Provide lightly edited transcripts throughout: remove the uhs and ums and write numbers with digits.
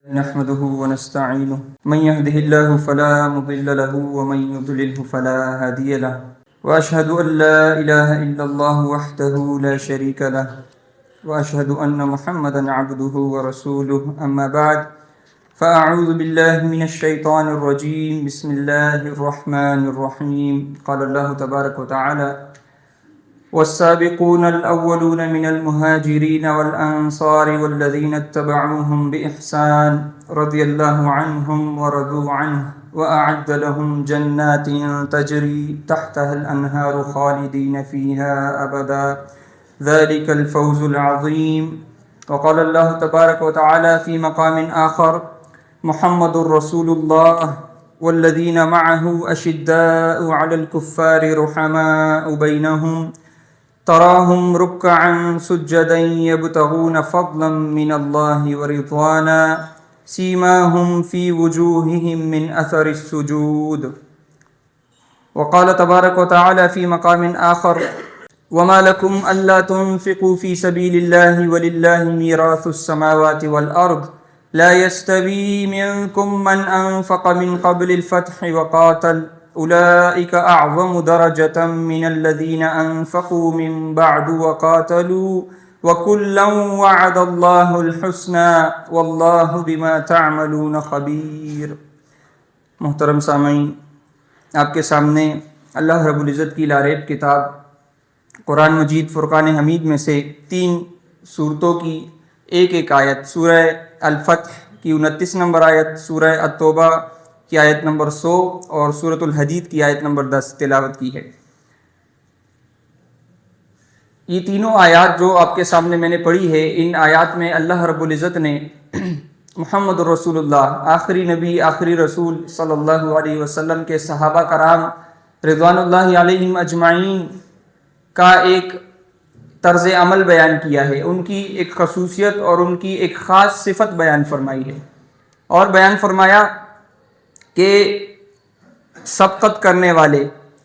نحمده ونستعينه من يهده الله فلا مضل له ومن يضلله فلا هادي له وأشهد أن لا إله إلا الله وحده لا شريك له وأشهد أن محمدا عبده ورسوله أما بعد فأعوذ بالله من الشيطان الرجيم بسم الله الرحمن الرحيم قال الله تبارك وتعالى والسابقون الأولون من المهاجرين والأنصار والذين اتبعوهم بإحسان رضي الله عنهم ورضوا عنه وأعد لهم جنات تجري تحتها الأنهار خالدين فيها أبدا ذلك الفوز العظيم. وقال الله تبارك وتعالى في مقام آخر محمد رسول الله والذين معه أشداء على الكفار رحماء بينهم تراهم ركعا سجدا يبتغون فضلا من الله ورضوانا سيماهم في وجوههم من أثر السجود. وقال تبارك وتعالى في مقام آخر وما لكم ألا تنفقوا في سبيل الله ولله ميراث السماوات والأرض لا يستوي منكم من أنفق من قبل الفتح وقاتل أولئك أعظم درجة من الذين أنفقوا من بعد وقاتلوا وكلا وعد الله الحسنى والله بما تعملون خبير. محترم سامعین، آپ کے سامنے اللہ رب العزت کی لاریب کتاب قرآن مجید فرقان حمید میں سے 3 صورتوں کی ایک آیت، سورہ الفتح کی 29 نمبر آیت، سورہ التوبہ کی آیت نمبر 100 اور سورۃ الحدید کی آیت نمبر 10 تلاوت کی ہے. یہ تینوں آیات جو آپ کے سامنے میں نے پڑھی ہے، ان آیات میں اللہ رب العزت نے محمد رسول اللہ، آخری نبی آخری رسول صلی اللہ علیہ وسلم کے صحابہ کرام رضوان اللہ علیہم اجمعین کا ایک طرز عمل بیان کیا ہے، ان کی ایک خصوصیت اور ان کی ایک خاص صفت بیان فرمائی ہے، اور بیان فرمایا کہ سبقت کرنے والے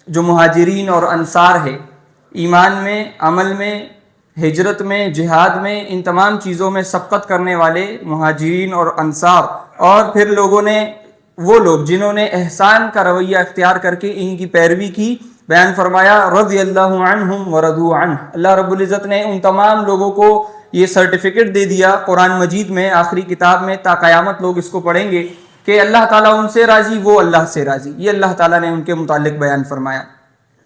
جو مہاجرین اور انصار ہے، ایمان میں، عمل میں، ہجرت میں، جہاد میں، ان تمام چیزوں میں سبقت کرنے والے مہاجرین اور انصار، اور پھر وہ لوگ جنہوں نے احسان کا رویہ اختیار کر کے ان کی پیروی کی، بیان فرمایا رضی اللہ عنہم ورضوا عنہ. اللہ رب العزت نے ان تمام لوگوں کو یہ سرٹیفکیٹ دے دیا قرآن مجید میں، آخری کتاب میں، تا قیامت لوگ اس کو پڑھیں گے کہ اللہ تعالیٰ ان سے راضی، وہ اللہ سے راضی. یہ اللہ تعالیٰ نے ان کے متعلق بیان فرمایا،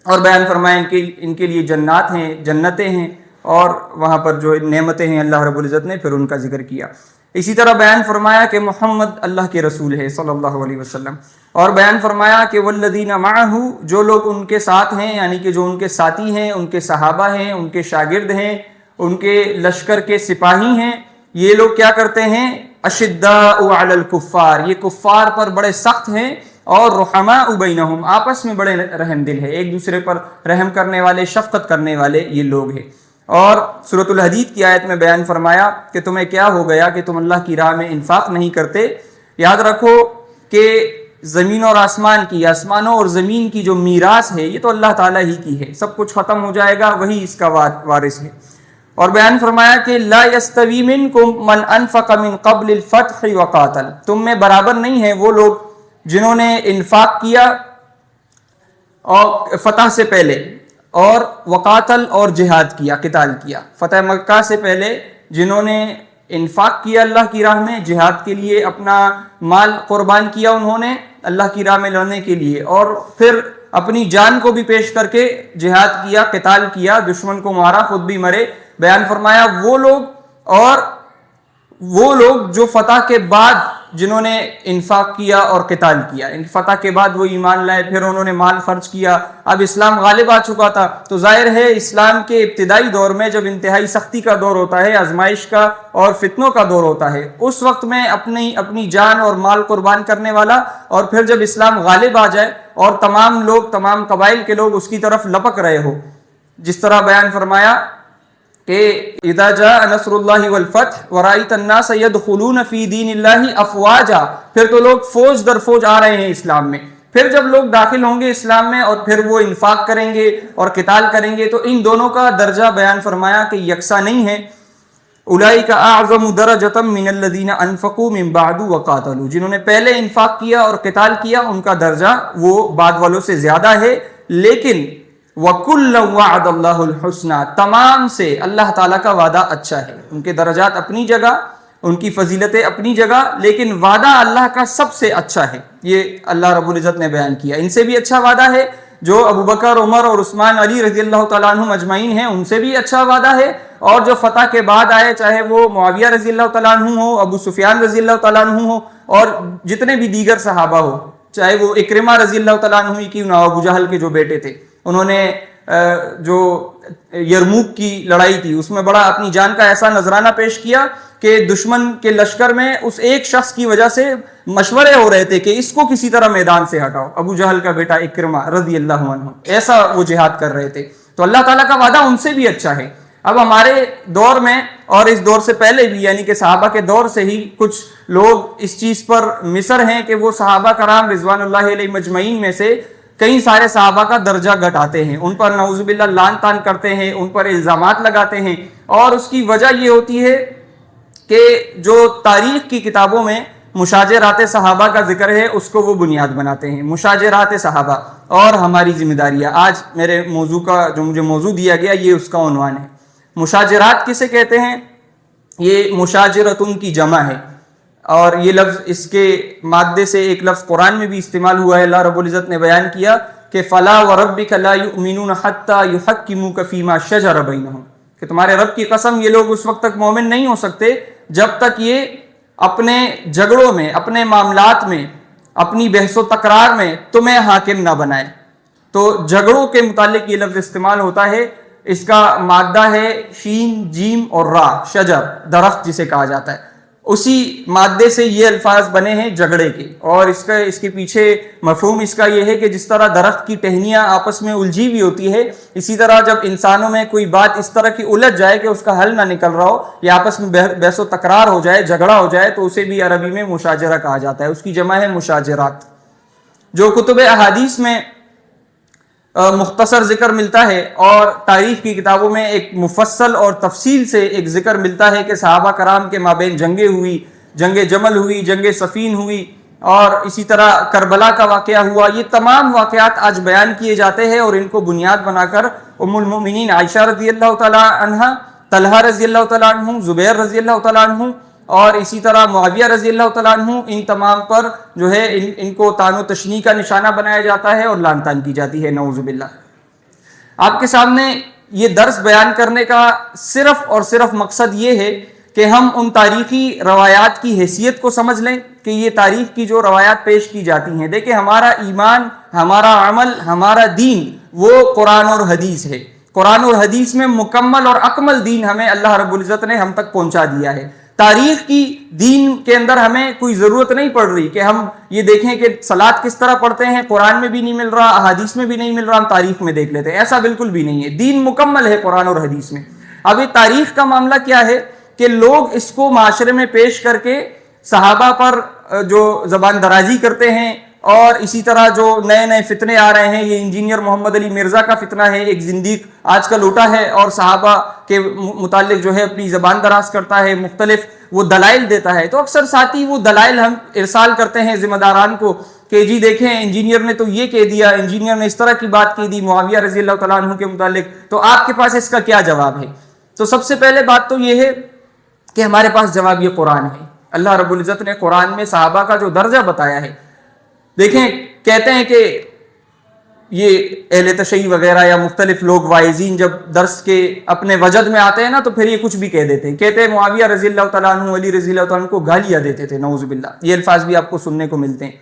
اور بیان فرمایا ان کے لیے جنات ہیں، جنتیں ہیں، اور وہاں پر جو نعمتیں ہیں اللہ رب العزت نے پھر ان کا ذکر کیا. اسی طرح بیان فرمایا کہ محمد اللہ کے رسول ہے صلی اللہ علیہ وسلم، اور بیان فرمایا کہ والذین معہ، جو لوگ ان کے ساتھ ہیں، یعنی کہ جو ان کے ساتھی ہیں، ان کے صحابہ ہیں، ان کے شاگرد ہیں، ان کے لشکر کے سپاہی ہیں، یہ لوگ کیا کرتے ہیں؟ اشداء علی الکفار، یہ کفار پر بڑے سخت ہیں، اور رحماء بینہم، آپس میں بڑے رحم دل ہے، ایک دوسرے پر رحم کرنے والے، شفقت کرنے والے یہ لوگ ہیں. اور سورۃ الحدید کی آیت میں بیان فرمایا کہ تمہیں کیا ہو گیا کہ تم اللہ کی راہ میں انفاق نہیں کرتے. یاد رکھو کہ زمین اور آسمان کی، آسمانوں اور زمین کی جو میراث ہے یہ تو اللہ تعالیٰ ہی کی ہے، سب کچھ ختم ہو جائے گا، وہی اس کا وارث ہے. اور بیان فرمایا کہ لا یستوی منکم من انفق من قبل الفتح وقاتل، تم میں برابر نہیں ہیں وہ لوگ جنہوں نے انفاق کیا اور فتح سے پہلے، اور وقاتل اور جہاد کیا، قتال کیا. فتح مکہ سے پہلے جنہوں نے انفاق کیا اللہ کی راہ میں، جہاد کے لیے اپنا مال قربان کیا انہوں نے اللہ کی راہ میں لڑنے کے لیے، اور پھر اپنی جان کو بھی پیش کر کے جہاد کیا، قتال کیا، دشمن کو مارا، خود بھی مرے. بیان فرمایا وہ لوگ جو فتح کے بعد جنہوں نے انفاق کیا اور قتال کیا، فتح کے بعد وہ ایمان لائے، پھر انہوں نے مال خرچ کیا، اب اسلام غالب آ چکا تھا، تو ظاہر ہے اسلام کے ابتدائی دور میں جب انتہائی سختی کا دور ہوتا ہے، آزمائش کا اور فتنوں کا دور ہوتا ہے، اس وقت میں اپنی جان اور مال قربان کرنے والا، اور پھر جب اسلام غالب آ جائے اور تمام قبائل کے لوگ اس کی طرف لپک رہے ہو، جس طرح بیان فرمایا کہ اذا جاء نصر اللہ والفتح ورأیت الناس يدخلون فی دین اللہ افواجا، پھر تو لوگ فوج در فوج آ رہے ہیں اسلام میں. پھر جب لوگ داخل ہوں گے اسلام میں اور پھر وہ انفاق کریں گے اور قتال کریں گے، تو ان دونوں کا درجہ بیان فرمایا کہ یکساں نہیں ہے. اولئک اعظم درجۃ من الذین انفقوا من بعد وقاتلوا، جنہوں نے پہلے انفاق کیا اور قتال کیا ان کا درجہ وہ بعد والوں سے زیادہ ہے، لیکن وَكُلًّا وَعَدَ اللَّهُ الْحُسْنَى، تمام سے اللہ تعالیٰ کا وعدہ اچھا ہے، ان کے درجات اپنی جگہ، ان کی فضیلتیں اپنی جگہ، لیکن وعدہ اللہ کا سب سے اچھا ہے، یہ اللہ رب العزت نے بیان کیا۔ ان سے بھی اچھا وعدہ ہے جو ابو بکر، عمر اور عثمان، علی رضی اللہ تعالیٰ عنہ مجمعین ہیں، ان سے بھی اچھا وعدہ ہے، اور جو فتح کے بعد آئے، چاہے وہ معاویہ رضی اللہ تعالیٰ عنہ ہو، ابو سفیان رضی اللہ تعالیٰ عنہ ہو، اور جتنے بھی دیگر صحابہ ہو، چاہے وہ اکرمہ رضی اللہ تعالیٰ عنہ کی ابو جہل کے جو بیٹے تھے، انہوں نے جو یرموک کی لڑائی تھی اس میں بڑا اپنی جان کا ایسا نذرانہ پیش کیا کہ دشمن کے لشکر میں اس ایک شخص کی وجہ سے مشورے ہو رہے تھے کہ اس کو کسی طرح میدان سے ہٹاؤ، ابو جہل کا بیٹا اکرمہ رضی اللہ عنہ، ایسا وہ جہاد کر رہے تھے۔ تو اللہ تعالیٰ کا وعدہ ان سے بھی اچھا ہے۔ اب ہمارے دور میں اور اس دور سے پہلے بھی، یعنی کہ صحابہ کے دور سے ہی کچھ لوگ اس چیز پر مصر ہیں کہ وہ صحابہ کرام رضوان اللہ علیہ مجمعین میں سے کئی سارے صحابہ کا درجہ گھٹاتے ہیں، ان پر نعوذ باللہ لعن طعن کرتے ہیں، ان پر الزامات لگاتے ہیں، اور اس کی وجہ یہ ہوتی ہے کہ جو تاریخ کی کتابوں میں مشاجرات صحابہ کا ذکر ہے اس کو وہ بنیاد بناتے ہیں۔ مشاجرات صحابہ اور ہماری ذمہ داریاں، آج میرے موضوع کا جو مجھے موضوع دیا گیا یہ اس کا عنوان ہے۔ مشاجرات کسے کہتے ہیں؟ یہ مشاجرتن کی جمع ہے، اور یہ لفظ اس کے مادے سے ایک لفظ قرآن میں بھی استعمال ہوا ہے۔ اللہ رب العزت نے بیان کیا کہ فَلَا وَرَبِّكَ لَا يُؤْمِنُونَ حَتَّى يُحَكِّمُوكَ فِي مَا شَجَرَ بَيْنَهُمْ، کہ تمہارے رب کی قسم یہ لوگ اس وقت تک مومن نہیں ہو سکتے جب تک یہ اپنے جھگڑوں میں، اپنے معاملات میں، اپنی بحث و تکرار میں تمہیں حاکم نہ بنائے۔ تو جھگڑوں کے متعلق یہ لفظ استعمال ہوتا ہے، اس کا مادہ ہے شین، جیم اور را، شجر، درخت جسے کہا جاتا ہے، اسی مادے سے یہ الفاظ بنے ہیں جھگڑے کے۔ اور اس کے پیچھے مفہوم اس کا یہ ہے کہ جس طرح درخت کی ٹہنیاں آپس میں الجھی ہوئی ہوتی ہے، اسی طرح جب انسانوں میں کوئی بات اس طرح کی الجھ جائے کہ اس کا حل نہ نکل رہا ہو یا آپس میں بحث و تکرار ہو جائے، جھگڑا ہو جائے، تو اسے بھی عربی میں مشاجرہ کہا جاتا ہے، اس کی جمع ہے مشاجرات۔ جو کتب احادیث میں مختصر ذکر ملتا ہے اور تاریخ کی کتابوں میں ایک مفصل اور تفصیل سے ایک ذکر ملتا ہے کہ صحابہ کرام کے مابین جنگیں ہوئی، جنگ جمل ہوئی، جنگ صفین ہوئی، اور اسی طرح کربلا کا واقعہ ہوا، یہ تمام واقعات آج بیان کیے جاتے ہیں، اور ان کو بنیاد بنا کر ام المؤمنین عائشہ رضی اللہ تعالیٰ عنہ، طلحہ رضی اللہ تعالیٰ عنہ، زبیر رضی اللہ تعالیٰ عنہ، اور اسی طرح معاویہ رضی اللہ تعالیٰ عنہ، ان تمام پر جو ہے ان کو طعن و تشنیع کا نشانہ بنایا جاتا ہے اور لعن طعن کی جاتی ہے، نعوذ باللہ۔ آپ کے سامنے یہ درس بیان کرنے کا صرف اور صرف مقصد یہ ہے کہ ہم ان تاریخی روایات کی حیثیت کو سمجھ لیں کہ یہ تاریخ کی جو روایات پیش کی جاتی ہیں، دیکھیں ہمارا ایمان، ہمارا عمل، ہمارا دین وہ قرآن اور حدیث ہے۔ قرآن اور حدیث میں مکمل اور اکمل دین ہمیں اللہ رب العزت نے ہم تک پہنچا دیا ہے۔ تاریخ کی دین کے اندر ہمیں کوئی ضرورت نہیں پڑ رہی کہ ہم یہ دیکھیں کہ صلاۃ کس طرح پڑھتے ہیں، قرآن میں بھی نہیں مل رہا، احادیث میں بھی نہیں مل رہا، ہم تاریخ میں دیکھ لیتے ہیں، ایسا بالکل بھی نہیں ہے۔ دین مکمل ہے قرآن اور حدیث میں۔ اب یہ تاریخ کا معاملہ کیا ہے کہ لوگ اس کو معاشرے میں پیش کر کے صحابہ پر جو زبان درازی کرتے ہیں، اور اسی طرح جو نئے نئے فتنے آ رہے ہیں، یہ انجینئر محمد علی مرزا کا فتنہ ہے، ایک زندیق آج کل اٹھا ہے اور صحابہ کے متعلق جو ہے اپنی زبان دراز کرتا ہے، مختلف وہ دلائل دیتا ہے۔ تو اکثر ساتھی وہ دلائل ہم ارسال کرتے ہیں ذمہ داران کو کہ جی دیکھیں انجینئر نے تو یہ کہہ دیا، انجینئر نے اس طرح کی بات کہہ دی معاویہ رضی اللہ تعالیٰ عنہ کے متعلق، تو آپ کے پاس اس کا کیا جواب ہے؟ تو سب سے پہلے بات تو یہ ہے کہ ہمارے پاس جواب یہ قرآن ہے۔ اللہ رب العزت نے قرآن میں صحابہ کا جو درجہ بتایا ہے، دیکھیں کہتے ہیں کہ یہ اہل تشیع وغیرہ یا مختلف لوگ واعظین جب درس کے اپنے وجد میں آتے ہیں نا تو پھر یہ کچھ بھی کہہ دیتے ہیں، کہتے ہیں معاویہ رضی اللہ تعالیٰ عنہ، علی رضی اللہ تعالیٰ عنہ کو گالیاں دیتے تھے، نعوذ باللہ، یہ الفاظ بھی آپ کو سننے کو ملتے ہیں،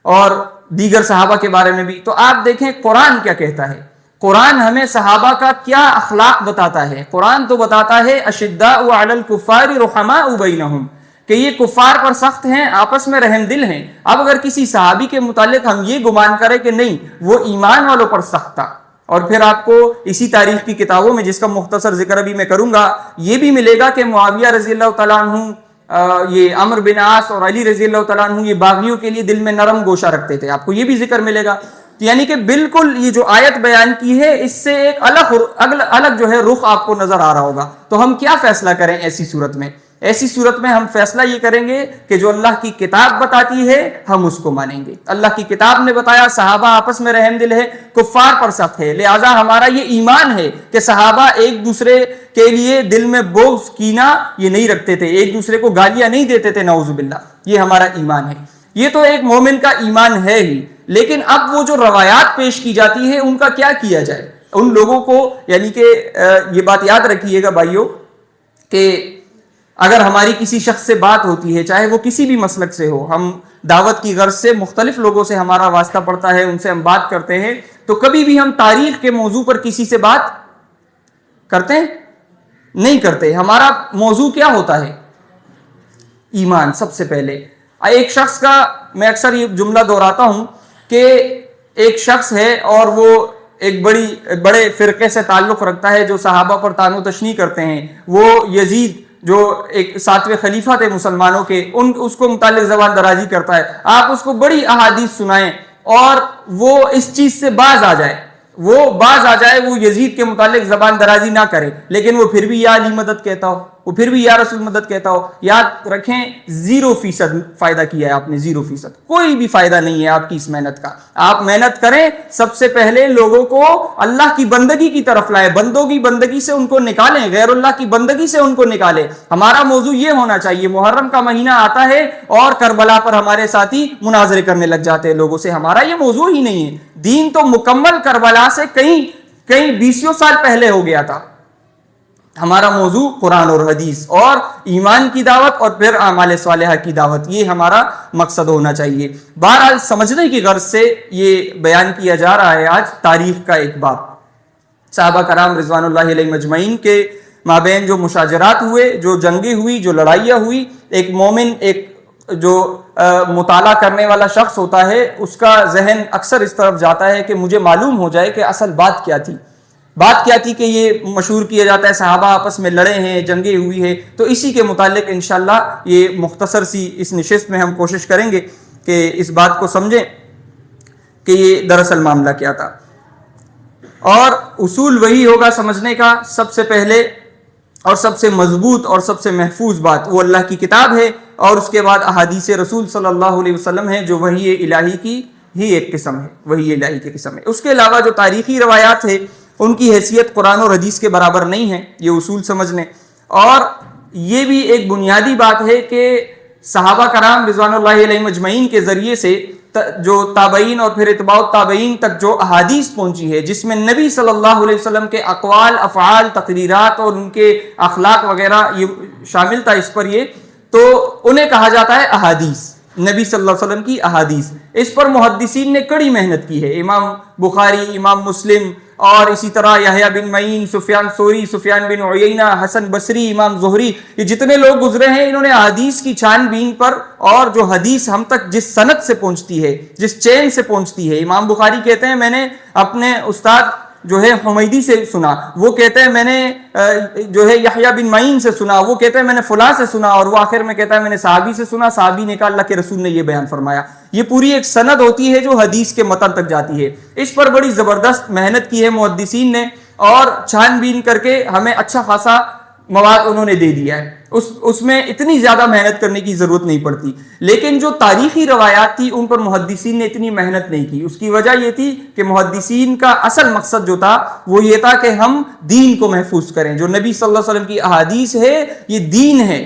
اور دیگر صحابہ کے بارے میں بھی۔ تو آپ دیکھیں قرآن کیا کہتا ہے، قرآن ہمیں صحابہ کا کیا اخلاق بتاتا ہے۔ قرآن تو بتاتا ہے اشداء علی الکفار رحماء بینہم، کہ یہ کفار پر سخت ہیں، آپس میں رحم دل ہیں۔ اب اگر کسی صحابی کے متعلق ہم یہ گمان کریں کہ نہیں وہ ایمان والوں پر سخت تھا، اور پھر آپ کو اسی تاریخ کی کتابوں میں، جس کا مختصر ذکر ابھی میں کروں گا، یہ بھی ملے گا کہ معاویہ رضی اللہ تعالیٰ عنہ، یہ عمرو بن عاص اور علی رضی اللہ تعالیٰ عنہ یہ باغیوں کے لیے دل میں نرم گوشہ رکھتے تھے، آپ کو یہ بھی ذکر ملے گا۔ یعنی کہ بالکل یہ جو آیت بیان کی ہے اس سے ایک الگ جو ہے رخ آپ کو نظر آ رہا ہوگا. تو ہم کیا فیصلہ کریں ایسی صورت میں؟ ایسی صورت میں ہم فیصلہ یہ کریں گے کہ جو اللہ کی کتاب بتاتی ہے ہم اس کو مانیں گے. اللہ کی کتاب نے بتایا صحابہ آپس میں رحم دل ہے، کفار پر سخت ہے، لہذا ہمارا یہ ایمان ہے کہ صحابہ ایک دوسرے کے لیے دل میں بغض کینہ یہ نہیں رکھتے تھے، ایک دوسرے کو گالیاں نہیں دیتے تھے، نعوذ باللہ. یہ ہمارا ایمان ہے. یہ تو ایک مومن کا ایمان ہے ہی. لیکن اب وہ جو روایات پیش کی جاتی ہے ان کا کیا کیا جائے؟ ان لوگوں کو یعنی کہ یہ بات یاد رکھیے گا بھائیو کہ اگر ہماری کسی شخص سے بات ہوتی ہے، چاہے وہ کسی بھی مسلک سے ہو، ہم دعوت کی غرض سے مختلف لوگوں سے ہمارا واسطہ پڑتا ہے، ان سے ہم بات کرتے ہیں، تو کبھی بھی ہم تاریخ کے موضوع پر کسی سے بات کرتے ہیں نہیں کرتے. ہمارا موضوع کیا ہوتا ہے؟ ایمان سب سے پہلے. ایک شخص کا میں اکثر یہ جملہ دہراتا ہوں کہ ایک شخص ہے اور وہ ایک بڑے فرقے سے تعلق رکھتا ہے جو صحابہ پر طعن و تشنیع کرتے ہیں. وہ یزید جو ایک 7ویں خلیفہ تھے مسلمانوں کے، اس کو متعلق زبان درازی کرتا ہے. آپ اس کو بڑی احادیث سنائیں اور وہ اس چیز سے باز آ جائے، وہ یزید کے متعلق زبان درازی نہ کرے، لیکن وہ پھر بھی یا علی مدد کہتا ہو، وہ پھر بھی یا رسول مدد کہتا ہو. یاد رکھیں 0% فائدہ کیا ہے آپ نے، 0%. کوئی بھی فائدہ نہیں ہے آپ کی اس محنت کا. آپ محنت کریں، سب سے پہلے لوگوں کو اللہ کی بندگی کی طرف لائیں، بندوں کی بندگی سے ان کو نکالیں، غیر اللہ کی بندگی سے ان کو نکالیں. ہمارا موضوع یہ ہونا چاہیے. محرم کا مہینہ آتا ہے اور کربلا پر ہمارے ساتھی مناظرے کرنے لگ جاتے ہیں لوگوں سے. ہمارا یہ موضوع ہی نہیں ہے. دین تو مکمل کربلا سے کئی 20 سال پہلے ہو گیا تھا. ہمارا موضوع قرآن اور حدیث اور ایمان کی دعوت اور پھر اعمال صالحہ کی دعوت، یہ ہمارا مقصد ہونا چاہیے. بہرحال سمجھنے کی غرض سے یہ بیان کیا جا رہا ہے آج تاریخ کا ایک باب. صحابہ کرام رضوان اللہ علیہ مجمعین کے مابین جو مشاجرات ہوئے، جو جنگیں ہوئی، جو لڑائیاں ہوئی، ایک مومن، ایک جو مطالعہ کرنے والا شخص ہوتا ہے، اس کا ذہن اکثر اس طرف جاتا ہے کہ مجھے معلوم ہو جائے کہ اصل بات کیا تھی کہ یہ مشہور کیا جاتا ہے صحابہ آپس میں لڑے ہیں، جنگیں ہوئی ہے. تو اسی کے متعلق انشاءاللہ یہ مختصر سی اس نشست میں ہم کوشش کریں گے کہ اس بات کو سمجھیں کہ یہ دراصل معاملہ کیا تھا. اور اصول وہی ہوگا سمجھنے کا. سب سے پہلے اور سب سے مضبوط اور سب سے محفوظ بات وہ اللہ کی کتاب ہے، اور اس کے بعد احادیث رسول صلی اللہ علیہ وسلم ہے جو وحی الہی کی ہی ایک قسم ہے، وحی الہی کی قسم ہے. اس کے علاوہ جو تاریخی روایات ہے ان کی حیثیت قرآن اور حدیث کے برابر نہیں ہے. یہ اصول سمجھ لیں. اور یہ بھی ایک بنیادی بات ہے کہ صحابہ کرام رضوان اللہ علیہ مجمعین کے ذریعے سے جو تابعین اور پھر اتباع التابعین تک جو احادیث پہنچی ہے، جس میں نبی صلی اللہ علیہ وسلم کے اقوال، افعال، تقریرات اور ان کے اخلاق وغیرہ یہ شامل تھا اس پر، یہ تو انہیں کہا جاتا ہے احادیث، نبی صلی اللہ علیہ وسلم کی احادیث. اس پر محدثین نے کڑی محنت کی ہے. امام بخاری، امام مسلم اور اسی طرح یحییٰ بن معین، سفیان ثوری، سفیان بن عیینہ، حسن بصری، امام زہری، یہ جتنے لوگ گزرے ہیں انہوں نے حدیث کی چھان بین پر، اور جو حدیث ہم تک جس سند سے پہنچتی ہے، جس چین سے پہنچتی ہے. امام بخاری کہتے ہیں میں نے اپنے استاد جو ہے حمیدی سے سنا، وہ کہتے ہیں میں نے جو ہے یحییٰ بن معین سے سنا، وہ کہتے ہیں میں نے فلاں سے سنا، اور وہ آخر میں کہتا ہے میں نے صحابی سے سنا، صحابی نے کہا اللہ کے رسول نے یہ بیان فرمایا. یہ پوری ایک سند ہوتی ہے جو حدیث کے متن تک جاتی ہے. اس پر بڑی زبردست محنت کی ہے محدثین نے، اور چھان بین کر کے ہمیں اچھا خاصا مواد انہوں نے دے دیا ہے. اس میں اتنی زیادہ محنت کرنے کی ضرورت نہیں پڑتی. لیکن جو تاریخی روایات تھی ان پر محدثین نے اتنی محنت نہیں کی. اس کی وجہ یہ تھی کہ محدثین کا اصل مقصد جو تھا وہ یہ تھا کہ ہم دین کو محفوظ کریں. جو نبی صلی اللہ علیہ وسلم کی احادیث ہے یہ دین ہے،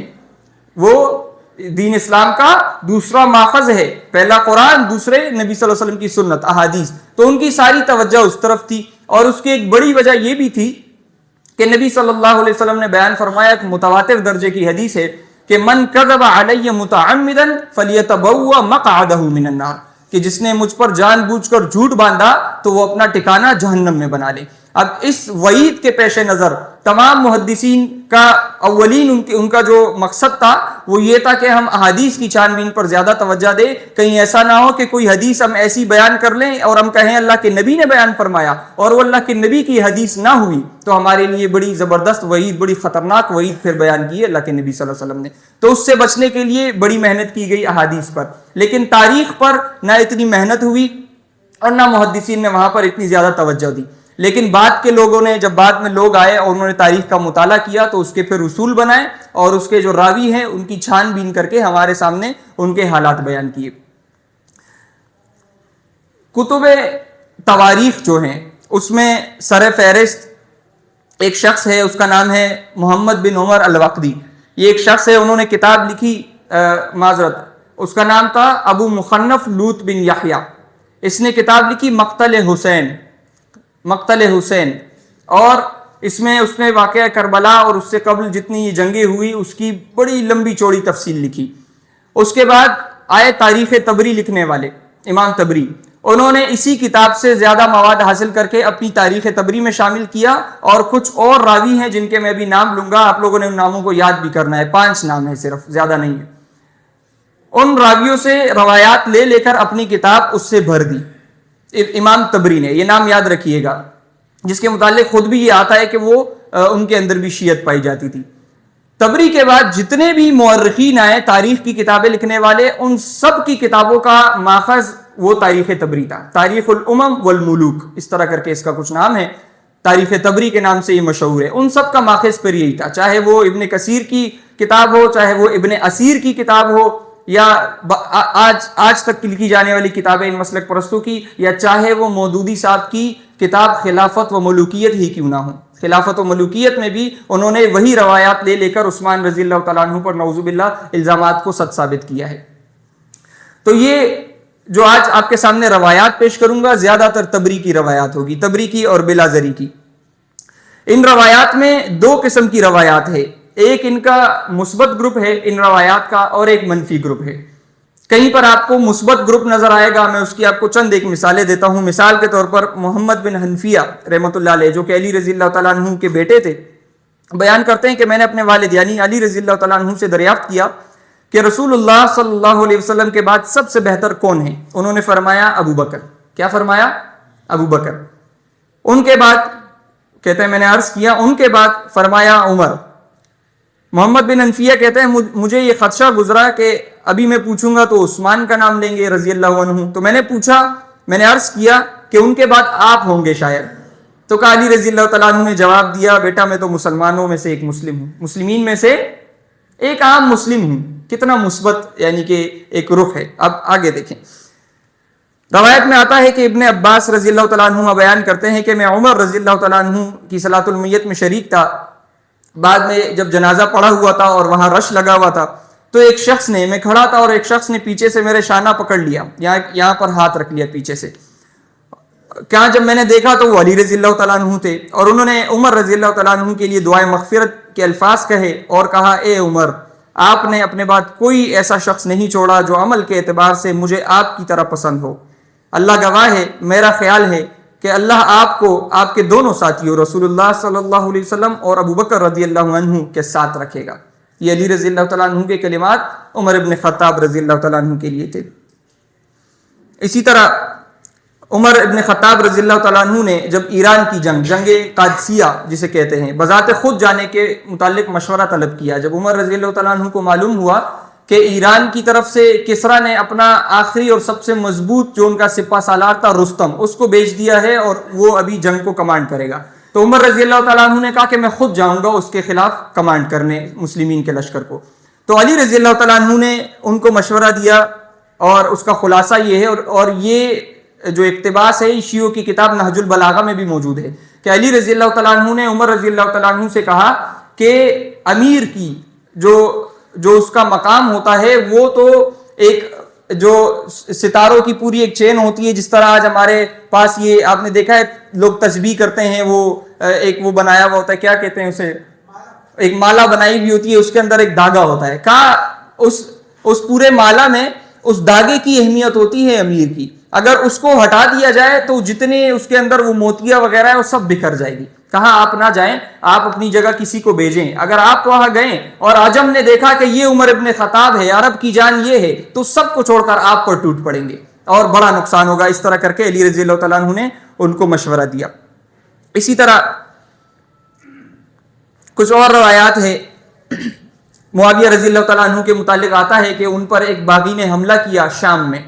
وہ دین اسلام کا دوسرا ماخذ ہے. پہلا قرآن، دوسرے نبی صلی اللہ علیہ وسلم کی سنت، احادیث. تو ان کی ساری توجہ اس طرف تھی. اور اس کی ایک بڑی وجہ یہ بھی تھی کہ نبی صلی اللہ علیہ وسلم نے بیان فرمایا، ایک متواتر درجے کی حدیث ہے کہ من کذب علی متعمدا فلیتبوأ مقعدہ من النار، کہ جس نے مجھ پر جان بوجھ کر جھوٹ باندھا تو وہ اپنا ٹھکانہ جہنم میں بنا لے. اب اس وعید کے پیش نظر تمام محدثین کا اولین ان کا جو مقصد تھا وہ یہ تھا کہ ہم احادیث کی چھان بین پر زیادہ توجہ دیں. کہیں ایسا نہ ہو کہ کوئی حدیث ہم ایسی بیان کر لیں اور ہم کہیں اللہ کے نبی نے بیان فرمایا اور وہ اللہ کے نبی کی حدیث نہ ہوئی تو ہمارے لیے بڑی زبردست وعید، بڑی خطرناک وعید پھر بیان کی ہے اللہ کے نبی صلی اللہ علیہ وسلم نے. تو اس سے بچنے کے لیے بڑی محنت کی گئی احادیث پر. لیکن تاریخ پر نہ اتنی محنت ہوئی اور نہ محدثین نے وہاں پر اتنی زیادہ توجہ دی. لیکن بعد کے لوگوں نے، جب بعد میں لوگ آئے اور انہوں نے تاریخ کا مطالعہ کیا تو اس کے پھر اصول بنائے اور اس کے جو راوی ہیں ان کی چھان بین کر کے ہمارے سامنے ان کے حالات بیان کیے. کتب تواریخ جو ہیں اس میں سر فہرست ایک شخص ہے، اس کا نام ہے محمد بن عمر الوقدی. یہ ایک شخص ہے، انہوں نے کتاب لکھی، معذرت، اس کا نام تھا ابو مخنف لوط بن یحییٰ. اس نے کتاب لکھی مقتل حسین، اور اس میں واقعہ کربلا اور اس سے قبل جتنی یہ جنگیں ہوئی اس کی بڑی لمبی چوڑی تفصیل لکھی. اس کے بعد آئے تاریخ تبری لکھنے والے امام تبری، انہوں نے اسی کتاب سے زیادہ مواد حاصل کر کے اپنی تاریخ تبری میں شامل کیا، اور کچھ اور راوی ہیں جن کے میں بھی نام لوں گا، آپ لوگوں نے ان ناموں کو یاد بھی کرنا ہے، 5 نام ہیں صرف، زیادہ نہیں ہے. ان راویوں سے روایات لے کر اپنی کتاب اس سے بھر دی امام تبری نے. یہ نام یاد رکھیے گا، جس کے متعلق خود بھی یہ آتا ہے کہ وہ ان کے اندر بھی شیعت پائی جاتی تھی. تبری کے بعد جتنے بھی مورخین آئے تاریخ کی کتابیں لکھنے والے، ان سب کی کتابوں کا ماخذ وہ تاریخ تبری تھا. تاریخ الامم والملوک اس طرح کر کے اس کا کچھ نام ہے، تاریخ تبری کے نام سے یہ مشہور ہے. ان سب کا ماخذ پر یہی تھا، چاہے وہ ابن کثیر کی کتاب ہو، چاہے وہ ابن اسیر کی کتاب ہو، یا آج تک لکھی جانے والی کتابیں ان مسلک پرستوں کی، یا چاہے وہ مودودی صاحب کی کتاب خلافت و ملوکیت ہی کیوں نہ ہو. خلافت و ملوکیت میں بھی انہوں نے وہی روایات لے کر عثمان رضی اللہ تعالیٰ عنہ پر نعوذ باللہ الزامات کو سچ ثابت کیا ہے. تو یہ جو آج آپ کے سامنے روایات پیش کروں گا زیادہ تر تبری کی روایات ہوگی، تبری کی اور بلازری کی. ان روایات میں 2 قسم کی روایات ہے، ایک ان کا مثبت گروپ ہے ان روایات کا، اور ایک منفی گروپ ہے. کہیں پر آپ کو مثبت گروپ نظر آئے گا، میں اس کی آپ کو چند ایک مثالیں دیتا ہوں. مثال کے طور پر محمد بن حنفیہ رحمۃ اللہ علیہ، جو کہ علی رضی اللہ تعالیٰ عنہ کے بیٹے تھے، بیان کرتے ہیں کہ میں نے اپنے والد یعنی علی رضی اللہ تعالیٰ عنہ سے دریافت کیا کہ رسول اللہ صلی اللہ علیہ وسلم کے بعد سب سے بہتر کون ہے؟ انہوں نے فرمایا ابو بکر. کیا فرمایا؟ ابو بکر. ان کے بعد کہتے ہیں میں نے عرض کیا، ان کے بعد فرمایا عمر. محمد بن حنفیہ کہتے ہیں مجھے یہ خدشہ گزرا کہ ابھی میں پوچھوں گا تو عثمان کا نام لیں گے رضی اللہ عنہ، تو میں نے پوچھا، میں نے عرض کیا کہ ان کے بعد آپ ہوں گے شاید. تو کہا علی رضی اللہ تعالیٰ عنہ نے جواب دیا، بیٹا میں تو مسلمانوں میں سے ایک مسلم ہوں، مسلمین میں سے ایک عام مسلم ہوں. کتنا مثبت یعنی کہ ایک رخ ہے. اب آگے دیکھیں، روایت میں آتا ہے کہ ابن عباس رضی اللہ تعالیٰ عنہ بیان کرتے ہیں کہ میں عمر رضی اللہ تعالیٰ عنہ کی صلاۃ المیت میں شریک تھا. بعد میں جب جنازہ پڑا ہوا تھا اور وہاں رش لگا ہوا تھا تو ایک شخص نے، میں کھڑا تھا اور ایک شخص نے پیچھے سے میرے شانہ پکڑ لیا، یہاں پر ہاتھ رکھ لیا پیچھے سے. کیا جب میں نے دیکھا تو وہ علی رضی اللہ تعالیٰ عنہ تھے، اور انہوں نے عمر رضی اللہ تعالیٰ عنہ کے لیے دعائے مغفرت کے الفاظ کہے اور کہا، اے عمر، آپ نے اپنے بعد کوئی ایسا شخص نہیں چھوڑا جو عمل کے اعتبار سے مجھے آپ کی طرح پسند ہو. اللہ گواہ ہے، میرا خیال ہے کہ اللہ آپ کو آپ کے دونوں ساتھیوں رسول اللہ صلی اللہ علیہ وسلم اور ابو بکر رضی اللہ عنہ کے ساتھ رکھے گا. یہ علی رضی اللہ تعالیٰ عنہ کے کلمات عمر ابن خطاب رضی اللہ تعالیٰ عنہ کے لیے تھے. اسی طرح عمر ابن خطاب رضی اللہ تعالیٰ عنہ نے جب ایران کی جنگ قادسیہ جسے کہتے ہیں، بذات خود جانے کے متعلق مشورہ طلب کیا. جب عمر رضی اللہ تعالیٰ عنہ کو معلوم ہوا کہ ایران کی طرف سے کسریٰ نے اپنا آخری اور سب سے مضبوط جو ان کا سپہ سالار تھا رستم، اس کو بیچ دیا ہے اور وہ ابھی جنگ کو کمانڈ کرے گا، تو عمر رضی اللہ تعالیٰ عنہ نے کہا کہ میں خود جاؤں گا اس کے خلاف کمانڈ کرنے مسلمین کے لشکر کو. تو علی رضی اللہ تعالیٰ عنہ نے ان کو مشورہ دیا، اور اس کا خلاصہ یہ ہے، اور یہ جو اقتباس ہے شیعوں کی کتاب نہج البلاغہ میں بھی موجود ہے کہ علی رضی اللہ تعالیٰ عنہ نے عمر رضی اللہ تعالیٰ عنہ سے کہا کہ امیر کی جو اس کا مقام ہوتا ہے وہ تو ایک جو ستاروں کی پوری ایک چین ہوتی ہے، جس طرح آج ہمارے پاس یہ آپ نے دیکھا ہے لوگ تسبیح کرتے ہیں، وہ ایک وہ بنایا ہوا ہوتا ہے، کیا کہتے ہیں اسے، ایک مالا بنائی ہوئی ہوتی ہے، اس کے اندر ایک دھاگا ہوتا ہے. کہا اس پورے مالا میں اس دھاگے کی اہمیت ہوتی ہے امیر کی، اگر اس کو ہٹا دیا جائے تو جتنے اس کے اندر وہ موتیاں وغیرہ ہے وہ سب بکھر جائے گی. کہا آپ نہ جائیں، آپ اپنی جگہ کسی کو بھیجیں. اگر آپ وہاں گئے اور عجم نے دیکھا کہ یہ عمر ابن خطاب ہے، عرب کی جان یہ ہے، تو سب کو چھوڑ کر آپ پر ٹوٹ پڑیں گے اور بڑا نقصان ہوگا. اس طرح کر کے علی رضی اللہ تعالیٰ عنہ نے ان کو مشورہ دیا. اسی طرح کچھ اور روایات ہے. معاویہ رضی اللہ تعالیٰ عنہ کے متعلق آتا ہے کہ ان پر ایک باغی نے حملہ کیا شام میں،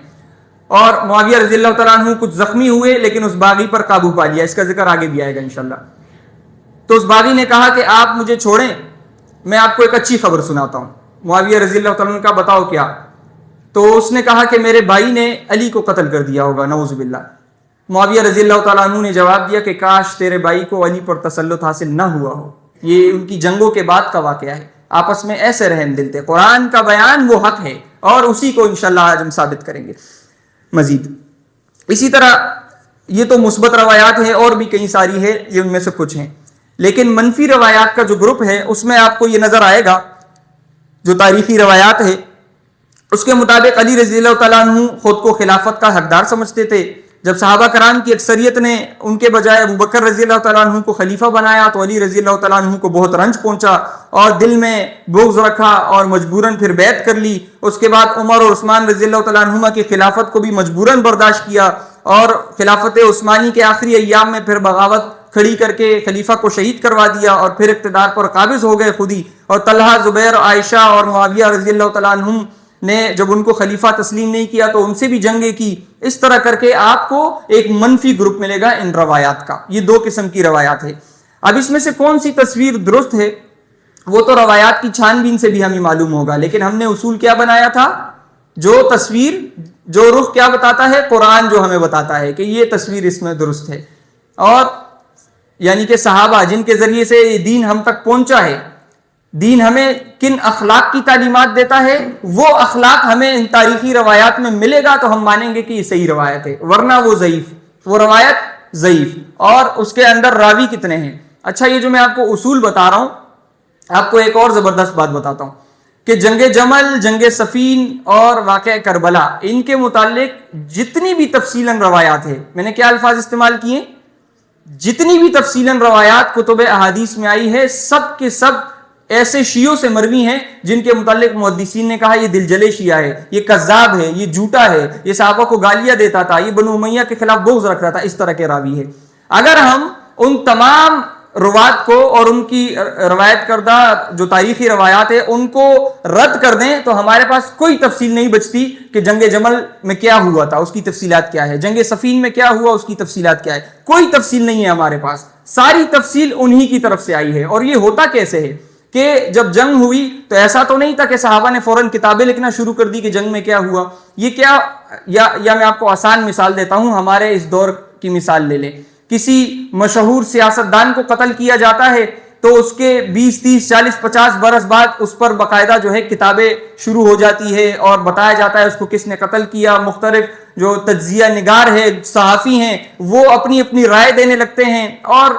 اور معاویہ رضی اللہ تعالیٰ عنہ کچھ زخمی ہوئے لیکن اس باغی پر قابو پا لیا. اس کا ذکر آگے بھی آئے گا انشاءاللہ. تو اس باغی نے کہا کہ آپ مجھے چھوڑیں, میں آپ کو ایک اچھی خبر سناتا ہوں. معاویہ رضی اللہ تعالیٰ عنہ کا بتاؤ کیا؟ تو اس نے کہا کہ میرے بھائی نے علی کو قتل کر دیا ہوگا, نعوذ باللہ. معاویہ رضی اللہ تعالیٰ عنہ نے جواب دیا کہ کاش تیرے بھائی کو علی پر تسلط حاصل نہ ہوا ہو. یہ ان کی جنگوں کے بعد کا واقعہ ہے. آپس میں ایسے رحم دل تھے. قرآن کا بیان وہ حق ہے اور اسی کو انشاءاللہ آج ہم ثابت کریں گے مزید. اسی طرح یہ تو مثبت روایات ہیں, اور بھی کئی ساری ہے, یہ ان میں سے کچھ ہیں. لیکن منفی روایات کا جو گروپ ہے اس میں آپ کو یہ نظر آئے گا, جو تاریخی روایات ہے اس کے مطابق علی رضی اللہ تعالیٰ عنہ خود کو خلافت کا حقدار سمجھتے تھے. جب صحابہ کرام کی اکثریت نے ان کے بجائے ابو بکر رضی اللہ تعالیٰ عنہ کو خلیفہ بنایا تو علی رضی اللہ تعالیٰ عنہ کو بہت رنج پہنچا اور دل میں بغض رکھا اور مجبوراً پھر بیعت کر لی. اس کے بعد عمر اور عثمان رضی اللہ تعالیٰ عنہما کی خلافت کو بھی مجبوراً برداشت کیا اور خلافت عثمانی کے آخری ایام میں پھر بغاوت کھڑی کر کے خلیفہ کو شہید کروا دیا اور پھر اقتدار پر قابض ہو گئے خود ہی. اور طلحہ, زبیر, عائشہ اور معاویہ رضی اللہ تعالیٰ عنہم نے جب ان کو خلیفہ تسلیم نہیں کیا تو ان سے بھی جنگیں کی. اس طرح کر کے آپ کو ایک منفی گروپ ملے گا ان روایات کا. یہ دو قسم کی روایات ہے. اب اس میں سے کون سی تصویر درست ہے وہ تو روایات کی چھان بین سے بھی ہمیں معلوم ہوگا, لیکن ہم نے اصول کیا بنایا تھا, جو تصویر, جو رخ کیا بتاتا ہے, قرآن جو ہمیں بتاتا ہے کہ یہ تصویر اس میں درست ہے. اور یعنی کہ صحابہ جن کے ذریعے سے یہ دین ہم تک پہنچا ہے, دین ہمیں کن اخلاق کی تعلیمات دیتا ہے, وہ اخلاق ہمیں ان تاریخی روایات میں ملے گا تو ہم مانیں گے کہ یہ صحیح روایت ہے, ورنہ وہ ضعیف, وہ روایت ضعیف. اور اس کے اندر راوی کتنے ہیں. اچھا, یہ جو میں آپ کو اصول بتا رہا ہوں, آپ کو ایک اور زبردست بات بتاتا ہوں کہ جنگ جمل, جنگ صفین اور واقعہ کربلا, ان کے متعلق جتنی بھی تفصیلاً روایات ہے, میں نے کیا الفاظ استعمال کیے, جتنی بھی تفصیلاً روایات کتب احادیث میں آئی ہے, سب کے سب ایسے شیعوں سے مروی ہیں جن کے متعلق محدثین نے کہا یہ دل جلے شیعہ ہے, یہ کذاب ہے, یہ جھوٹا ہے, یہ صحابہ کو گالیاں دیتا تھا, یہ بنو امیہ کے خلاف بغض رکھتا تھا, اس طرح کے راوی ہے. اگر ہم ان تمام روات کو اور ان کی روایت کردہ جو تاریخی روایات ہے ان کو رد کر دیں تو ہمارے پاس کوئی تفصیل نہیں بچتی کہ جنگ جمل میں کیا ہوا تھا, اس کی تفصیلات کیا ہے, جنگ صفین میں کیا ہوا, اس کی تفصیلات کیا ہے. کوئی تفصیل نہیں ہے ہمارے پاس, ساری تفصیل انہی کی طرف سے آئی ہے. اور یہ ہوتا کیسے ہے کہ جب جنگ ہوئی تو ایسا تو نہیں تھا کہ صحابہ نے فوراً کتابیں لکھنا شروع کر دی کہ جنگ میں کیا ہوا. یہ کیا, یا میں آپ کو آسان مثال دیتا ہوں, ہمارے اس دور کی مثال لے لیں. کسی مشہور سیاستدان کو قتل کیا جاتا ہے تو اس کے 20, 30, 40, 50 برس بعد اس پر باقاعدہ جو ہے کتابیں شروع ہو جاتی ہے اور بتایا جاتا ہے اس کو کس نے قتل کیا. مختلف جو تجزیہ نگار ہے, صحافی ہیں, وہ اپنی اپنی رائے دینے لگتے ہیں اور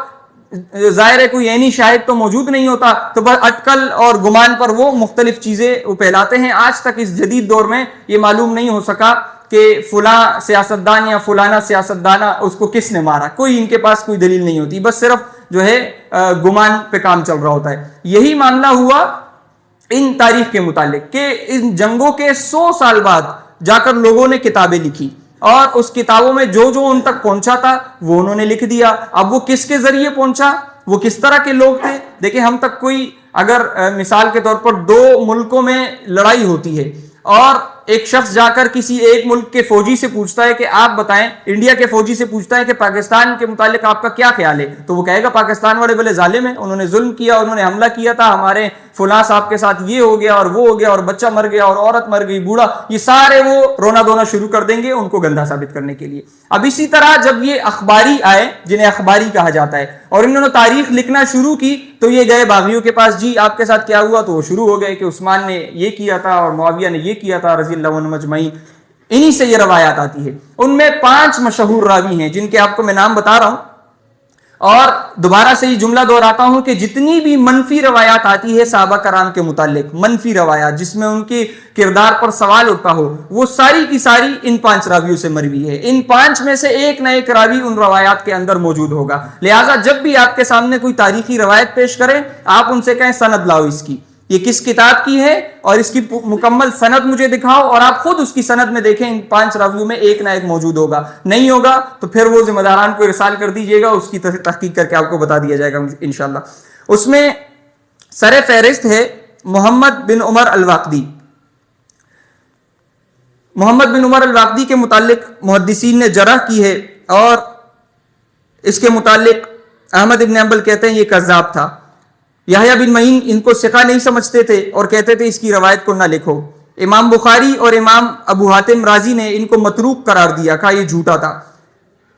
ظاہر ہے کوئی عینی شاہد تو موجود نہیں ہوتا, تو بس اٹکل اور گمان پر وہ مختلف چیزیں پھیلاتے ہیں. آج تک اس جدید دور میں یہ معلوم نہیں ہو سکا کہ فلاں سیاستدان یا فلانا سیاستدانہ اس کو کس نے مارا, کوئی ان کے پاس کوئی دلیل نہیں ہوتی, بس صرف جو ہے گمان پہ کام چل رہا ہوتا ہے. یہی معاملہ ہوا ان تاریخ کے متعلق کہ ان جنگوں کے 100 سال بعد جا کر لوگوں نے کتابیں لکھی اور اس کتابوں میں جو جو ان تک پہنچا تھا وہ انہوں نے لکھ دیا. اب وہ کس کے ذریعے پہنچا, وہ کس طرح کے لوگ تھے. دیکھیں, ہم تک کوئی اگر مثال کے طور پر 2 ملکوں میں لڑائی ہوتی ہے اور ایک شخص جا کر کسی ایک ملک کے فوجی سے پوچھتا ہے کہ آپ بتائیں, انڈیا کے فوجی سے پوچھتا ہے کہ پاکستان کے متعلق آپ کا کیا خیال ہے, تو وہ کہے گا پاکستان والے بڑے ظالم ہیں, انہوں نے ظلم کیا, انہوں نے حملہ کیا تھا, ہمارے فلاں صاحب کے ساتھ یہ ہو گیا اور وہ ہو گیا اور بچہ مر گیا اور عورت مر گئی, بوڑھا, یہ سارے وہ رونا دھونا شروع کر دیں گے ان کو گندہ ثابت کرنے کے لیے. اب اسی طرح جب یہ اخباری آئے, جنہیں اخباری کہا جاتا ہے, اور انہوں نے تاریخ لکھنا شروع کی تو یہ گئے باغیوں کے پاس, جی آپ کے ساتھ کیا ہوا, تو وہ شروع ہو گئے کہ عثمان نے یہ کیا تھا اور معاویہ نے یہ کیا تھا رضی اللہ عنہم اجمعین. انہی سے یہ روایات آتی ہے. ان میں 5 مشہور راوی ہیں جن کے آپ کو میں نام بتا رہا ہوں, اور دوبارہ سے یہ جملہ دہراتا ہوں کہ جتنی بھی منفی روایات آتی ہے صحابہ کرام کے متعلق, منفی روایات جس میں ان کے کردار پر سوال اٹھتا ہو, وہ ساری کی ساری ان 5 راویوں سے مروی ہے. ان 5 میں سے ایک نہ ایک راوی ان روایات کے اندر موجود ہوگا. لہٰذا جب بھی آپ کے سامنے کوئی تاریخی روایت پیش کریں, آپ ان سے کہیں سند لاؤ اس کی, یہ کس کتاب کی ہے اور اس کی مکمل سند مجھے دکھاؤ, اور آپ خود اس کی سند میں دیکھیں ان 5 راویوں میں ایک نہ ایک موجود ہوگا. نہیں ہوگا تو پھر وہ ذمہ داران کو ارسال کر دیجیے گا, اس کی تحقیق کر کے آپ کو بتا دیا جائے گا انشاءاللہ. اس میں سر فہرست ہے محمد بن عمر الواقدی. محمد بن عمر الواقدی کے متعلق محدثین نے جرح کی ہے اور اس کے متعلق احمد بن حنبل کہتے ہیں یہ کذاب تھا. یحییٰ بن معین ان کو ثقہ نہیں سمجھتے تھے اور کہتے تھے اس کی روایت کو نہ لکھو. امام بخاری اور امام ابو حاتم رازی نے ان کو متروک قرار دیا، کہا یہ جھوٹا تھا.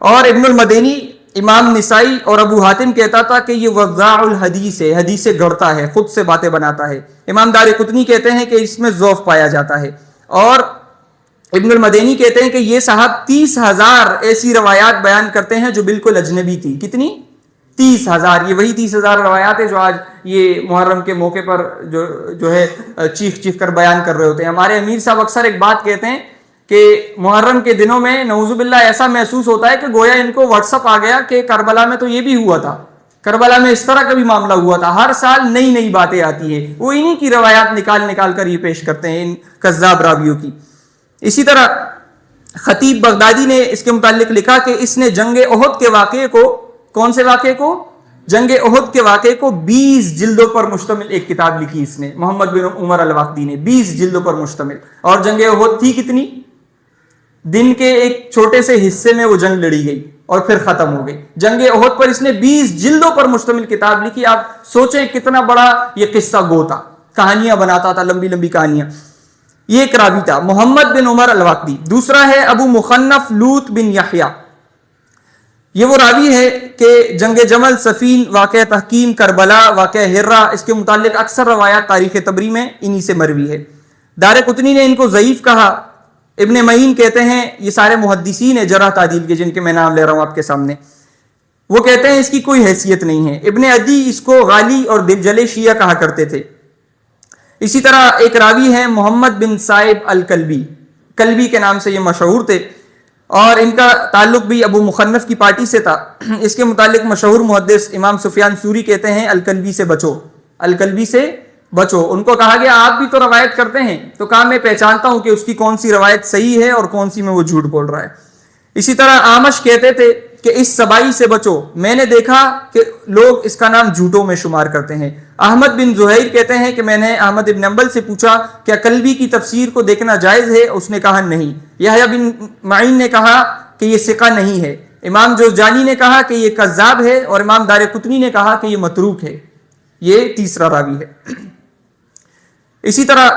اور ابن المدینی، امام نسائی اور ابو حاتم کہتا تھا کہ یہ وضاع الحدیث ہے، حدیث سے گڑتا ہے، خود سے باتیں بناتا ہے. امام دارقطنی کہتے ہیں کہ اس میں ضعف پایا جاتا ہے. اور ابن المدینی کہتے ہیں کہ یہ صاحب 30,000 ایسی روایات بیان کرتے ہیں جو بالکل اجنبی تھی. کتنی؟ 30,000. یہ وہی 30,000 روایات ہے جو آج یہ محرم کے موقع پر جو ہے چیخ کر بیان کر رہے ہوتے ہیں. ہمارے امیر صاحب اکثر ایک بات کہتے ہیں کہ محرم کے دنوں میں نعوذ باللہ ایسا محسوس ہوتا ہے کہ گویا ان کو واٹس اپ آ گیا کہ کربلا میں تو یہ بھی ہوا تھا، کربلا میں اس طرح کا بھی معاملہ ہوا تھا. ہر سال نئی نئی باتیں آتی ہیں، وہ انہی کی روایات نکال کر یہ پیش کرتے ہیں، ان کذاب راویوں کی. اسی طرح خطیب بغدادی نے اس کے متعلق لکھا کہ اس نے جنگ احد کے واقعے کو، کون سے واقعے کو؟ جنگ احد کے واقعے کو 20 جلدوں پر مشتمل ایک کتاب لکھی. اس نے محمد بن عمر الواقدی نے 20 جلدوں پر مشتمل. اور جنگ احد تھی کتنی؟ دن کے ایک چھوٹے سے حصے میں وہ جنگ لڑی گئی اور پھر ختم ہو گئی. جنگ احد پر اس نے 20 جلدوں پر مشتمل کتاب لکھی. آپ سوچیں کتنا بڑا یہ قصہ گو تھا، کہانیاں بناتا تھا، لمبی لمبی کہانیاں. یہ ایک راوی تھا محمد بن عمر الواقدی. دوسرا ہے ابو مخنف لوط بن یحییٰ. یہ وہ راوی ہے کہ جنگ جمل، صفین، واقعہ تحکیم، کربلا، واقعہ ہرہ، اس کے متعلق اکثر روایات تاریخ طبری میں انہی سے مروی ہے. دارقطنی نے ان کو ضعیف کہا. ابن معین کہتے ہیں، یہ سارے محدثین ہیں جرح تعدیل کے جن کے میں نام لے رہا ہوں آپ کے سامنے، وہ کہتے ہیں اس کی کوئی حیثیت نہیں ہے. ابن عدی اس کو غالی اور دلجل شیعہ کہا کرتے تھے. اسی طرح ایک راوی ہے محمد بن صائب الکلبی، کلبی کے نام سے یہ مشہور تھے اور ان کا تعلق بھی ابو مخنف کی پارٹی سے تھا. اس کے متعلق مشہور محدث امام سفیان ثوری کہتے ہیں الکلبی سے بچو، الکلبی سے بچو. ان کو کہا گیا آپ بھی تو روایت کرتے ہیں، تو کہا میں پہچانتا ہوں کہ اس کی کون سی روایت صحیح ہے اور کون سی میں وہ جھوٹ بول رہا ہے. اسی طرح آمش کہتے تھے کہ اس سبائی سے بچو، میں نے دیکھا کہ لوگ اس کا نام جھوٹوں میں شمار کرتے ہیں. احمد بن زہیر کہتے ہیں کہ میں نے احمد بن حنبل سے پوچھا کیا کلبی کی تفسیر کو دیکھنا جائز ہے؟ اس نے کہا نہیں. یحییٰ بن معین نے کہا کہ یہ ثقہ نہیں ہے. امام جوزجانی نے کہا کہ یہ کذاب ہے اور امام دارقطنی نے کہا کہ یہ متروک ہے. یہ تیسرا راوی ہے. اسی طرح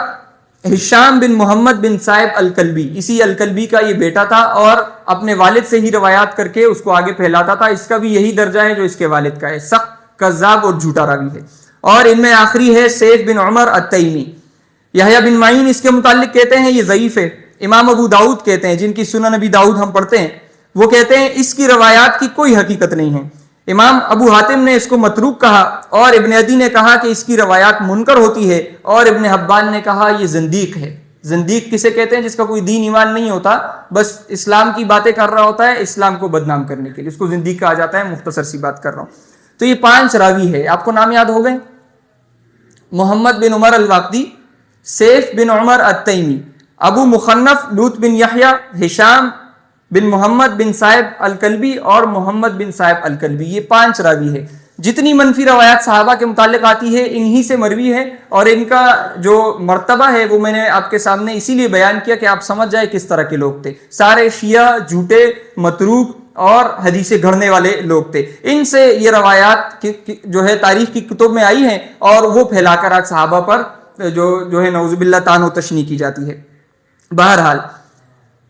ہشام بن محمد بن صائب الکلبی، اسی الکلبی کا یہ بیٹا تھا اور اپنے والد سے ہی روایات کر کے اس کو آگے پھیلاتا تھا. اس کا بھی یہی درجہ ہے جو اس کے والد کا ہے، سخت کذاب اور جھوٹا راوی ہے. اور ان میں آخری ہے سیف بن عمر التیمی. یحییٰ بن معین اس کے متعلق کہتے ہیں یہ ضعیف ہے. امام ابو داؤد کہتے ہیں، جن کی سنن نبی داؤد ہم پڑھتے ہیں، وہ کہتے ہیں اس کی روایات کی کوئی حقیقت نہیں ہے. امام ابو حاتم نے اس کو متروک کہا اور ابن عدی نے کہا کہ اس کی روایات منکر ہوتی ہے اور ابن حبان نے کہا یہ زندیق ہے. زندیق کسے کہتے ہیں؟ جس کا کوئی دین ایمان نہیں ہوتا، بس اسلام کی باتیں کر رہا ہوتا ہے اسلام کو بدنام کرنے کے لیے، اس کو زندیق کہا جاتا ہے. مختصر سی بات کر رہا ہوں. تو یہ 5 راوی ہے. آپ کو نام یاد ہو گئے؟ محمد بن عمر الواقدی، سیف بن عمر التیمی، ابو مخنف لوط بن یحییٰ، ہشام بن محمد بن صائب الکلبی اور محمد بن صائب الکلبی. یہ 5 راوی ہے. جتنی منفی روایات صحابہ کے متعلق آتی ہے انہی سے مروی ہے اور ان کا جو مرتبہ ہے وہ میں نے آپ کے سامنے اسی لیے بیان کیا کہ آپ سمجھ جائے کس طرح کے لوگ تھے. سارے شیعہ، جھوٹے، متروک اور حدیثیں گھڑنے والے لوگ تھے. ان سے یہ روایات جو ہے تاریخ کی کتب میں آئی ہیں اور وہ پھیلا کر آج صحابہ پر جو ہے نعوذ باللہ طعن و تشنیع کی جاتی ہے. بہرحال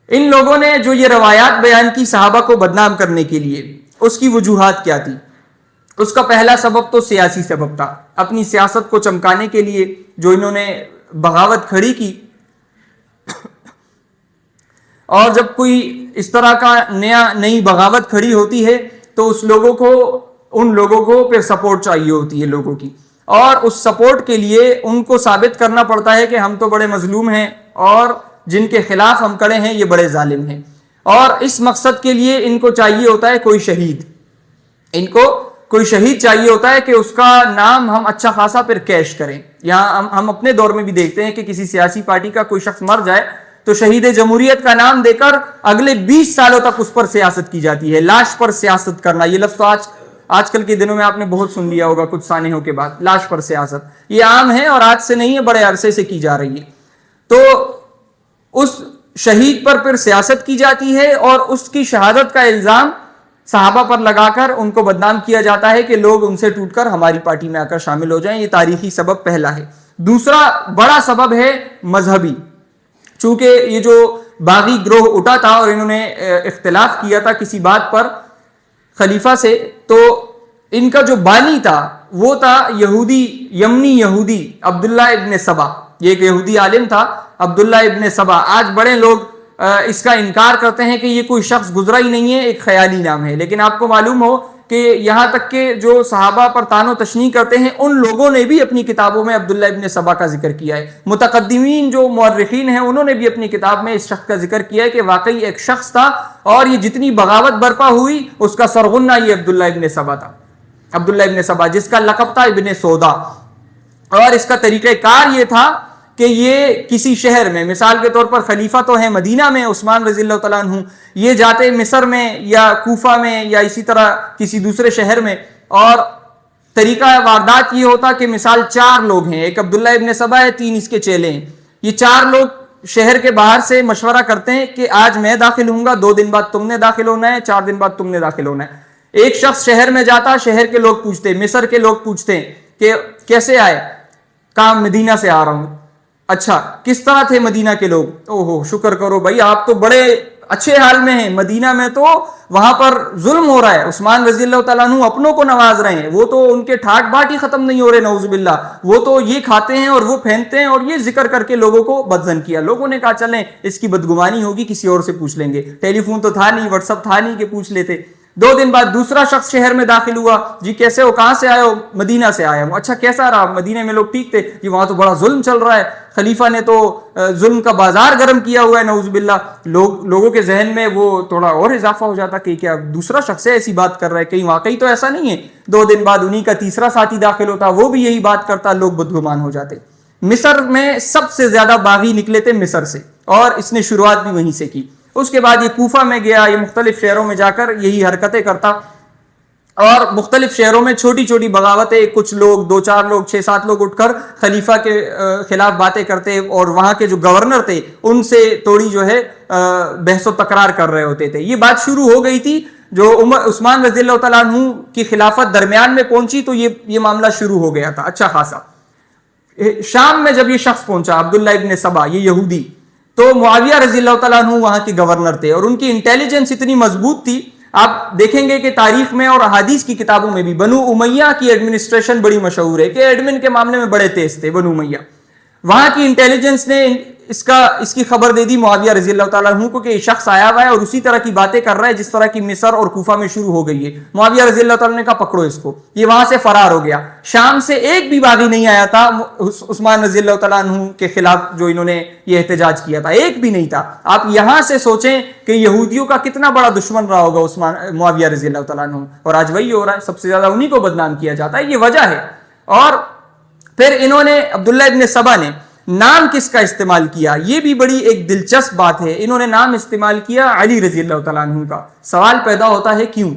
ان لوگوں نے جو یہ روایات بیان کی صحابہ کو بدنام کرنے کے لیے، اس کی وجوہات کیا تھی؟ اس کا پہلا سبب تو سیاسی سبب تھا. اپنی سیاست کو چمکانے کے لیے جو انہوں نے بغاوت کھڑی کی، اور جب کوئی اس طرح کا نئی بغاوت کھڑی ہوتی ہے تو ان لوگوں کو پھر سپورٹ چاہیے ہوتی ہے لوگوں کی، اور اس سپورٹ کے لیے ان کو ثابت کرنا پڑتا ہے کہ ہم تو بڑے مظلوم ہیں اور جن کے خلاف ہم کڑے ہیں یہ بڑے ظالم ہیں. اور اس مقصد کے لیے ان کو چاہیے ہوتا ہے کوئی شہید، ان کو کوئی شہید چاہیے ہوتا ہے کہ اس کا نام ہم اچھا خاصا پھر کیش کریں. یہاں ہم اپنے دور میں بھی دیکھتے ہیں کہ کسی سیاسی پارٹی کا کوئی شخص مر جائے تو شہید جمہوریت کا نام دے کر اگلے 20 سالوں تک اس پر سیاست کی جاتی ہے. لاش پر سیاست کرنا، یہ لفظ تو آج کل کے دنوں میں آپ نے بہت سن لیا ہوگا کچھ سانحوں کے بعد. لاش پر سیاست یہ عام ہے اور آج سے نہیں ہے، بڑے عرصے سے کی جا رہی ہے. تو اس شہید پر پھر سیاست کی جاتی ہے اور اس کی شہادت کا الزام صحابہ پر لگا کر ان کو بدنام کیا جاتا ہے کہ لوگ ان سے ٹوٹ کر ہماری پارٹی میں آ کر شامل ہو جائیں. یہ تاریخی سبب پہلا ہے. دوسرا بڑا سبب ہے مذہبی. چونکہ یہ جو باغی گروہ اٹھا تھا اور انہوں نے اختلاف کیا تھا کسی بات پر خلیفہ سے, تو ان کا جو بانی تھا وہ تھا یہودی, یمنی یہودی عبداللہ ابن سبا. یہ ایک یہودی عالم تھا عبداللہ ابن سبا. آج بڑے لوگ اس کا انکار کرتے ہیں کہ یہ کوئی شخص گزرا ہی نہیں ہے, ایک خیالی نام ہے. لیکن آپ کو معلوم ہو کہ یہاں تک کہ جو صحابہ پر طعن و تشنیع کرتے ہیں ان لوگوں نے بھی اپنی کتابوں میں عبداللہ ابن سبا کا ذکر کیا ہے. متقدمین جو مورخین ہیں انہوں نے بھی اپنی کتاب میں اس شخص کا ذکر کیا ہے کہ واقعی ایک شخص تھا اور یہ جتنی بغاوت برپا ہوئی اس کا سرغنہ یہ عبداللہ ابن سبا تھا. عبداللہ ابن سبا جس کا لقب تھا ابن سودا. اور اس کا طریقہ کار یہ تھا کہ یہ کسی شہر میں, مثال کے طور پر خلیفہ تو ہیں مدینہ میں عثمان رضی اللہ تعالیٰ عنہ, یہ جاتے مصر میں یا کوفہ میں یا اسی طرح کسی دوسرے شہر میں, اور طریقہ واردات یہ ہوتا کہ مثال 4 لوگ ہیں, ایک عبداللہ ابن سبا ہے, 3 اس کے چیلے ہیں. یہ 4 لوگ شہر کے باہر سے مشورہ کرتے ہیں کہ آج میں داخل ہوں گا, 2 دن بعد تم نے داخل ہونا ہے, 4 دن بعد تم نے داخل ہونا ہے. ایک شخص شہر میں جاتا, شہر کے لوگ پوچھتے, مصر کے لوگ پوچھتے ہیں کہ کیسے آئے, کہاں مدینہ سے آ رہا ہوں. اچھا کس طرح تھے مدینہ کے لوگ, اوہو شکر کرو بھائی آپ تو بڑے اچھے حال میں ہیں, مدینہ میں تو وہاں پر ظلم ہو رہا ہے, عثمان رضی اللہ تعالیٰ عنہ اپنوں کو نواز رہے ہیں, وہ تو ان کے ٹھاٹ باٹ ہی ختم نہیں ہو رہے نعوذ باللہ, وہ تو یہ کھاتے ہیں اور وہ پھینکتے ہیں, اور یہ ذکر کر کے لوگوں کو بدظن کیا. لوگوں نے کہا چلیں اس کی بدگمانی ہوگی کسی اور سے پوچھ لیں گے, ٹیلی فون تو تھا نہیں, واٹس ایپ تھا نہیں کہ پوچھ لیتے. 2 دن بعد دوسرا شخص شہر میں داخل ہوا, جی کیسے ہو, کہاں سے آئے ہو, مدینہ سے آیا ہوں. اچھا کیسا رہا, مدینہ میں لوگ ٹھیک تھے, جی وہاں تو بڑا ظلم چل رہا ہے, خلیفہ نے تو ظلم کا بازار گرم کیا ہوا ہے نعوذ باللہ. لوگوں کے ذہن میں وہ تھوڑا اور اضافہ ہو جاتا کہ کیا دوسرا شخص ہے ایسی بات کر رہا ہے, کہیں واقعی تو ایسا نہیں ہے. 2 دن بعد انہی کا تیسرا ساتھی داخل ہوتا, وہ بھی یہی بات کرتا, لوگ بدگمان ہو جاتے. مصر میں سب سے زیادہ باغی نکلے تھے مصر سے, اور اس نے شروعات بھی وہیں سے کی. اس کے بعد یہ کوفہ میں گیا, یہ مختلف شہروں میں جا کر یہی حرکتیں کرتا, اور مختلف شہروں میں چھوٹی چھوٹی بغاوتیں, کچھ لوگ 2-4 لوگ 6-7 لوگ اٹھ کر خلیفہ کے خلاف باتیں کرتے, اور وہاں کے جو گورنر تھے ان سے توڑی جو ہے بحث و تکرار کر رہے ہوتے تھے. یہ بات شروع ہو گئی تھی, جو عثمان رضی اللہ تعالیٰ عنہ کی خلافت درمیان میں پہنچی تو یہ معاملہ شروع ہو گیا تھا اچھا خاصا. شام میں جب یہ شخص پہنچا عبداللہ ابن سبا, یہ یہودی, تو معاویہ رضی اللہ تعالیٰ عنہ وہاں کے گورنر تھے, اور ان کی انٹیلیجنس اتنی مضبوط تھی. آپ دیکھیں گے کہ تاریخ میں اور احادیث کی کتابوں میں بھی بنو امیہ کی ایڈمنسٹریشن بڑی مشہور ہے کہ ایڈمن کے معاملے میں بڑے تیز تھے بنو امیہ. وہاں کی انٹیلیجنس نے اس کی خبر دے دی معاویہ رضی اللہ تعالیٰ عنہ کو کہ یہ شخص آیا ہوا ہے اور اسی طرح کی باتیں کر رہا ہے جس طرح کی مصر اور کوفہ میں شروع ہو گئی ہے. معاویہ رضی اللہ تعالیٰ نے کہا پکڑو اس کو, یہ وہاں سے فرار ہو گیا. شام سے ایک بھی باغی نہیں آیا تھا عثمان رضی اللہ تعالیٰ عنہ کے خلاف جو انہوں نے یہ احتجاج کیا تھا, ایک بھی نہیں تھا. آپ یہاں سے سوچیں کہ یہودیوں کا کتنا بڑا دشمن رہا ہوگا معاویہ رضی اللہ تعالیٰ عنہ, اور آج وہی ہو رہا ہے, سب سے زیادہ انہی کو بدنام کیا جاتا ہے. یہ وجہ ہے. اور پھر انہوں نے عبداللہ ابن سبا نے نام کس کا استعمال کیا, یہ بھی بڑی ایک دلچسپ بات ہے. انہوں نے نام استعمال کیا علی رضی اللہ تعالیٰ عنہ کا. سوال پیدا ہوتا ہے کیوں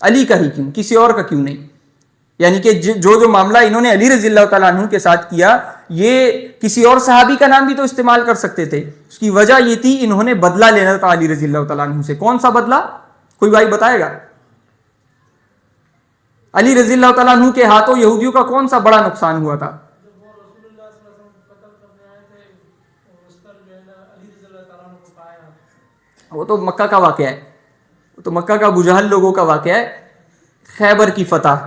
علی کا ہی, کیوں کسی اور کا کیوں نہیں؟ یعنی کہ جو معاملہ انہوں نے علی رضی اللہ تعالیٰ عنہ کے ساتھ کیا, یہ کسی اور صحابی کا نام بھی تو استعمال کر سکتے تھے. اس کی وجہ یہ تھی انہوں نے بدلہ لینا تھا علی رضی اللہ تعالیٰ عنہ سے. کون سا بدلہ, کوئی بھائی بتائے گا؟ علی رضی اللہ تعالیٰ عنہ کے ہاتھوں یہودیوں کا کون سا بڑا نقصان ہوا تھا؟ وہ تو مکہ کا واقعہ ہے, وہ تو مکہ کا ابو جہل لوگوں کا واقعہ ہے. خیبر کی فتح,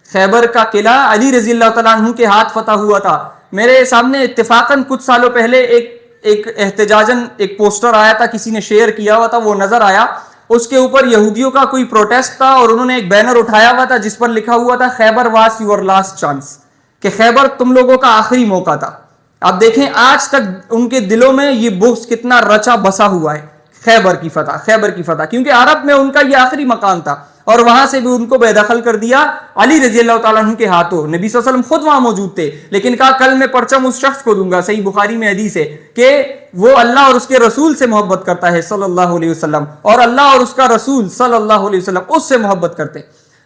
خیبر کا قلعہ علی رضی اللہ تعالیٰ عنہ کے ہاتھ فتح ہوا تھا. میرے سامنے اتفاقاً کچھ سالوں پہلے ایک احتجاجاً ایک پوسٹر آیا تھا, کسی نے شیئر کیا ہوا تھا, وہ نظر آیا. اس کے اوپر یہودیوں کا کوئی پروٹیسٹ تھا اور انہوں نے ایک بینر اٹھایا ہوا تھا جس پر لکھا ہوا تھا خیبر واز یور لاسٹ چانس, کہ خیبر تم لوگوں کا آخری موقع تھا. آپ دیکھیں آج تک ان کے دلوں میں یہ بغض کتنا رچا بسا ہوا ہے. خیبر کی فتح, خیبر کی فتح, کیونکہ عرب میں ان کا یہ آخری مقام تھا, اور وہاں سے بھی ان کو بے دخل کر دیا علی رضی اللہ تعالیٰ عنہ کے ہاتھوں. نبی صلی اللہ علیہ وسلم خود وہاں موجود تھے, لیکن کہا کل میں پرچم اس شخص کو دوں گا. صحیح بخاری میں حدیث ہے کہ وہ اللہ اور اس کے رسول سے محبت کرتا ہے صلی اللہ علیہ وسلم, اور اللہ اور اس کا رسول صلی اللہ علیہ وسلم اس سے محبت کرتے.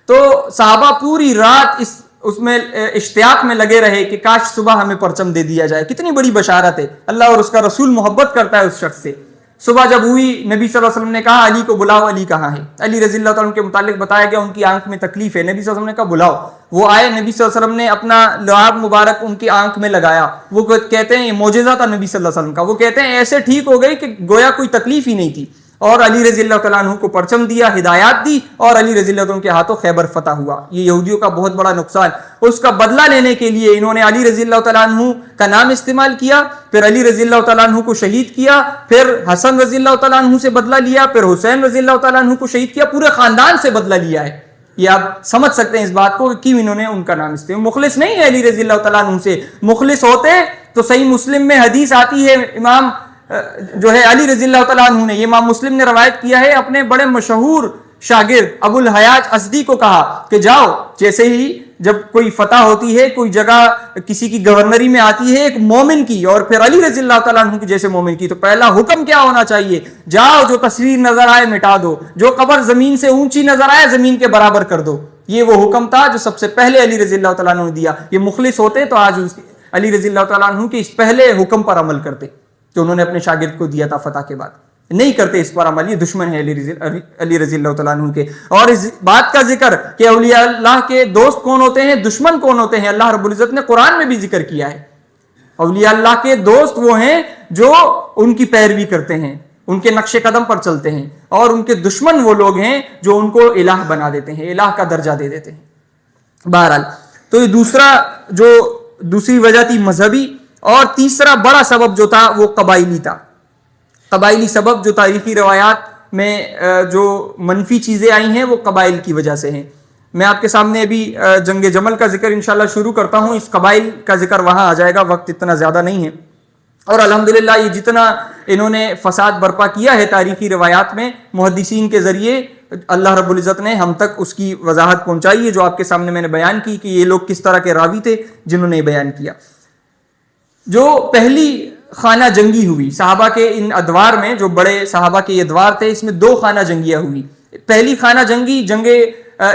تو صحابہ پوری رات اس میں اشتیاق میں لگے رہے کہ کاش صبح ہمیں پرچم دے دیا جائے. کتنی بڑی بشارت ہے, اللہ اور اس کا رسول محبت کرتا ہے اس شخص سے. صبح جب ہوئی نبی صلی اللہ علیہ وسلم نے کہا علی کو بلاؤ، علی کہاں ہے؟ علی رضی اللہ تعالیٰ عنہ کے متعلق بتایا گیا ان کی آنکھ میں تکلیف ہے، نبی صلی اللہ علیہ وسلم نے کہا بلاؤ، وہ آئے، نبی صلی اللہ علیہ وسلم نے اپنا لعاب مبارک ان کی آنکھ میں لگایا، وہ کہتے ہیں یہ معجزہ تھا نبی صلی اللہ علیہ وسلم کا، وہ کہتے ہیں ایسے ٹھیک ہو گئی کہ گویا کوئی تکلیف ہی نہیں تھی، اور علی رضی اللہ تعالیٰ عنہ کو پرچم دیا، ہدایات دی، اور علی رضی اللہ عنہ کے ہاتھوں خیبر فتح ہوا۔ یہ یہودیوں کا بہت بڑا نقصان، اس کا بدلہ لینے کے لیے انہوں نے علی رضی اللہ تعالیٰ عنہ کا نام استعمال کیا، پھر علی رضی اللہ تعالیٰ عنہ کو شہید کیا، پھر حسن رضی اللہ تعالیٰ عنہ سے بدلہ لیا، پھر حسین رضی اللہ تعالیٰ عنہ کو شہید کیا، پورے خاندان سے بدلہ لیا ہے۔ یہ آپ سمجھ سکتے ہیں اس بات کو کہ کیوں انہوں نے ان کا نام استعمال۔ مخلص نہیں ہے علی رضی اللہ تعالیٰ عنہ سے، مخلص ہوتے تو صحیح مسلم میں حدیث آتی ہے، امام جو ہے علی رضی اللہ تعالیٰ عنہ نے، یہ امام مسلم نے روایت کیا ہے، اپنے بڑے مشہور شاگرد ابو الحیاج ازدی کو کہا کہ جاؤ، جیسے ہی جب کوئی فتح ہوتی ہے، کوئی جگہ کسی کی گورنری میں آتی ہے ایک مومن کی، اور پھر علی رضی اللہ تعالیٰ عنہ کی جیسے مومن کی، تو پہلا حکم کیا ہونا چاہیے؟ جاؤ، جو تصویر نظر آئے مٹا دو، جو قبر زمین سے اونچی نظر آئے زمین کے برابر کر دو۔ یہ وہ حکم تھا جو سب سے پہلے علی رضی اللہ تعالیٰ عنہ نے دیا۔ یہ مخلص ہوتے تو آج علی رضی اللہ تعالیٰ عنہ کے اس پہلے حکم پر عمل کرتے جو انہوں نے اپنے شاگرد کو دیا تھا فتح کے بعد، نہیں کرتے اس پر عمل۔ یہ دشمن ہے علی رضی اللہ تعالیٰ عنہ کے۔ اور اس بات کا ذکر کہ اولیاء اللہ کے دوست کون ہوتے ہیں، دشمن کون ہوتے ہیں، اللہ رب العزت نے قرآن میں بھی ذکر کیا ہے۔ اولیاء اللہ کے دوست وہ ہیں جو ان کی پیروی کرتے ہیں، ان کے نقش قدم پر چلتے ہیں، اور ان کے دشمن وہ لوگ ہیں جو ان کو الہ بنا دیتے ہیں، الہ کا درجہ دے دیتے ہیں۔ بہرحال تو یہ دوسری وجہ تھی مذہبی، اور تیسرا بڑا سبب جو تھا وہ قبائلی تھا۔ قبائلی سبب جو تاریخی روایات میں جو منفی چیزیں آئی ہیں وہ قبائل کی وجہ سے ہیں۔ میں آپ کے سامنے ابھی جنگ جمل کا ذکر انشاءاللہ شروع کرتا ہوں، اس قبائل کا ذکر وہاں آ جائے گا، وقت اتنا زیادہ نہیں ہے۔ اور الحمدللہ یہ جتنا انہوں نے فساد برپا کیا ہے تاریخی روایات میں، محدثین کے ذریعے اللہ رب العزت نے ہم تک اس کی وضاحت پہنچائی ہے، جو آپ کے سامنے میں نے بیان کی کہ یہ لوگ کس طرح کے راوی تھے جنہوں نے بیان کیا۔ جو پہلی خانہ جنگی ہوئی صحابہ کے ان ادوار میں، جو بڑے صحابہ کے یہ ادوار تھے، اس میں 2 خانہ جنگیاں ہوئی۔ پہلی خانہ جنگی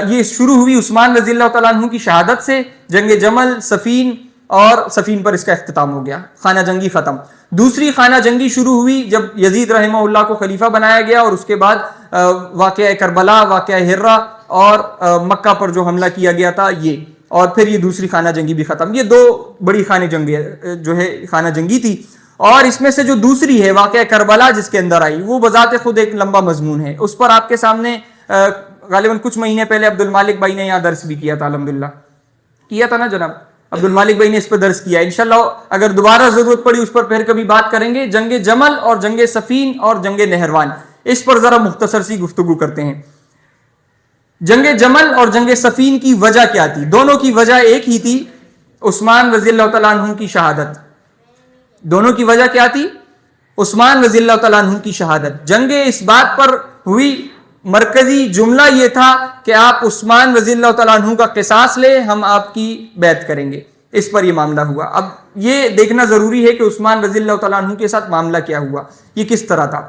یہ شروع ہوئی عثمان رضی اللہ تعالیٰ عنہ کی شہادت سے، جنگ جمل، صفین، اور صفین پر اس کا اختتام ہو گیا، خانہ جنگی ختم۔ دوسری خانہ جنگی شروع ہوئی جب یزید رحمہ اللہ کو خلیفہ بنایا گیا، اور اس کے بعد واقعہ کربلا، واقعہ ہرہ، اور مکہ پر جو حملہ کیا گیا تھا یہ، اور پھر یہ دوسری خانہ جنگی بھی ختم۔ یہ 2 بڑی خانہ جنگی تھی، اور اس میں سے جو دوسری ہے واقعہ کربلا جس کے اندر آئی، وہ بذات خود ایک لمبا مضمون ہے۔ اس پر آپ کے سامنے غالباً کچھ مہینے پہلے عبد المالک بھائی نے یہاں درس بھی کیا تھا، الحمدللہ کیا تھا نا جناب، عبد المالک بھائی نے اس پر درس کیا ہے۔ انشاءاللہ اگر دوبارہ ضرورت پڑی اس پر پھر کبھی بات کریں گے۔ جنگ جمل اور جنگ صفین اور جنگ نہروان، اس پر ذرا مختصر سی گفتگو کرتے ہیں۔ جنگ جمل اور جنگ صفین کی وجہ کیا تھی؟ دونوں کی وجہ ایک ہی تھی، عثمان رضی اللہ تعالیٰ عنہ کی شہادت۔ دونوں کی وجہ کیا تھی؟ عثمان رضی اللہ تعالیٰ عنہ کی شہادت۔ جنگ اس بات پر ہوئی، مرکزی جملہ یہ تھا کہ آپ عثمان رضی اللہ تعالیٰ عنہ کا قصاص لے، ہم آپ کی بیعت کریں گے، اس پر یہ معاملہ ہوا۔ اب یہ دیکھنا ضروری ہے کہ عثمان رضی اللہ تعالیٰ عنہ کے ساتھ معاملہ کیا ہوا، یہ کس طرح تھا۔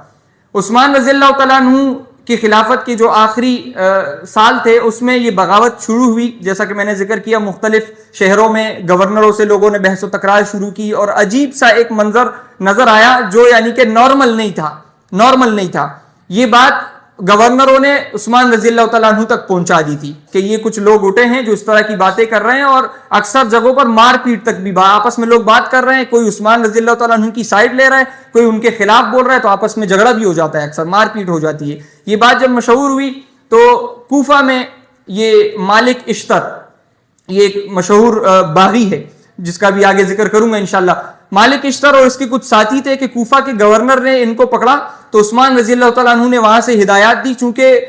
عثمان رضی اللہ تعالیٰ عنہ کی خلافت کے جو آخری سال تھے اس میں یہ بغاوت شروع ہوئی، جیسا کہ میں نے ذکر کیا، مختلف شہروں میں گورنروں سے لوگوں نے بحث و تکرار شروع کی، اور عجیب سا ایک منظر نظر آیا جو یعنی کہ نارمل نہیں تھا۔ یہ بات گورنروں نے عثمان رضی اللہ تعالیٰ عنہ تک پہنچا دی تھی کہ یہ کچھ لوگ اٹھے ہیں جو اس طرح کی باتیں کر رہے ہیں، اور اکثر جگہوں پر مار پیٹ تک بھی آپس میں لوگ بات کر رہے ہیں، کوئی عثمان رضی اللہ تعالیٰ عنہ کی سائڈ لے رہا ہے، کوئی ان کے خلاف بول رہا ہے، تو آپس میں جھگڑا بھی ہو جاتا ہے، اکثر مار پیٹ ہو جاتی ہے۔ یہ بات جب مشہور ہوئی تو کوفہ میں یہ مالک اشتر، یہ ایک مشہور باغی ہے جس کا بھی آگے ذکر کروں گا انشاءاللہ، مالک اشتر اور اس کے کچھ ساتھی تھے کہ کوفہ کے گورنر نے ان کو پکڑا، تو عثمان رضی اللہ تعالیٰ عنہ نے وہاں سے ہدایات دی، چونکہ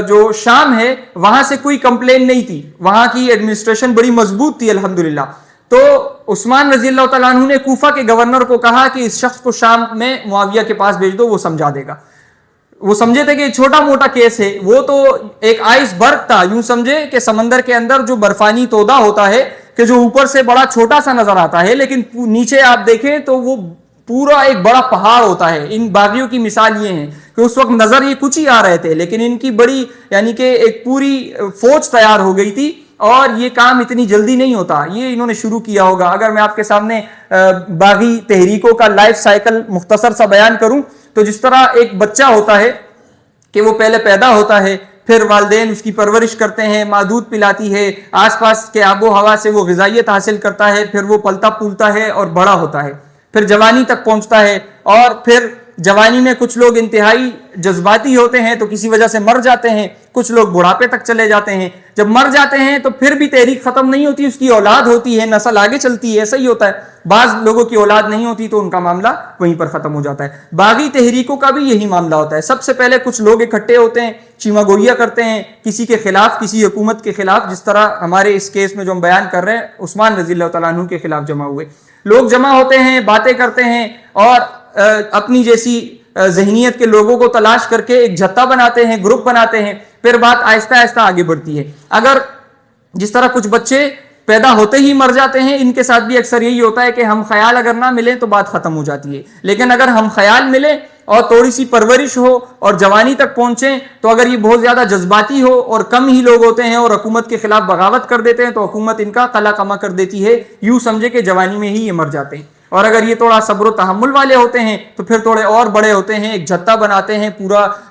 جو شام ہے وہاں سے کوئی کمپلین نہیں تھی، وہاں کی ایڈمنسٹریشن بڑی مضبوط تھی الحمدللہ، تو عثمان رضی اللہ تعالیٰ عنہ نے کوفہ کے گورنر کو کہا کہ اس شخص کو شام میں معاویہ کے پاس بھیج دو، وہ سمجھا دے گا۔ وہ سمجھے تھے کہ چھوٹا موٹا کیس ہے، وہ تو ایک آئس برگ تھا، یوں سمجھے کہ سمندر کے اندر جو برفانی تودا ہوتا ہے کہ جو اوپر سے بڑا چھوٹا سا نظر آتا ہے لیکن نیچے آپ دیکھیں تو وہ پورا ایک بڑا پہاڑ ہوتا ہے۔ ان باغیوں کی مثال یہ ہے کہ اس وقت نظر یہ کچھ ہی آ رہے تھے لیکن ان کی بڑی یعنی کہ ایک پوری فوج تیار ہو گئی تھی، اور یہ کام اتنی جلدی نہیں ہوتا، یہ انہوں نے شروع کیا ہوگا۔ اگر میں آپ کے سامنے باغی تحریکوں کا لائف سائیکل مختصر سا بیان کروں تو جس طرح ایک بچہ ہوتا ہے کہ وہ پہلے پیدا ہوتا ہے، پھر والدین اس کی پرورش کرتے ہیں، ماں دودھ پلاتی ہے، آس پاس کے آب و ہوا سے وہ غذائیت حاصل کرتا ہے، پھر وہ پلتا پھولتا ہے اور بڑا ہوتا ہے، پھر جوانی تک پہنچتا ہے، اور پھر جوانی میں کچھ لوگ انتہائی جذباتی ہوتے ہیں تو کسی وجہ سے مر جاتے ہیں، کچھ لوگ بڑھاپے تک چلے جاتے ہیں، جب مر جاتے ہیں تو پھر بھی تحریک ختم نہیں ہوتی، اس کی اولاد ہوتی ہے، نسل آگے چلتی ہے، ایسا ہی ہوتا ہے۔ بعض لوگوں کی اولاد نہیں ہوتی تو ان کا معاملہ وہیں پر ختم ہو جاتا ہے۔ باغی تحریکوں کا بھی یہی معاملہ ہوتا ہے، سب سے پہلے کچھ لوگ اکٹھے ہوتے ہیں، چیما گوئیاں کرتے ہیں کسی کے خلاف، کسی حکومت کے خلاف، جس طرح ہمارے اس کیس میں جو ہم بیان کر رہے ہیں عثمان رضی اللہ تعالیٰ عنہ کے خلاف جمع ہوئے لوگ، جمع ہوتے ہیں، باتیں کرتے ہیں، اور اپنی جیسی ذہنیت کے لوگوں کو تلاش کر کے ایک جتھا بناتے ہیں، گروپ بناتے ہیں، پھر بات آہستہ آہستہ آگے بڑھتی ہے۔ اگر جس طرح کچھ بچے پیدا ہوتے ہی مر جاتے ہیں، ان کے ساتھ بھی اکثر یہی ہوتا ہے کہ ہم خیال اگر نہ ملیں تو بات ختم ہو جاتی ہے، لیکن اگر ہم خیال ملیں اور تھوڑی سی پرورش ہو اور جوانی تک پہنچیں، تو اگر یہ بہت زیادہ جذباتی ہو اور کم ہی لوگ ہوتے ہیں اور حکومت کے خلاف بغاوت کر دیتے ہیں تو حکومت ان کا قلع کما کر دیتی ہے، یوں سمجھے کہ جوانی میں ہی یہ مر جاتے ہیں۔ اور اگر یہ تھوڑا صبر و تحمل والے ہوتے ہیں تو پھر تھوڑے اور بڑے ہوتے ہیں، ایک جتھا بناتے ہیں،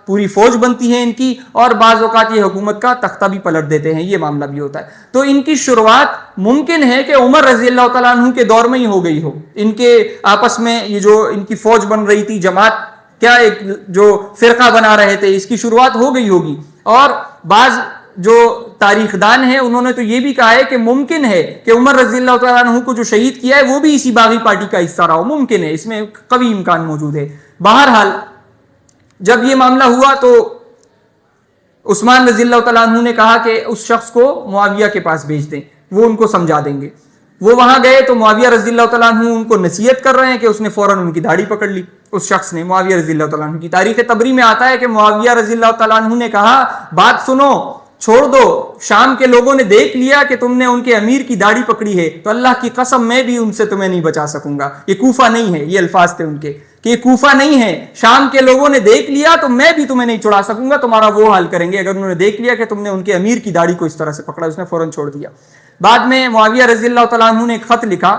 پوری فوج بنتی ہے ان کی، اور بعض اوقات یہ حکومت کا تختہ بھی پلٹ دیتے ہیں، یہ معاملہ بھی ہوتا ہے۔ تو ان کی شروعات ممکن ہے کہ عمر رضی اللہ تعالیٰ عنہ کے دور میں ہی ہو گئی ہو، ان کے آپس میں یہ جو ان کی فوج بن رہی تھی، جماعت کیا ایک جو فرقہ بنا رہے تھے، اس کی شروعات ہو گئی ہوگی۔ اور بعض جو تاریخ دان ہیں انہوں نے تو یہ بھی کہا ہے کہ ممکن ہے کہ عمر رضی اللہ تعالیٰ عنہ کو جو شہید کیا ہے وہ بھی اسی باغی پارٹی کا حصہ رہا ہو، ممکن ہے، اس میں قوی امکان موجود ہے۔ بہرحال جب یہ معاملہ ہوا تو عثمان رضی اللہ تعالیٰ عنہ نے کہا کہ اس شخص کو معاویہ کے پاس بھیج دیں، وہ ان کو سمجھا دیں گے۔ وہ وہاں گئے تو معاویہ رضی اللہ تعالیٰ عنہ ان کو نصیحت کر رہے ہیں کہ اس نے فوراً ان کی داڑھی پکڑ لی، اس شخص نے، معاویہ رضی اللہ تعالیٰ عنہ کی۔ تاریخ تبری میں آتا ہے کہ معاویہ رضی اللہ تعالیٰ عنہ نے کہا بات سنو، چھوڑ دو، شام کے لوگوں نے دیکھ لیا کہ تم نے ان کے امیر کی داڑھی پکڑی ہے، تو اللہ کی قسم میں بھی ان سے تمہیں نہیں بچا سکوں گا۔ یہ کوفہ نہیں ہے، یہ الفاظ تھے ان کے کہ یہ کوفہ نہیں ہے، شام کے لوگوں نے دیکھ لیا تو میں بھی تمہیں نہیں چھڑا سکوں گا، تمہارا وہ حال کریں گے اگر انہوں نے دیکھ لیا کہ تم نے ان کے امیر کی داڑھی کو اس طرح سے پکڑا۔ اس نے فوراً چھوڑ دیا۔ بعد میں معاویہ رضی اللہ تعالیٰ عنہ نے ایک خط لکھا۔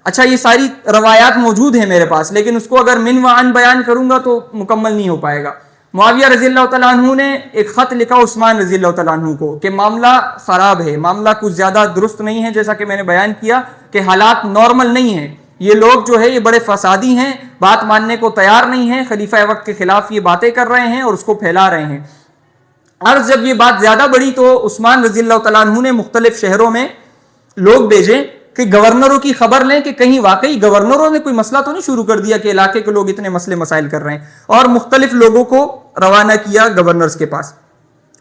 اچھا یہ ساری روایات موجود ہیں میرے پاس، لیکن اس کو اگر من و عن بیان کروں گا تو مکمل نہیں ہو پائے گا۔ معاویہ رضی اللہ تعالیٰ عنہ نے ایک خط لکھا عثمان رضی اللہ تعالیٰ عنہ کو کہ معاملہ خراب ہے، معاملہ کچھ زیادہ درست نہیں ہے، جیسا کہ میں نے بیان کیا کہ حالات نارمل نہیں ہیں، یہ لوگ جو ہے یہ بڑے فسادی ہیں، بات ماننے کو تیار نہیں ہیں، خلیفہ وقت کے خلاف یہ باتیں کر رہے ہیں اور اس کو پھیلا رہے ہیں۔ عرض جب یہ بات زیادہ بڑھی تو عثمان رضی اللہ تعالیٰ عنہ نے مختلف شہروں میں لوگ بھیجے کہ گورنروں کی خبر لیں کہ کہیں واقعی گورنروں نے کوئی مسئلہ تو نہیں شروع کر دیا کہ علاقے کے لوگ اتنے مسئلے مسائل کر رہے ہیں، اور مختلف لوگوں کو روانہ کیا گورنرز کے پاس۔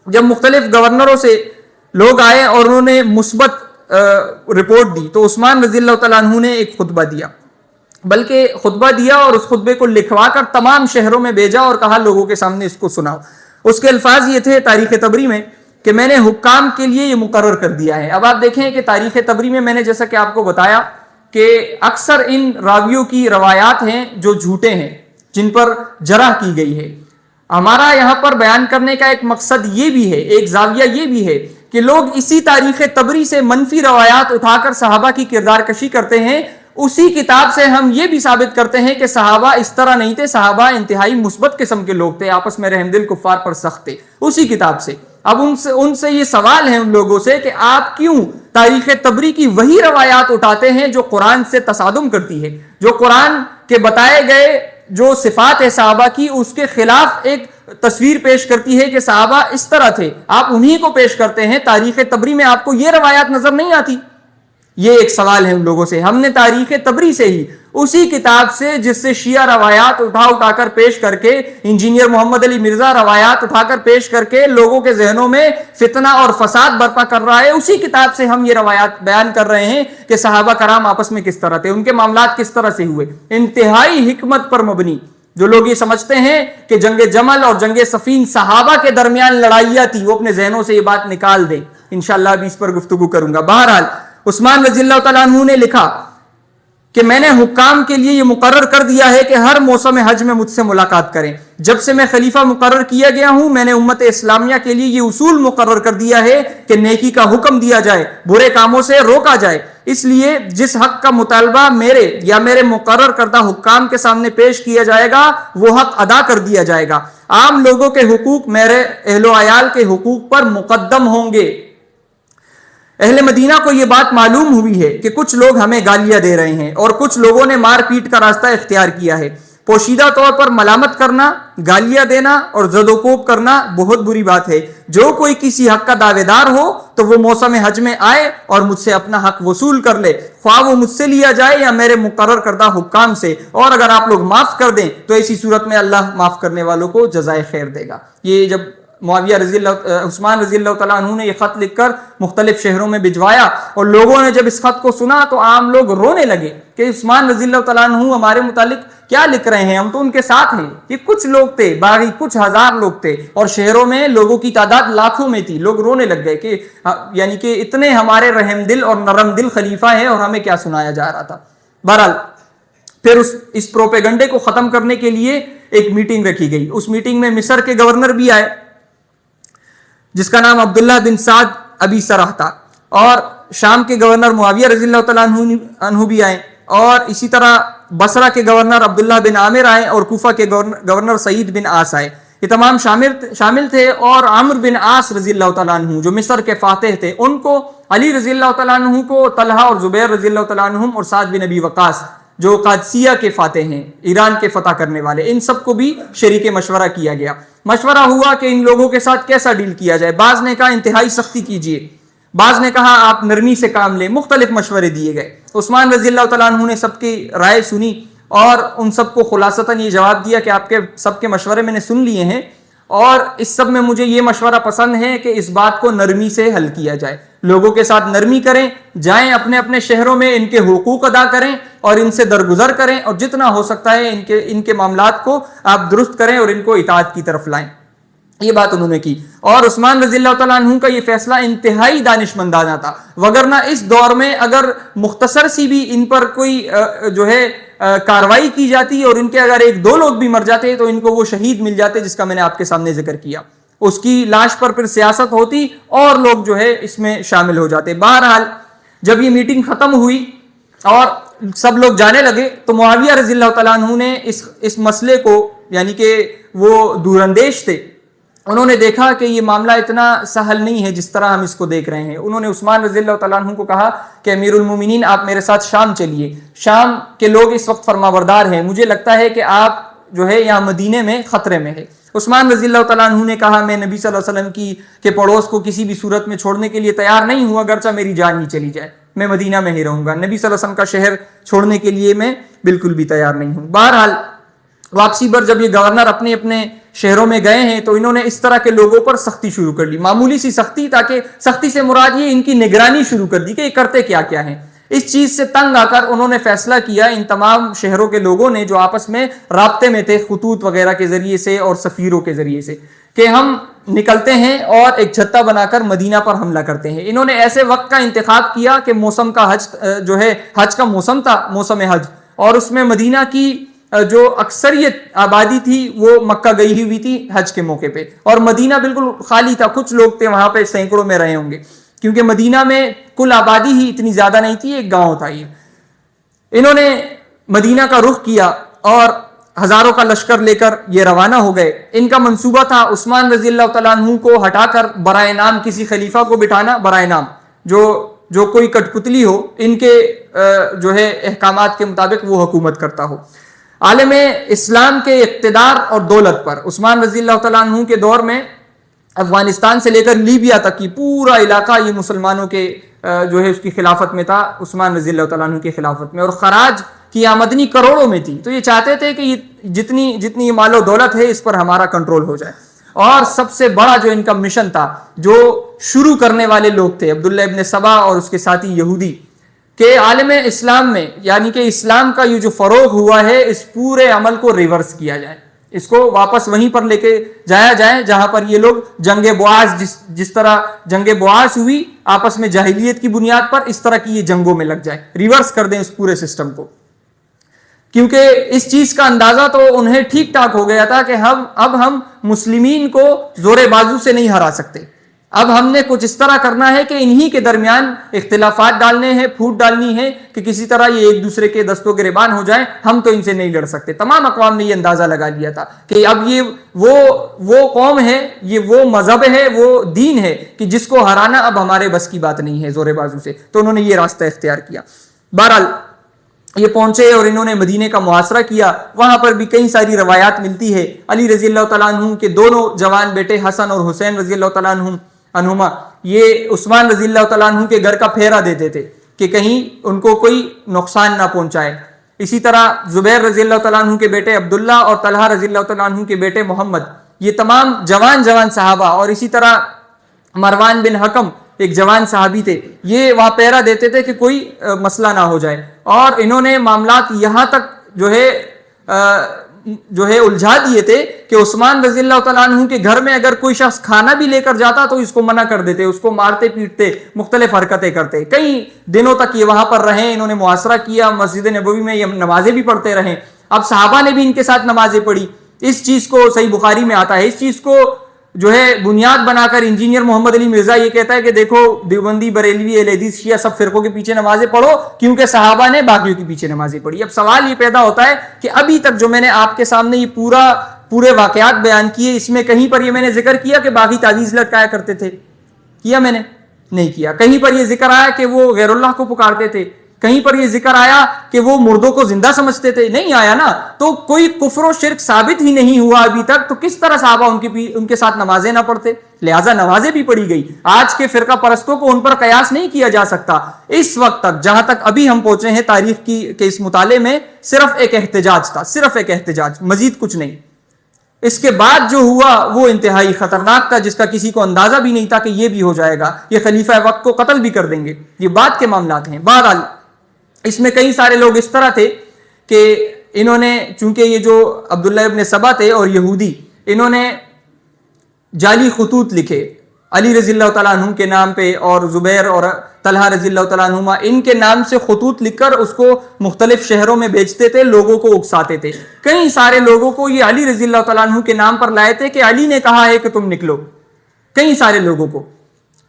جب مختلف گورنروں سے لوگ آئے اور انہوں نے مثبت رپورٹ دی تو عثمان رضی اللہ تعالیٰ عنہ نے ایک خطبہ دیا، بلکہ خطبہ دیا اور اس خطبے کو لکھوا کر تمام شہروں میں بھیجا اور کہا لوگوں کے سامنے اس کو سناؤ۔ اس کے الفاظ یہ تھے تاریخ تبری میں کہ میں نے حکام کے لیے یہ مقرر کر دیا ہے۔ اب آپ دیکھیں کہ تاریخ تبری میں نے جیسا کہ آپ کو بتایا کہ اکثر ان راویوں کی روایات ہیں جو جھوٹے ہیں، جن پر جرح کی گئی ہے۔ ہمارا یہاں پر بیان کرنے کا ایک مقصد یہ بھی ہے، ایک زاویہ یہ بھی ہے کہ لوگ اسی تاریخ تبری سے منفی روایات اٹھا کر صحابہ کی کردار کشی کرتے ہیں۔ اسی کتاب سے ہم یہ بھی ثابت کرتے ہیں کہ صحابہ اس طرح نہیں تھے، صحابہ انتہائی مثبت قسم کے لوگ تھے، آپس میں رحم دل کفار پر سخت تھے، اسی کتاب سے۔ اب ان سے یہ سوال ہے ان لوگوں سے کہ آپ کیوں تاریخ تبری کی وہی روایات اٹھاتے ہیں جو قرآن سے تصادم کرتی ہے، جو قرآن کے بتائے گئے جو صفات ہے صحابہ کی اس کے خلاف ایک تصویر پیش کرتی ہے کہ صحابہ اس طرح تھے، آپ انہی کو پیش کرتے ہیں، تاریخ تبری میں آپ کو یہ روایات نظر نہیں آتی؟ یہ ایک سوال ہے ان لوگوں سے۔ ہم نے تاریخ تبری سے ہی، اسی کتاب سے جس سے شیعہ روایات اٹھا کر پیش کر کے، انجینئر محمد علی مرزا روایات اٹھا کر پیش کر کے لوگوں کے ذہنوں میں فتنہ اور فساد برپا کر رہا ہے، اسی کتاب سے ہم یہ روایات بیان کر رہے ہیں کہ صحابہ کرام آپس میں کس طرح تھے، ان کے معاملات کس طرح سے ہوئے، انتہائی حکمت پر مبنی۔ جو لوگ یہ سمجھتے ہیں کہ جنگ جمل اور جنگ صفین صحابہ کے درمیان لڑائیاں تھی، وہ اپنے ذہنوں سے یہ بات نکال دیں، انشاءاللہ ابھی اس پر گفتگو کروں گا۔ بہرحال عثمان رضی اللہ تعالیٰ عنہ نے لکھا کہ میں نے حکام کے لیے یہ مقرر کر دیا ہے کہ ہر موسم حج میں مجھ سے ملاقات کریں۔ جب سے میں خلیفہ مقرر کیا گیا ہوں میں نے امت اسلامیہ کے لیے یہ اصول مقرر کر دیا ہے کہ نیکی کا حکم دیا جائے، برے کاموں سے روکا جائے، اس لیے جس حق کا مطالبہ میرے یا میرے مقرر کردہ حکام کے سامنے پیش کیا جائے گا وہ حق ادا کر دیا جائے گا. عام لوگوں کے حقوق میرے اہل و عیال کے حقوق پر مقدم ہوں گے. اہل مدینہ کو یہ بات معلوم ہوئی ہے کہ کچھ لوگ ہمیں گالیاں دے رہے ہیں اور کچھ لوگوں نے مار پیٹ کا راستہ اختیار کیا ہے. پوشیدہ طور پر ملامت کرنا، گالیاں دینا اور زد و کوب کرنا بہت بری بات ہے. جو کوئی کسی حق کا دعوے دار ہو تو وہ موسم حج میں آئے اور مجھ سے اپنا حق وصول کر لے، خواہ وہ مجھ سے لیا جائے یا میرے مقرر کردہ حکام سے، اور اگر آپ لوگ معاف کر دیں تو ایسی صورت میں اللہ معاف کرنے والوں کو جزائے خیر دے گا. یہ جب عثمان رضی اللہ تعالیٰ عنہ نے یہ خط لکھ کر مختلف شہروں میں بھجوایا اور لوگوں نے جب اس خط کو سنا تو عام لوگ رونے لگے کہ عثمان رضی اللہ تعالیٰ عنہ ہمارے متعلق کیا لکھ رہے ہیں، ہم تو ان کے ساتھ ہیں. یہ کچھ لوگ تھے، باقی کچھ ہزار لوگ تھے اور شہروں میں لوگوں کی تعداد لاکھوں میں تھی. لوگ رونے لگ گئے کہ یعنی کہ اتنے ہمارے رحم دل اور نرم دل خلیفہ ہیں اور ہمیں کیا سنایا جا رہا تھا. بہرحال پھر اس پروپیگنڈے کو ختم کرنے کے لیے ایک میٹنگ رکھی گئی. اس میٹنگ میں مصر کے گورنر بھی آئے جس کا نام عبداللہ بن سعد ابی سرح تھا، اور شام کے گورنر معاویہ رضی اللہ تعالیٰ عنہ بھی آئے، اور اسی طرح بصرہ کے گورنر عبداللہ بن عامر آئے اور کوفہ کے گورنر سعید بن عاص آئے. یہ تمام شامل تھے. اور عمر بن عاص رضی اللہ تعالیٰ عنہ جو مصر کے فاتح تھے، ان کو علی رضی اللہ تعالیٰ عنہ کو طلحہ اور زبیر رضی اللہ تعالیٰ عنہم اور سعد بن ابی وقاص جو قادسیہ کے فاتح ہیں، ایران کے فتح کرنے والے، ان سب کو بھی شریک مشورہ کیا گیا. مشورہ ہوا کہ ان لوگوں کے ساتھ کیسا ڈیل کیا جائے. بعض نے کہا انتہائی سختی کیجیے، بعض نے کہا آپ نرمی سے کام لیں. مختلف مشورے دیے گئے. عثمان رضی اللہ تعالیٰ عنہ نے سب کی رائے سنی اور ان سب کو خلاصتاً یہ جواب دیا کہ آپ کے سب کے مشورے میں نے سن لیے ہیں، اور اس سب میں مجھے یہ مشورہ پسند ہے کہ اس بات کو نرمی سے حل کیا جائے. لوگوں کے ساتھ نرمی کریں، جائیں اپنے اپنے شہروں میں ان کے حقوق ادا کریں اور ان سے درگزر کریں، اور جتنا ہو سکتا ہے ان کے معاملات کو آپ درست کریں اور ان کو اطاعت کی طرف لائیں. یہ بات انہوں نے کی. اور عثمان رضی اللہ تعالیٰ عنہ کا یہ فیصلہ انتہائی دانشمندانہ تھا، وگرنہ اس دور میں اگر مختصر سی بھی ان پر کوئی کاروائی کی جاتی اور ان کے اگر ایک دو لوگ بھی مر جاتے تو ان کو وہ شہید مل جاتے جس کا میں نے آپ کے سامنے ذکر کیا. اس کی لاش پر پھر سیاست ہوتی اور لوگ جو ہے اس میں شامل ہو جاتے. بہرحال جب یہ میٹنگ ختم ہوئی اور سب لوگ جانے لگے تو معاویہ رضی اللہ تعالیٰ عنہ نے اس مسئلے کو، یعنی کہ وہ دور اندیش تھے، انہوں نے دیکھا کہ یہ معاملہ اتنا سہل نہیں ہے جس طرح ہم اس کو دیکھ رہے ہیں. انہوں نے عثمان رضی اللہ تعالیٰ عنہ کو کہا کہ امیر المومنین آپ میرے ساتھ شام چلیے، شام کے لوگ اس وقت فرمانبردار ہیں، مجھے لگتا ہے کہ آپ جو ہے یہاں مدینے میں خطرے میں ہے. عثمان رضی اللہ تعالیٰ عنہ نے کہا میں نبی صلی اللہ علیہ وسلم کے پڑوس کو کسی بھی صورت میں چھوڑنے کے لیے تیار نہیں ہوں، اگرچہ میری جان ہی چلی جائے، میں مدینہ میں ہی رہوں گا. نبی صلی اللہ علیہ وسلم کا شہر چھوڑنے کے لیے میں بالکل بھی تیار نہیں ہوں. بہرحال واپسی پر جب یہ گورنر اپنے اپنے شہروں میں گئے ہیں تو انہوں نے اس طرح کے لوگوں پر سختی شروع کر لی، معمولی سی سختی، تاکہ سختی سے مراد یہ ان کی نگرانی شروع کر دی کہ یہ کرتے کیا کیا ہیں. اس چیز سے تنگ آ کر انہوں نے فیصلہ کیا، ان تمام شہروں کے لوگوں نے جو آپس میں رابطے میں تھے خطوط وغیرہ کے ذریعے سے اور سفیروں کے ذریعے سے، کہ ہم نکلتے ہیں اور ایک چھتا بنا کر مدینہ پر حملہ کرتے ہیں. انہوں نے ایسے وقت کا انتخاب کیا کہ موسم کا حج جو ہے حج کا موسم تھا، موسم حج، اور اس میں مدینہ کی جو اکثریت آبادی تھی وہ مکہ گئی ہوئی تھی حج کے موقع پہ، اور مدینہ بالکل خالی تھا. کچھ لوگ تھے وہاں پہ سینکڑوں میں رہے ہوں گے، کیونکہ مدینہ میں کل آبادی ہی اتنی زیادہ نہیں تھی، ایک گاؤں تھا. یہ انہوں نے مدینہ کا رخ کیا اور ہزاروں کا لشکر لے کر یہ روانہ ہو گئے. ان کا منصوبہ تھا عثمان رضی اللہ تعالیٰ عنہ کو ہٹا کر برائے نام کسی خلیفہ کو بٹھانا، برائے نام جو کوئی کٹ پتلی ہو، ان کے جو ہے احکامات کے مطابق وہ حکومت کرتا ہو. عالم اسلام کے اقتدار اور دولت پر عثمان رضی اللہ تعالیٰ عنہ کے دور میں افغانستان سے لے کر لیبیا تک کی پورا علاقہ یہ مسلمانوں کے جو ہے اس کی خلافت میں تھا، عثمان رضی اللہ تعالیٰ عنہ کی خلافت میں، اور خراج کی آمدنی کروڑوں میں تھی. تو یہ چاہتے تھے کہ جتنی مال و دولت ہے اس پر ہمارا کنٹرول ہو جائے. اور سب سے بڑا جو ان کا مشن تھا، جو شروع کرنے والے لوگ تھے عبداللہ ابن سبا اور اس کے ساتھی یہودی، کہ عالم اسلام میں یعنی کہ اسلام کا یہ جو فروغ ہوا ہے اس پورے عمل کو ریورس کیا جائے، اس کو واپس وہیں پر لے کے جایا جائے جہاں پر یہ لوگ جنگ بواس، جس طرح جنگ بواس ہوئی آپس میں جاہلیت کی بنیاد پر، اس طرح کی یہ جنگوں میں لگ جائے، ریورس کر دیں اس پورے سسٹم کو. کیونکہ اس چیز کا اندازہ تو انہیں ٹھیک ٹھاک ہو گیا تھا کہ ہم مسلمین کو زور بازو سے نہیں ہرا سکتے. اب ہم نے کچھ اس طرح کرنا ہے کہ انہی کے درمیان اختلافات ڈالنے ہیں، پھوٹ ڈالنی ہے کہ کسی طرح یہ ایک دوسرے کے دستوں گریبان ہو جائیں، ہم تو ان سے نہیں لڑ سکتے۔ تمام اقوام نے یہ اندازہ لگا لیا تھا کہ اب یہ وہ قوم ہے، یہ وہ مذہب ہے، وہ دین ہے کہ جس کو ہرانا اب ہمارے بس کی بات نہیں ہے زور بازو سے، تو انہوں نے یہ راستہ اختیار کیا۔ بہرحال یہ پہنچے اور انہوں نے مدینے کا محاصرہ کیا۔ وہاں پر بھی کئی ساری روایات ملتی ہے۔ علی رضی اللہ تعالیٰ عنہ کے دونوں جوان بیٹے حسن اور حسین رضی اللہ تعالیٰ عنہما یہ عثمان رضی اللہ تعالیٰ عنہ کے گھر کا پھیرا دیتے تھے کہ کہیں ان کو کوئی نقصان نہ پہنچائے۔ اسی طرح زبیر رضی اللہ تعالیٰ عنہ کے بیٹے عبداللہ اور طلحہ رضی اللہ تعالیٰ عنہ کے بیٹے محمد، یہ تمام جوان صحابہ، اور اسی طرح مروان بن حکم ایک جوان صحابی تھے، یہ وہاں پہرا دیتے تھے کہ کوئی مسئلہ نہ ہو جائے۔ اور انہوں نے معاملات یہاں تک جو ہے الجھا دیے تھے کہ عثمان رضی اللہ تعالیٰ عنہ کے گھر میں اگر کوئی شخص کھانا بھی لے کر جاتا تو اس کو منع کر دیتے، اس کو مارتے پیٹتے، مختلف حرکتیں کرتے۔ کئی دنوں تک یہ وہاں پر رہے، انہوں نے محاصرہ کیا، مسجد نبوی میں یہ نمازیں بھی پڑھتے رہے۔ اب صحابہ نے بھی ان کے ساتھ نمازیں پڑھی۔ اس چیز کو صحیح بخاری میں آتا ہے، اس چیز کو بنیاد بنا کر انجینئر محمد علی مرزا یہ کہتا ہے کہ دیکھو دیوبندی، بریلوی، اہل حدیث، شیعہ سب فرقوں کے پیچھے نمازیں پڑھو کیونکہ صحابہ نے باقیوں کے پیچھے نمازیں پڑھی۔ اب سوال یہ پیدا ہوتا ہے کہ ابھی تک جو میں نے آپ کے سامنے یہ پورے واقعات بیان کیے، اس میں کہیں پر یہ میں نے ذکر کیا کہ باغی تعویذ لٹکایا کرتے تھے؟ کیا میں نے؟ نہیں کیا۔ کہیں پر یہ ذکر آیا کہ وہ غیر اللہ کو پکارتے تھے؟ کہیں پر یہ ذکر آیا کہ وہ مردوں کو زندہ سمجھتے تھے؟ نہیں آیا نا۔ تو کوئی کفر و شرک ثابت ہی نہیں ہوا ابھی تک، تو کس طرح صحابہ ان کے ساتھ نمازیں نہ پڑھتے؟ لہٰذا نمازیں بھی پڑھی گئی۔ آج کے فرقہ پرستوں کو ان پر قیاس نہیں کیا جا سکتا۔ اس وقت تک جہاں تک ابھی ہم پہنچے ہیں تاریخ کے اس مطالعے میں، صرف ایک احتجاج تھا، صرف ایک احتجاج، مزید کچھ نہیں۔ اس کے بعد جو ہوا وہ انتہائی خطرناک تھا، جس کا کسی کو اندازہ بھی نہیں تھا کہ یہ بھی ہو جائے گا، یہ خلیفہ وقت کو قتل بھی کر دیں گے۔ یہ بعد کے معاملات ہیں۔ بہرحال اس میں کئی سارے لوگ اس طرح تھے کہ انہوں نے، چونکہ یہ جو عبداللہ ابن سبا تھے اور یہودی، انہوں نے جعلی خطوط لکھے علی رضی اللہ تعالیٰ عنہ کے نام پہ، اور زبیر اور طلحہ رضی اللہ تعالیٰ عنہما ان کے نام سے خطوط لکھ کر اس کو مختلف شہروں میں بیچتے تھے، لوگوں کو اکساتے تھے۔ کئی سارے لوگوں کو یہ علی رضی اللہ تعالیٰ عنہ کے نام پر لائے تھے کہ علی نے کہا ہے کہ تم نکلو، کئی سارے لوگوں کو۔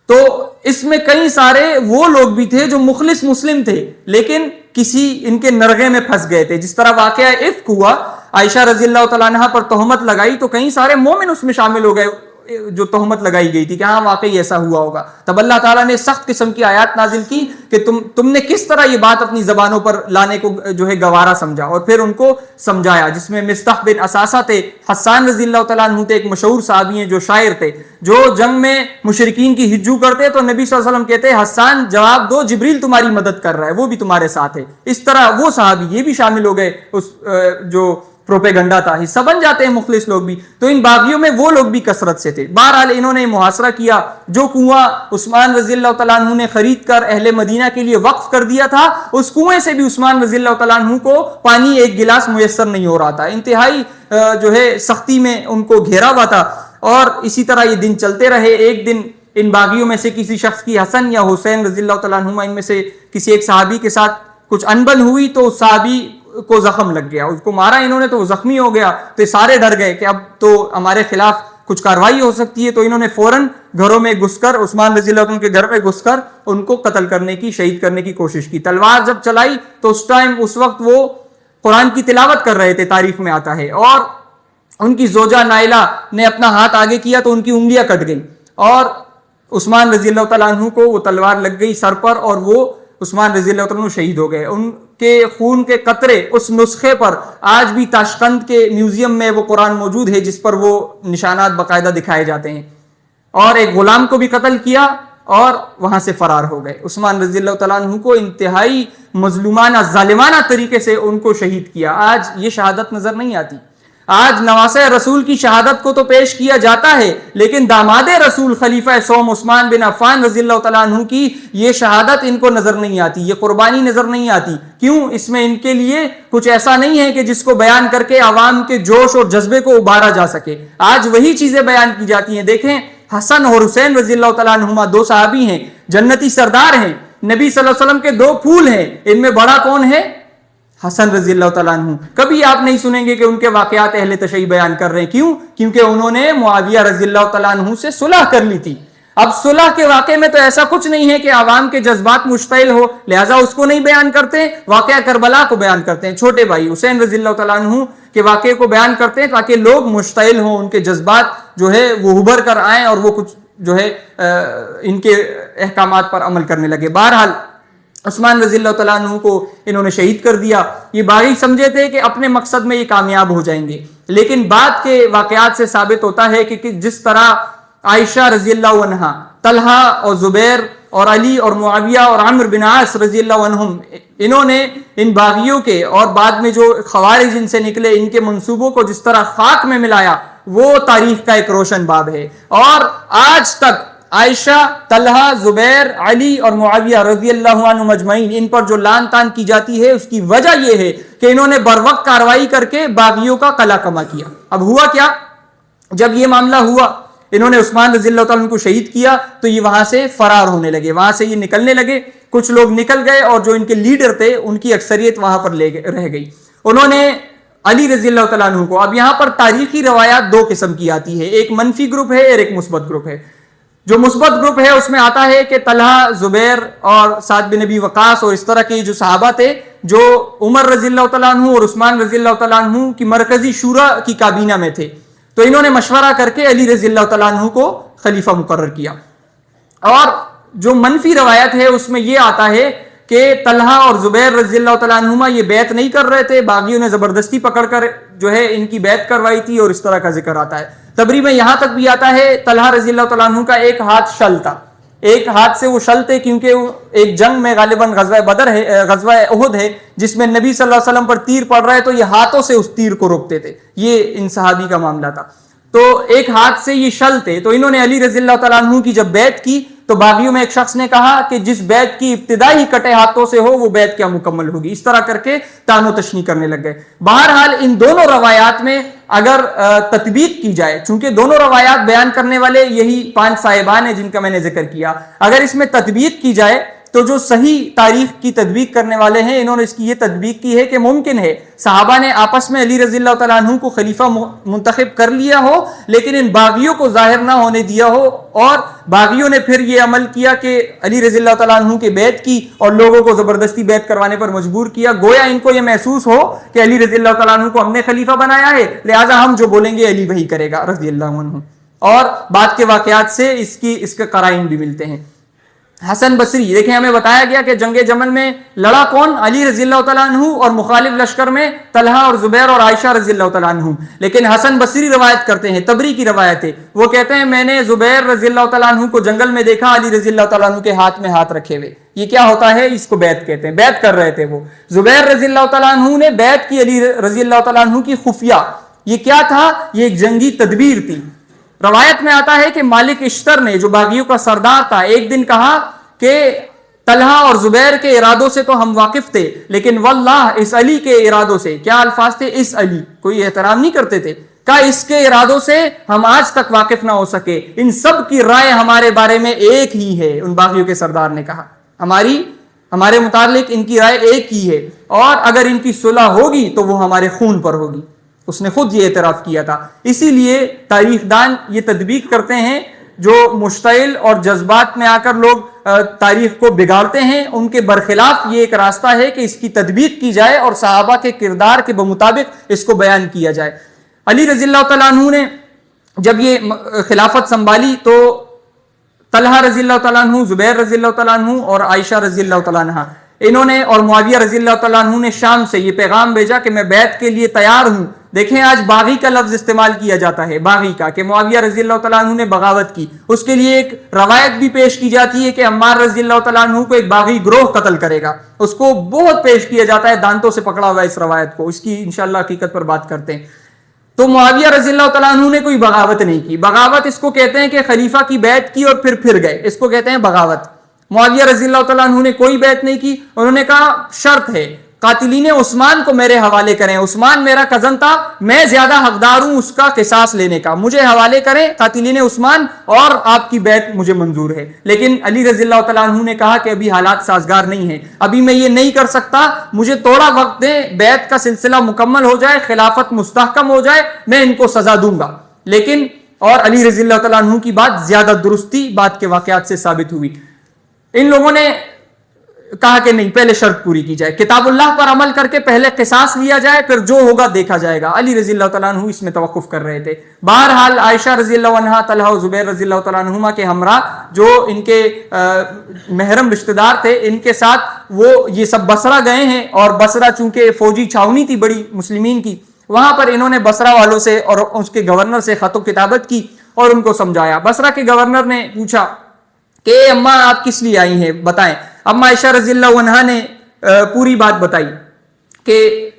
تو اس میں کئی سارے وہ لوگ بھی تھے جو مخلص مسلم تھے لیکن کسی ان کے نرغے میں پھنس گئے تھے۔ جس طرح واقعہ افک ہوا، عائشہ رضی اللہ تعالیٰ عنہ پر تہمت لگائی تو کئی سارے مومن اس میں شامل ہو گئے جو تہمت لگائی گئی تھی کہ ہاں واقعی ایسا ہوا ہوگا۔ تب اللہ تعالیٰ نے سخت قسم کی آیات نازل کی کہ تم نے کس طرح یہ بات اپنی زبانوں پر لانے کو گوارا سمجھا، اور پھر ان کو سمجھایا، جس میں مصطح بن اساسہ تھے، حسان رضی اللہ تعالیٰ عنہ تھے، ایک مشہور صحابی ہیں جو شاعر تھے، جو جنگ میں مشرکین کی ہجو کرتے تو نبی صلی اللہ علیہ وسلم کہتے حسان جواب دو، جبریل تمہاری مدد کر رہا ہے، وہ بھی تمہارے ساتھ ہے۔ اس طرح وہ صحابی یہ بھی شامل ہو گئے، اس جو پروپیگنڈا تھا، حصہ بن جاتے ہیں مخلص لوگ بھی۔ تو ان باغیوں میں وہ لوگ بھی کثرت سے تھے۔ بہرحال انہوں نے محاصرہ کیا۔ جو کنواں عثمان رضی اللہ تعالیٰ عنہ نے خرید کر اہل مدینہ کے لیے وقف کر دیا تھا، اس کنویں سے بھی عثمان رضی اللہ تعالیٰ عنہ کو پانی ایک گلاس میسر نہیں ہو رہا تھا۔ انتہائی سختی میں ان کو گھیرا ہوا تھا، اور اسی طرح یہ دن چلتے رہے۔ ایک دن ان باغیوں میں سے کسی شخص کی، حسن یا حسین رضی اللہ تعالیٰ عنہ ان میں سے کسی ایک صحابی کے ساتھ کچھ انبن ہوئی تو اس صحابی کو زخم لگ گیا، اس کو مارا انہوں نے تو وہ زخمی ہو گیا۔ تو سارے ڈر گئے کہ اب تو ہمارے خلاف کچھ کاروائی ہو سکتی ہے، تو انہوں نے فوراً گھروں میں گھس کر، عثمان رضی اللہ عنہ کے گھر میں گھس کر ان کو قتل کرنے کی، شہید کرنے کی کوشش کی۔ تلوار جب چلائی تو اس وقت وہ قرآن کی تلاوت کر رہے تھے، تاریخ میں آتا ہے، اور ان کی زوجہ نائلہ نے اپنا ہاتھ آگے کیا تو ان کی انگلیاں کٹ گئیں، اور عثمان رضی اللہ تعالیٰ عنہ کو وہ تلوار لگ گئی سر پر، اور وہ عثمان رضی اللہ تعالیٰ عنہ شہید ہو گئے۔ ان کے خون کے قطرے اس نسخے پر آج بھی تاشقند کے میوزیم میں وہ قرآن موجود ہے، جس پر وہ نشانات باقاعدہ دکھائے جاتے ہیں۔ اور ایک غلام کو بھی قتل کیا اور وہاں سے فرار ہو گئے۔ عثمان رضی اللہ تعالیٰ عنہ کو انتہائی مظلومانہ، ظالمانہ طریقے سے ان کو شہید کیا۔ آج یہ شہادت نظر نہیں آتی۔ آج نواسہ رسول کی شہادت کو تو پیش کیا جاتا ہے، لیکن داماد رسول خلیفہ سوم عثمان بن عفان رضی اللہ تعالیٰ عنہ کی یہ شہادت ان کو نظر نہیں آتی، یہ قربانی نظر نہیں آتی۔ کیوں؟ اس میں ان کے لیے کچھ ایسا نہیں ہے کہ جس کو بیان کر کے عوام کے جوش اور جذبے کو ابھارا جا سکے۔ آج وہی چیزیں بیان کی جاتی ہیں۔ دیکھیں، حسن اور حسین رضی اللہ تعالیٰ عنہما دو صحابی ہیں، جنتی سردار ہیں، نبی صلی اللہ علیہ وسلم کے دو پھول ہیں، ان میں بڑا کون ہے؟ حسن رضی اللہ تعالیٰ عنہ۔ کبھی آپ نہیں سنیں گے کہ ان کے واقعات اہل تشیع بیان کر رہے ہیں۔ کیوں؟ کیونکہ انہوں نے معاویہ رضی اللہ تعالیٰ عنہ سے صلح کر لی تھی۔ اب صلح کے واقعے میں تو ایسا کچھ نہیں ہے کہ عوام کے جذبات مشتعل ہو، لہٰذا اس کو نہیں بیان کرتے، واقعہ کربلا کو بیان کرتے ہیں، چھوٹے بھائی حسین رضی اللہ تعالیٰ عنہ کے واقعے کو بیان کرتے ہیں تاکہ لوگ مشتعل ہوں، ان کے جذبات جو ہے وہ ابھر کر آئیں اور وہ کچھ جو ہے ان کے احکامات پر عمل کرنے لگے۔ بہرحال عثمان رضی اللہ تعالیٰ عنہ کو انہوں نے شہید کر دیا۔ یہ باغی سمجھے تھے کہ اپنے مقصد میں یہ کامیاب ہو جائیں گے، لیکن بعد کے واقعات سے ثابت ہوتا ہے کہ جس طرح عائشہ رضی اللہ عنہا، طلحہ اور زبیر اور علی اور معاویہ اور عمرو بن عاص رضی اللہ عنہم، انہوں نے ان باغیوں کے اور بعد میں جو خوارج ان سے نکلے، ان کے منصوبوں کو جس طرح خاک میں ملایا، وہ تاریخ کا ایک روشن باب ہے۔ اور آج تک عائشہ، طلحہ، زبیر، علی اور معاویہ رضی اللہ عنہ مجمعین، ان پر جو لعن طعن کی جاتی ہے، اس کی وجہ یہ ہے کہ انہوں نے بروقت کارروائی کر کے باغیوں کا قلع کما کیا۔ اب ہوا کیا، جب یہ معاملہ ہوا، انہوں نے عثمان رضی اللہ تعالیٰ عنہ کو شہید کیا تو یہ وہاں سے فرار ہونے لگے، وہاں سے یہ نکلنے لگے، کچھ لوگ نکل گئے اور جو ان کے لیڈر تھے ان کی اکثریت وہاں پر رہ گئی۔ انہوں نے علی رضی اللہ تعالیٰ عنہ کو، اب یہاں پر تاریخی روایات دو قسم کی آتی ہے، ایک منفی گروپ ہے اور ایک مثبت گروپ ہے۔ جو مثبت گروپ ہے اس میں آتا ہے کہ طلحہ، زبیر اور سعد بن ابی وقاص اور اس طرح کے جو صحابہ تھے جو عمر رضی اللہ تعالیٰ عنہ اور عثمان رضی اللہ تعالیٰ عنہ کی مرکزی شورا کی کابینہ میں تھے، تو انہوں نے مشورہ کر کے علی رضی اللہ تعالیٰ عنہ کو خلیفہ مقرر کیا۔ اور جو منفی روایت ہے اس میں یہ آتا ہے کہ طلحہ اور زبیر رضی اللہ تعالیٰ عنہما یہ بیعت نہیں کر رہے تھے، باغیوں نے زبردستی پکڑ کر جو ہے ان کی بیعت کروائی تھی، اور اس طرح کا ذکر آتا ہے۔ تبری میں یہاں تک بھی آتا ہے طلحہ رضی اللہ تعالیٰ عنہ کا ایک ہاتھ شل تھا، ایک ہاتھ سے وہ شل تھے، کیونکہ ایک جنگ میں غالباً غزوہ بدر ہے، غزوہ احد ہے، جس میں نبی صلی اللہ علیہ وسلم پر تیر پڑ رہا ہے تو یہ ہاتھوں سے اس تیر کو روکتے تھے، یہ ان صحابی کا معاملہ تھا۔ تو ایک ہاتھ سے یہ شل تھے، تو انہوں نے علی رضی اللہ تعالیٰ عنہ کی جب بیعت کی تو باغیوں میں ایک شخص نے کہا کہ جس بیعت کی ابتدا ہی کٹے ہاتھوں سے ہو وہ بیعت کیا مکمل ہوگی، اس طرح کر کے تان و تشنیع کرنے لگ گئے۔ بہرحال ان دونوں روایات میں اگر تطبیق کی جائے، چونکہ دونوں روایات بیان کرنے والے یہی 5 صاحبان ہیں جن کا میں نے ذکر کیا، اگر اس میں تطبیق کی جائے تو جو صحیح تاریخ کی تطبیق کرنے والے ہیں انہوں نے اس کی یہ تطبیق کی ہے کہ ممکن ہے صحابہ نے آپس میں علی رضی اللہ تعالیٰ عنہ کو خلیفہ منتخب کر لیا ہو، لیکن ان باغیوں کو ظاہر نہ ہونے دیا ہو، اور باغیوں نے پھر یہ عمل کیا کہ علی رضی اللہ تعالیٰ عنہ کے بیعت کی اور لوگوں کو زبردستی بیعت کروانے پر مجبور کیا، گویا ان کو یہ محسوس ہو کہ علی رضی اللہ تعالیٰ عنہ کو ہم نے خلیفہ بنایا ہے، لہٰذا ہم جو بولیں گے علی وہی کرے گا رضی اللہ عنہ۔ اور بعد کے واقعات سے اس کے قرائن بھی ملتے ہیں۔ حسن بصری، دیکھیں ہمیں بتایا گیا کہ جنگ جمل میں لڑا کون، علی رضی اللہ تعالیٰ عنہ، اور مخالف لشکر میں طلحہ اور زبیر اور عائشہ رضی اللہ تعالیٰ عنہ، لیکن حسن بصری روایت کرتے ہیں، تبری کی روایت ہے، وہ کہتے ہیں میں نے زبیر رضی اللہ تعالیٰ عنہ کو جنگل میں دیکھا علی رضی اللہ تعالیٰ عنہ کے ہاتھ میں ہاتھ رکھے ہوئے۔ یہ کیا ہوتا ہے، اس کو بیعت کہتے ہیں، بیعت کر رہے تھے وہ۔ زبیر رضی اللہ تعالیٰ عنہ نے بیعت کی علی رضی اللہ تعالیٰ عنہ کی خفیہ، یہ کیا تھا، یہ ایک جنگی تدبیر تھی۔ روایت میں آتا ہے کہ مالک اشتر نے جو باغیوں کا سردار تھا ایک دن کہا کہ طلحہ اور زبیر کے ارادوں سے تو ہم واقف تھے، لیکن واللہ اس علی کے ارادوں سے، کیا الفاظ تھے، اس علی، کوئی احترام نہیں کرتے تھے، کہا اس کے ارادوں سے ہم آج تک واقف نہ ہو سکے، ان سب کی رائے ہمارے بارے میں ایک ہی ہے۔ ان باغیوں کے سردار نے کہا ہمارے متعلق ان کی رائے ایک ہی ہے، اور اگر ان کی صلح ہوگی تو وہ ہمارے خون پر ہوگی۔ اس نے خود یہ اعتراف کیا تھا۔ اسی لیے تاریخ دان یہ تطبیق کرتے ہیں، جو مشتعل اور جذبات میں آ کر لوگ تاریخ کو بگاڑتے ہیں، ان کے برخلاف یہ ایک راستہ ہے کہ اس کی تطبیق کی جائے اور صحابہ کے کردار کے بمطابق اس کو بیان کیا جائے۔ علی رضی اللہ تعالیٰ عنہ نے جب یہ خلافت سنبھالی تو طلحہ رضی اللہ تعالیٰ عنہ، زبیر رضی اللہ تعالیٰ عنہ اور عائشہ رضی اللہ تعالیٰ عنہ، انہوں نے اور معاویہ رضی اللہ تعالیٰ عنہ نے شام سے یہ پیغام بھیجا کہ میں بیعت کے لیے تیار ہوں۔ دیکھیں آج باغی کا لفظ استعمال کیا جاتا ہے، باغی کا، کہ معاویہ رضی اللہ تعالیٰ عنہ نے بغاوت کی، اس کے لیے ایک روایت بھی پیش کی جاتی ہے کہ عمار رضی اللہ تعالیٰ عنہ کو ایک باغی گروہ قتل کرے گا، اس کو بہت پیش کیا جاتا ہے، دانتوں سے پکڑا ہوا ہے اس روایت کو، اس کی انشاءاللہ حقیقت پر بات کرتے ہیں۔ تو معاویہ رضی اللہ تعالیٰ عنہ نے کوئی بغاوت نہیں کی، بغاوت اس کو کہتے ہیں کہ خلیفہ کی بیعت کی اور پھر گئے، اس کو کہتے ہیں بغاوت۔ معاویہ رضی اللہ تعالیٰ عنہ نے کوئی بیعت نہیں کی، انہوں نے کہا شرط ہے قاتلین عثمان کو میرے حوالے کریں، عثمان میرا کزن تھا، میں زیادہ حقدار ہوں اس کا قصاص لینے کا، مجھے حوالے کریں قاتلین عثمان، اور آپ کی بیعت مجھے منظور ہے۔ لیکن علی رضی اللہ تعالیٰ عنہ نے کہا کہ ابھی حالات سازگار نہیں ہیں، ابھی میں یہ نہیں کر سکتا، مجھے تھوڑا وقت دیں، بیعت کا سلسلہ مکمل ہو جائے، خلافت مستحکم ہو جائے، میں ان کو سزا دوں گا۔ لیکن اور علی رضی اللہ تعالیٰ عنہ کی بات زیادہ درستی بات کے واقعات سے ثابت ہوئی. ان لوگوں نے کہا کہ نہیں، پہلے شرط پوری کی جائے، کتاب اللہ پر عمل کر کے پہلے قصاص لیا جائے، پھر جو ہوگا دیکھا جائے گا. علی رضی اللہ تعالیٰ عنہ اس میں توقف کر رہے تھے. بہرحال عائشہ رضی اللہ عنہا، طلحہ و زبیر رضی اللہ تعالیٰ عنہما کے ہمراہ جو ان کے محرم رشتہ دار تھے، ان کے ساتھ وہ یہ سب بصرہ گئے ہیں. اور بصرہ چونکہ فوجی چھاونی تھی بڑی مسلمین کی، وہاں پر انہوں نے بصرہ والوں سے اور اس کے گورنر سے خط و کتابت کی اور ان کو سمجھایا. بصرہ کے گورنر نے پوچھا کہ اماں آپ کس لیے آئی ہیں بتائیں. اماں عائشہ رضی اللہ عنہا نے پوری بات بتائی کہ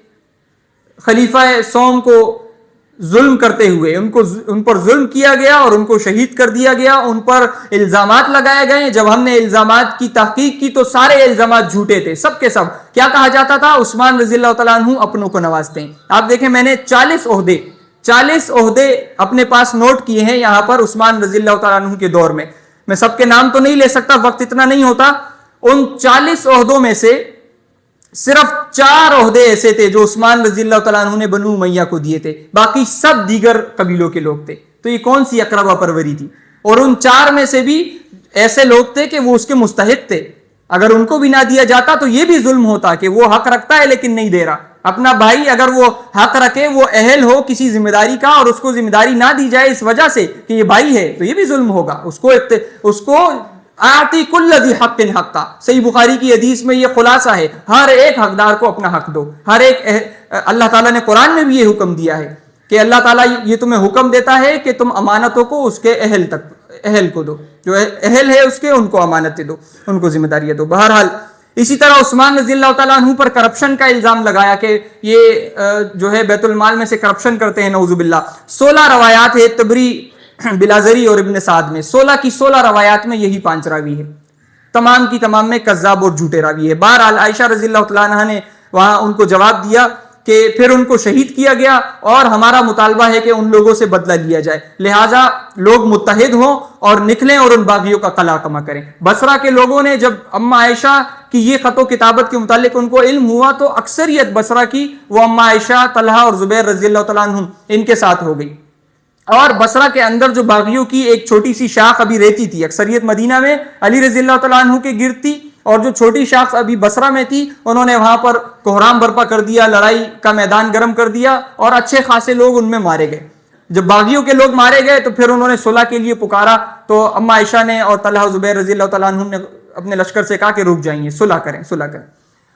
خلیفہ سوم کو ظلم کرتے ہوئے ان پر ظلم کیا گیا اور ان کو شہید کر دیا گیا، ان پر الزامات لگائے گئے. جب ہم نے الزامات کی تحقیق کی تو سارے الزامات جھوٹے تھے، سب کے سب. کیا کہا جاتا تھا؟ عثمان رضی اللہ تعالیٰ عنہ اپنوں کو نوازتے ہیں. آپ دیکھیں میں نے 40 عہدے اپنے پاس نوٹ کیے ہیں یہاں پر عثمان رضی اللہ تعالیٰ عنہ کے دور میں. میں سب کے نام تو نہیں لے سکتا، وقت اتنا نہیں ہوتا. ان 40 عہدوں میں سے صرف 4 عہدے ایسے تھے جو عثمان رضی اللہ تعالیٰ عنہ نے بنو امیہ کو دیے تھے، باقی سب دیگر قبیلوں کے لوگ تھے. تو یہ کون سی اقربا پروری تھی؟ اور ان 4 میں سے بھی ایسے لوگ تھے کہ وہ اس کے مستحق تھے. اگر ان کو بھی نہ دیا جاتا تو یہ بھی ظلم ہوتا کہ وہ حق رکھتا ہے لیکن نہیں دے رہا. اپنا بھائی اگر وہ حق رکھے، وہ اہل ہو کسی ذمہ داری کا، اور اس کو ذمہ داری نہ دی جائے اس وجہ سے کہ یہ بھائی ہے، تو یہ بھی ظلم ہوگا. اس کو آتی کل ذی حق حقا. صحیح بخاری کی حدیث میں یہ خلاصہ ہے، ہر ایک حقدار کو اپنا حق دو. ہر ایک اللہ تعالیٰ نے قرآن میں بھی یہ حکم دیا ہے کہ اللہ تعالیٰ یہ تمہیں حکم دیتا ہے کہ تم امانتوں کو اس کے اہل کو دو، جو اہل ہے اس کے ان کو امانتیں دو، ان کو ذمہ داریاں دو. بہرحال اسی طرح عثمان رضی اللہ تعالیٰ عنہ پر کرپشن کا الزام لگایا کہ یہ جو ہے بیت المال میں سے کرپشن کرتے ہیں، نعوذ باللہ. 16 روایات ہے تبری، بلازری اور ابن سعد میں. 16 کی 16 روایات میں یہی 5 راوی ہے، تمام کی تمام میں کذاب اور جھوٹے راوی ہے. بہرحال عائشہ رضی اللہ تعالیٰ عنہ نے وہاں ان کو جواب دیا کہ پھر ان کو شہید کیا گیا اور ہمارا مطالبہ ہے کہ ان لوگوں سے بدلہ لیا جائے، لہٰذا لوگ متحد ہوں اور نکلیں اور ان باغیوں کا قلع کما کریں. بصرہ کے لوگوں نے جب اماں عائشہ کی یہ خط و کتابت کے متعلق ان کو علم ہوا تو اکثریت بصرہ کی وہ اماں عائشہ، طلحہ اور زبیر رضی اللہ تعالیٰ عنہ ان کے ساتھ ہو گئی. اور بصرہ کے اندر جو باغیوں کی ایک چھوٹی سی شاخ ابھی رہتی تھی، اکثریت مدینہ میں علی رضی اللہ تعالیٰ عنہ کے گرد تھی، اور جو چھوٹی شاخ ابھی بصرہ میں تھی انہوں نے وہاں پر کوہرام برپا کر دیا، لڑائی کا میدان گرم کر دیا اور اچھے خاصے لوگ ان میں مارے گئے. جب باغیوں کے لوگ مارے گئے تو پھر انہوں نے صلح کے لیے پکارا، تو اماں عائشہ نے اور طلحہ زبیر رضی اللہ تعالیٰ عنہ نے اپنے لشکر سے کہا کہ رک جائیں، صلح کریں.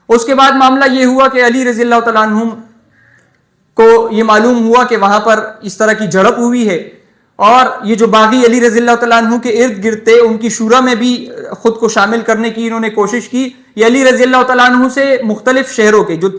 اس کے بعد معاملہ یہ ہوا کہ علی رضی اللہ تعالیٰ عنہ کو یہ معلوم ہوا کہ وہاں پر اس طرح کی جھڑپ ہوئی ہے، اور یہ جو باغی علی رضی اللہ تعالیٰ عنہ کے ارد گرد تھے ان کی شورا میں بھی خود کو شامل کرنے کی انہوں نے کوشش کی. یہ علی رضی اللہ تعالیٰ عنہ سے مختلف شہروں کے جو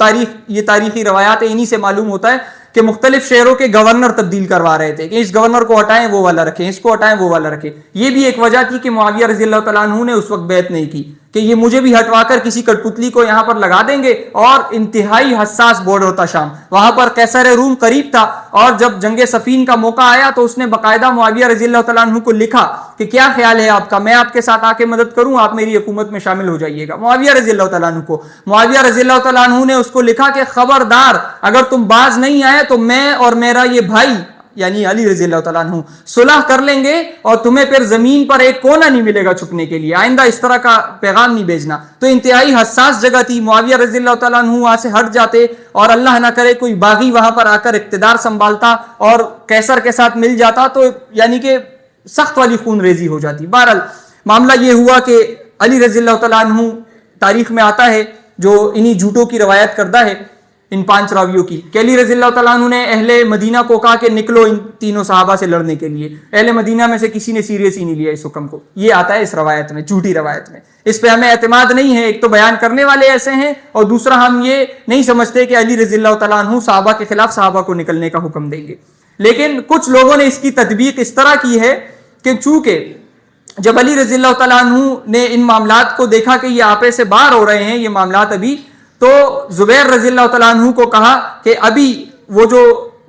یہ تاریخی روایات ہیں انہی سے معلوم ہوتا ہے کہ مختلف شہروں کے گورنر تبدیل کروا رہے تھے کہ اس گورنر کو ہٹائیں وہ والا رکھیں، اس کو ہٹائیں وہ والا رکھیں. یہ بھی ایک وجہ تھی کہ معاویہ رضی اللہ تعالیٰ عنہ نے اس وقت بیعت نہیں کی کہ یہ مجھے بھی ہٹوا کر کسی کٹ پتلی کو یہاں پر لگا دیں گے. اور انتہائی حساس بارڈر تھا شام، وہاں پر قیصر روم قریب تھا، اور جب جنگ صفین کا موقع آیا تو اس نے باقاعدہ معاویہ رضی اللہ تعالیٰ عنہ کو لکھا کہ کیا خیال ہے آپ کا، میں آپ کے ساتھ آ کے مدد کروں، آپ میری حکومت میں شامل ہو جائیے گا. معاویہ رضی اللہ تعالیٰ عنہ کو، معاویہ رضی اللہ تعالیٰ عنہ نے اس کو لکھا کہ خبردار اگر تم باز نہیں آئے تو میں اور میرا یہ بھائی یعنی علی رضی اللہ تعالیٰ عنہ صلح کر لیں گے اور تمہیں پھر زمین پر ایک کونا نہیں ملے گا چھپنے کے لیے، آئندہ اس طرح کا پیغام نہیں بھیجنا. تو انتہائی حساس جگہ تھی. معاویہ رضی اللہ تعالیٰ عنہ وہاں سے ہٹ جاتے اور اللہ نہ کرے کوئی باغی وہاں پر آ کر اقتدار سنبھالتا اور قیصر کے ساتھ مل جاتا تو یعنی کہ سخت والی خون ریزی ہو جاتی. بہرحال معاملہ یہ ہوا کہ علی رضی اللہ تعالیٰ عنہ تاریخ میں آتا ہے جو انہی جھوٹوں کی روایت کردہ ہے ان 5 راویوں کی کہ علی رضی اللہ تعالیٰ عنہ نے اہل مدینہ کو کہا کہ نکلو ان تینوں صحابہ سے لڑنے کے لیے. اہل مدینہ میں سے کسی نے سیریس ہی نہیں لیا اس حکم کو. یہ آتا ہے اس روایت میں، جھوٹی روایت میں. اس پہ ہمیں اعتماد نہیں ہے. ایک تو بیان کرنے والے ایسے ہیں اور دوسرا ہم یہ نہیں سمجھتے کہ علی رضی اللہ تعالیٰ عنہ صحابہ کے خلاف صحابہ کو نکلنے کا حکم دیں گے. لیکن کچھ لوگوں نے اس کی تطبیق اس طرح کی ہے کہ چونکہ جب علی رضی اللہ تعالیٰ عنہ نے ان معاملات کو دیکھا کہ یہ آپے سے باہر ہو رہے ہیں یہ معاملات ابھی، تو زبیر رضی اللہ تعالیٰ عنہ کو کہا کہ ابھی وہ جو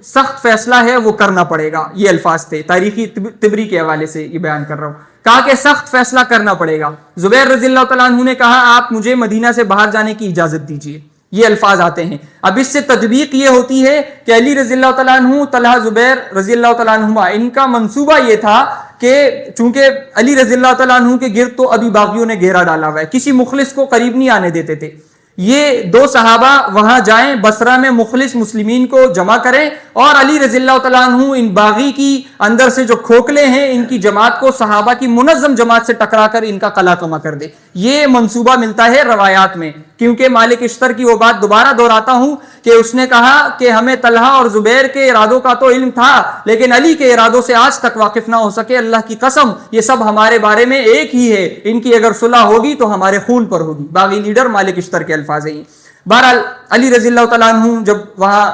سخت فیصلہ ہے وہ کرنا پڑے گا. یہ الفاظ تھے، تاریخی تبری کے حوالے سے یہ بیان کر رہا ہوں. کہا کہ سخت فیصلہ کرنا پڑے گا. زبیر رضی اللہ تعالیٰ عنہ نے کہا آپ مجھے مدینہ سے باہر جانے کی اجازت دیجیے. یہ الفاظ آتے ہیں. اب اس سے تطبیق یہ ہوتی ہے کہ علی رضی اللہ تعالیٰ عنہ، طلحہ زبیر رضی اللہ تعالیٰ عنہما، ان کا منصوبہ یہ تھا کہ چونکہ علی رضی اللہ تعالیٰ عنہ کے گرد تو ابھی باغیوں نے گھیرا ڈالا ہوا ہے، کسی مخلص کو قریب نہیں آنے دیتے تھے، یہ دو صحابہ وہاں جائیں، بصرہ میں مخلص مسلمین کو جمع کریں اور علی رضی اللہ تعالیٰ عنہ ان باغی کی اندر سے جو کھوکھلے ہیں ان کی جماعت کو صحابہ کی منظم جماعت سے ٹکرا کر ان کا قلع کما کر دے. یہ منصوبہ ملتا ہے روایات میں. کیونکہ مالک اشتر کی وہ بات دوبارہ دہراتا ہوں کہ اس نے کہا کہ ہمیں طلحہ اور زبیر کے ارادوں کا تو علم تھا لیکن علی کے ارادوں سے آج تک واقف نہ ہو سکے. اللہ کی قسم یہ سب ہمارے بارے میں ایک ہی ہے، ان کی اگر صلح ہوگی تو ہمارے خون پر ہوگی. باغی لیڈر مالک اشتر کے الفاظ ہیں. بہرحال علی رضی اللہ تعالیٰ عنہ جب وہاں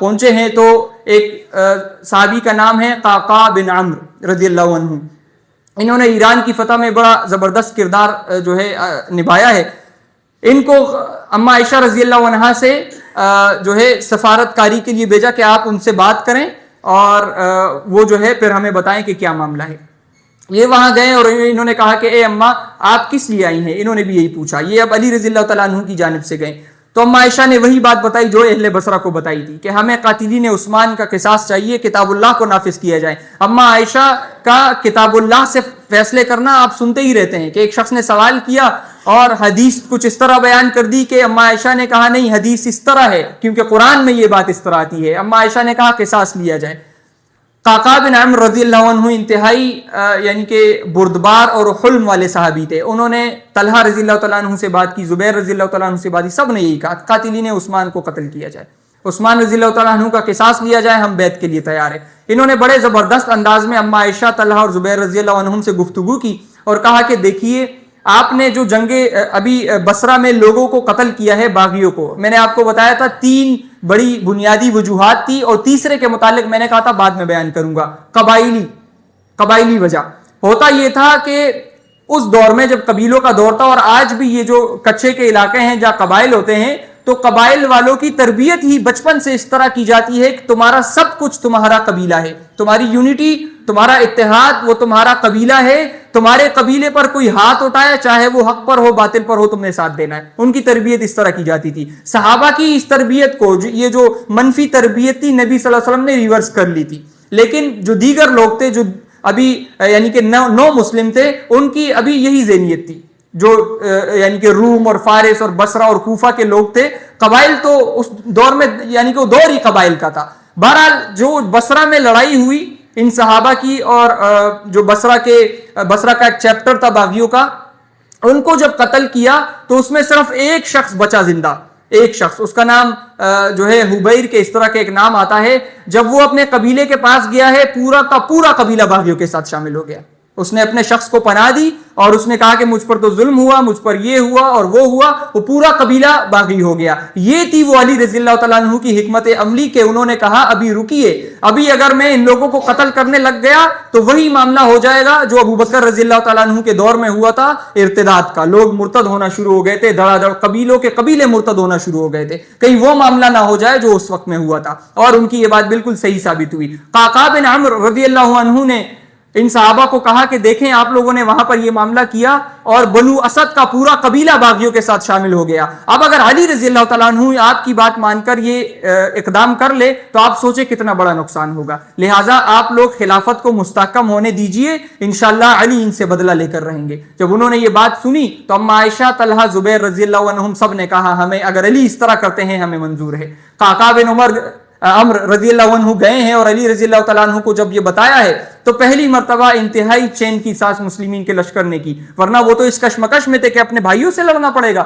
پہنچے ہیں تو ایک صحابی کا نام ہے قعقاع بن عمرو رضی اللہ عنہ. انہوں نے ایران کی فتح میں بڑا زبردست کردار جو ہے نبھایا ہے. ان کو اما عائشہ رضی اللہ عنہا سے جو ہے سفارت کاری کے لیے بھیجا کہ آپ ان سے بات کریں اور وہ جو ہے پھر ہمیں بتائیں کہ کیا معاملہ ہے. یہ وہاں گئے اور انہوں نے کہا کہ اے اماں آپ کس لیے آئی ہیں؟ انہوں نے بھی یہی پوچھا. یہ اب علی رضی اللہ تعالیٰ عنہ کی جانب سے گئے تو اما عائشہ نے وہی بات بتائی جو اہل بصرہ کو بتائی تھی کہ ہمیں قاتلین عثمان کا قصاص چاہیے، کتاب اللہ کو نافذ کیا جائے. اما عائشہ کا کتاب اللہ سے فیصلے کرنا آپ سنتے ہی رہتے ہیں کہ ایک شخص نے سوال کیا اور حدیث کچھ اس طرح بیان کر دی کہ اما عائشہ نے کہا نہیں حدیث اس طرح ہے کیونکہ قرآن میں یہ بات اس طرح آتی ہے. اما عائشہ نے کہا قصاص لیا جائے. قعقاع بن عمرو رضی اللہ عنہ انتہائی یعنی کہ بردبار اور حلم والے صحابی تھے. انہوں نے طلحہ رضی اللہ تعالیٰ عنہ سے بات کی، زبیر رضی اللہ تعالیٰ عنہ سے بات کی، سب نے یہی کہا قاتلین عثمان کو قتل کیا جائے، عثمان رضی اللہ تعالیٰ عنہ کا قصاص لیا جائے، ہم بیعت کے لیے تیار ہیں. انہوں نے بڑے زبردست انداز میں اما عائشہ، طلحہ اور زبیر رضی اللہ عنہم سے گفتگو کی اور کہا کہ دیکھیے آپ نے جو جنگ ابھی بصرہ میں لوگوں کو قتل کیا ہے، باغیوں کو، میں نے آپ کو بتایا تھا 3 بڑی بنیادی وجوہات تھی اور تیسرے کے متعلق میں نے کہا تھا بعد میں بیان کروں گا. قبائلی وجہ. ہوتا یہ تھا کہ اس دور میں جب قبیلوں کا دور تھا اور آج بھی یہ جو کچھے کے علاقے ہیں جہاں قبائل ہوتے ہیں تو قبائل والوں کی تربیت ہی بچپن سے اس طرح کی جاتی ہے کہ تمہارا سب کچھ تمہارا قبیلہ ہے، تمہاری یونٹی، تمہارا اتحاد وہ تمہارا قبیلہ ہے. تمہارے قبیلے پر کوئی ہاتھ اٹھائے چاہے وہ حق پر ہو باطل پر ہو تم نے ساتھ دینا ہے. ان کی تربیت اس طرح کی جاتی تھی. صحابہ کی اس تربیت کو یہ جو منفی تربیت تھی نبی صلی اللہ علیہ وسلم نے ریورس کر لی تھی. لیکن جو دیگر لوگ تھے جو ابھی یعنی کہ نو مسلم تھے ان کی ابھی یہی ذہنیت تھی. جو یعنی کہ روم اور فارس اور بصرہ اور کوفہ کے لوگ تھے، قبائل تو اس دور میں یعنی کہ وہ دور ہی قبائل کا تھا. بہرحال جو بصرہ میں لڑائی ہوئی ان صحابہ کی اور جو بصرہ کا ایک چیپٹر تھا باغیوں کا، ان کو جب قتل کیا تو اس میں صرف ایک شخص بچا زندہ، ایک شخص، اس کا نام جو ہے حبیر کے اس طرح کے ایک نام آتا ہے. جب وہ اپنے قبیلے کے پاس گیا ہے پورا کا پورا قبیلہ باغیوں کے ساتھ شامل ہو گیا. اس نے اپنے شخص کو پناہ دی اور اس نے کہا کہ مجھ پر تو ظلم ہوا، مجھ پر یہ ہوا اور وہ ہوا، وہ پورا قبیلہ باغی ہو گیا. یہ تھی وہ علی رضی اللہ تعالیٰ عنہ کی حکمت عملی کہ انہوں نے کہا ابھی رکیے، ابھی اگر میں ان لوگوں کو قتل کرنے لگ گیا تو وہی معاملہ ہو جائے گا جو ابو بکر رضی اللہ تعالیٰ عنہ کے دور میں ہوا تھا، ارتداد کا. لوگ مرتد ہونا شروع ہو گئے تھے، دھڑا دھڑ قبیلوں کے قبیلے مرتد ہونا شروع ہو گئے تھے. کہیں وہ معاملہ نہ ہو جائے جو اس وقت میں ہوا تھا. اور ان کی یہ بات بالکل صحیح ثابت ہوئی. قعقاع بن عمرو رضی اللہ عنہ نے ان صحابہ کو کہا کہ دیکھیں آپ لوگوں نے وہاں پر یہ معاملہ کیا اور بنو اسد کا پورا قبیلہ باغیوں کے ساتھ شامل ہو گیا. اب اگر علی رضی اللہ تعالیٰ عنہ آپ کی بات مان کر یہ اقدام کر لے تو آپ سوچیں کتنا بڑا نقصان ہوگا. لہٰذا آپ لوگ خلافت کو مستحکم ہونے دیجئے، انشاءاللہ علی ان سے بدلہ لے کر رہیں گے. جب انہوں نے یہ بات سنی تو اما عائشہ، طلحہ، زبیر رضی اللہ عنہم سب نے کہا ہمیں اگر علی اس طرح کرتے ہیں ہمیں منظور ہے. قعقاع بن عمرو رضی اللہ عنہ گئے ہیں اور علی رضی اللہ تعالیٰ عنہ کو جب یہ بتایا ہے تو پہلی مرتبہ انتہائی چین کی سانس مسلمین کے لشکر نے کی، ورنہ وہ تو اس کشمکش میں تھے کہ اپنے بھائیوں سے لڑنا پڑے گا.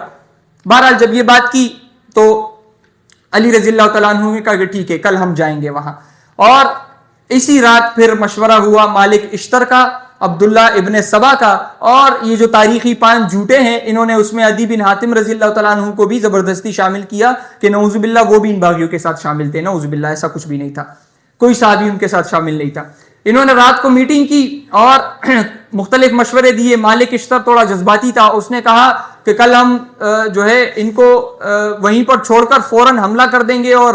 بہرحال جب یہ بات کی تو علی رضی اللہ تعالیٰ عنہ نے کہا کہ ٹھیک ہے کل ہم جائیں گے وہاں. اور اسی رات پھر مشورہ ہوا مالک اشتر کا، عبداللہ ابن سبا کا، اور یہ جو تاریخی 5 جھوٹے ہیں انہوں نے اس میں عدی بن حاتم رضی اللہ تعالیٰ عنہ کو بھی زبردستی شامل کیا کہ نعوذ باللہ وہ بھی ان باغیوں کے ساتھ شامل تھے. نعوذ باللہ ایسا کچھ بھی نہیں تھا، کوئی صحابی ان کے ساتھ شامل نہیں تھا. انہوں نے رات کو میٹنگ کی اور مختلف مشورے دیے. مالک اشتر تھوڑا جذباتی تھا، اس نے کہا کہ کل ہم جو ہے ان کو وہیں پر چھوڑ کر فوراً حملہ کر دیں گے، اور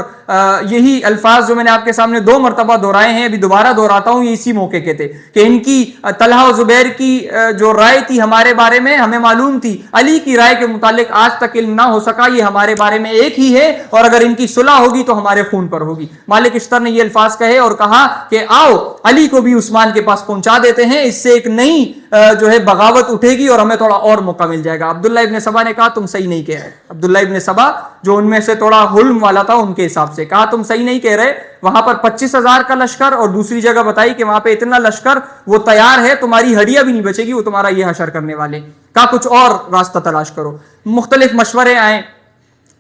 یہی الفاظ جو میں نے آپ کے سامنے 2 مرتبہ دہرائے ہیں، ابھی دوبارہ دہراتا ہوں، یہ اسی موقع کے تھے کہ ان کی طلحہ و زبیر کی جو رائے تھی ہمارے بارے میں ہمیں معلوم تھی، علی کی رائے کے متعلق آج تک علم نہ ہو سکا، یہ ہمارے بارے میں ایک ہی ہے، اور اگر ان کی صلح ہوگی تو ہمارے خون پر ہوگی۔ مالک اشتر نے یہ الفاظ کہے اور کہا کہ آؤ علی کو بھی عثمان کے پاس پہنچا دیتے ہیں، اس سے ایک نئی جو ہے بغاوت اٹھے گی اور ہمیں تھوڑا اور موقع مل جائے گا۔ عبداللہ ابن سبا نے کہا تم صحیح نہیں کہہ رہے، عبداللہ ابن سبا جو ان میں سے تھوڑا حلم والا تھا ان کے حساب سے، کہا تم صحیح نہیں کہہ رہے، وہاں پر 25,000 کا لشکر، اور دوسری جگہ بتائی کہ وہاں پہ اتنا لشکر وہ تیار ہے، تمہاری ہڈیاں بھی نہیں بچے گی، وہ تمہارا یہ حشر کرنے والے، کہا کچھ اور راستہ تلاش کرو۔ مختلف مشورے آئے،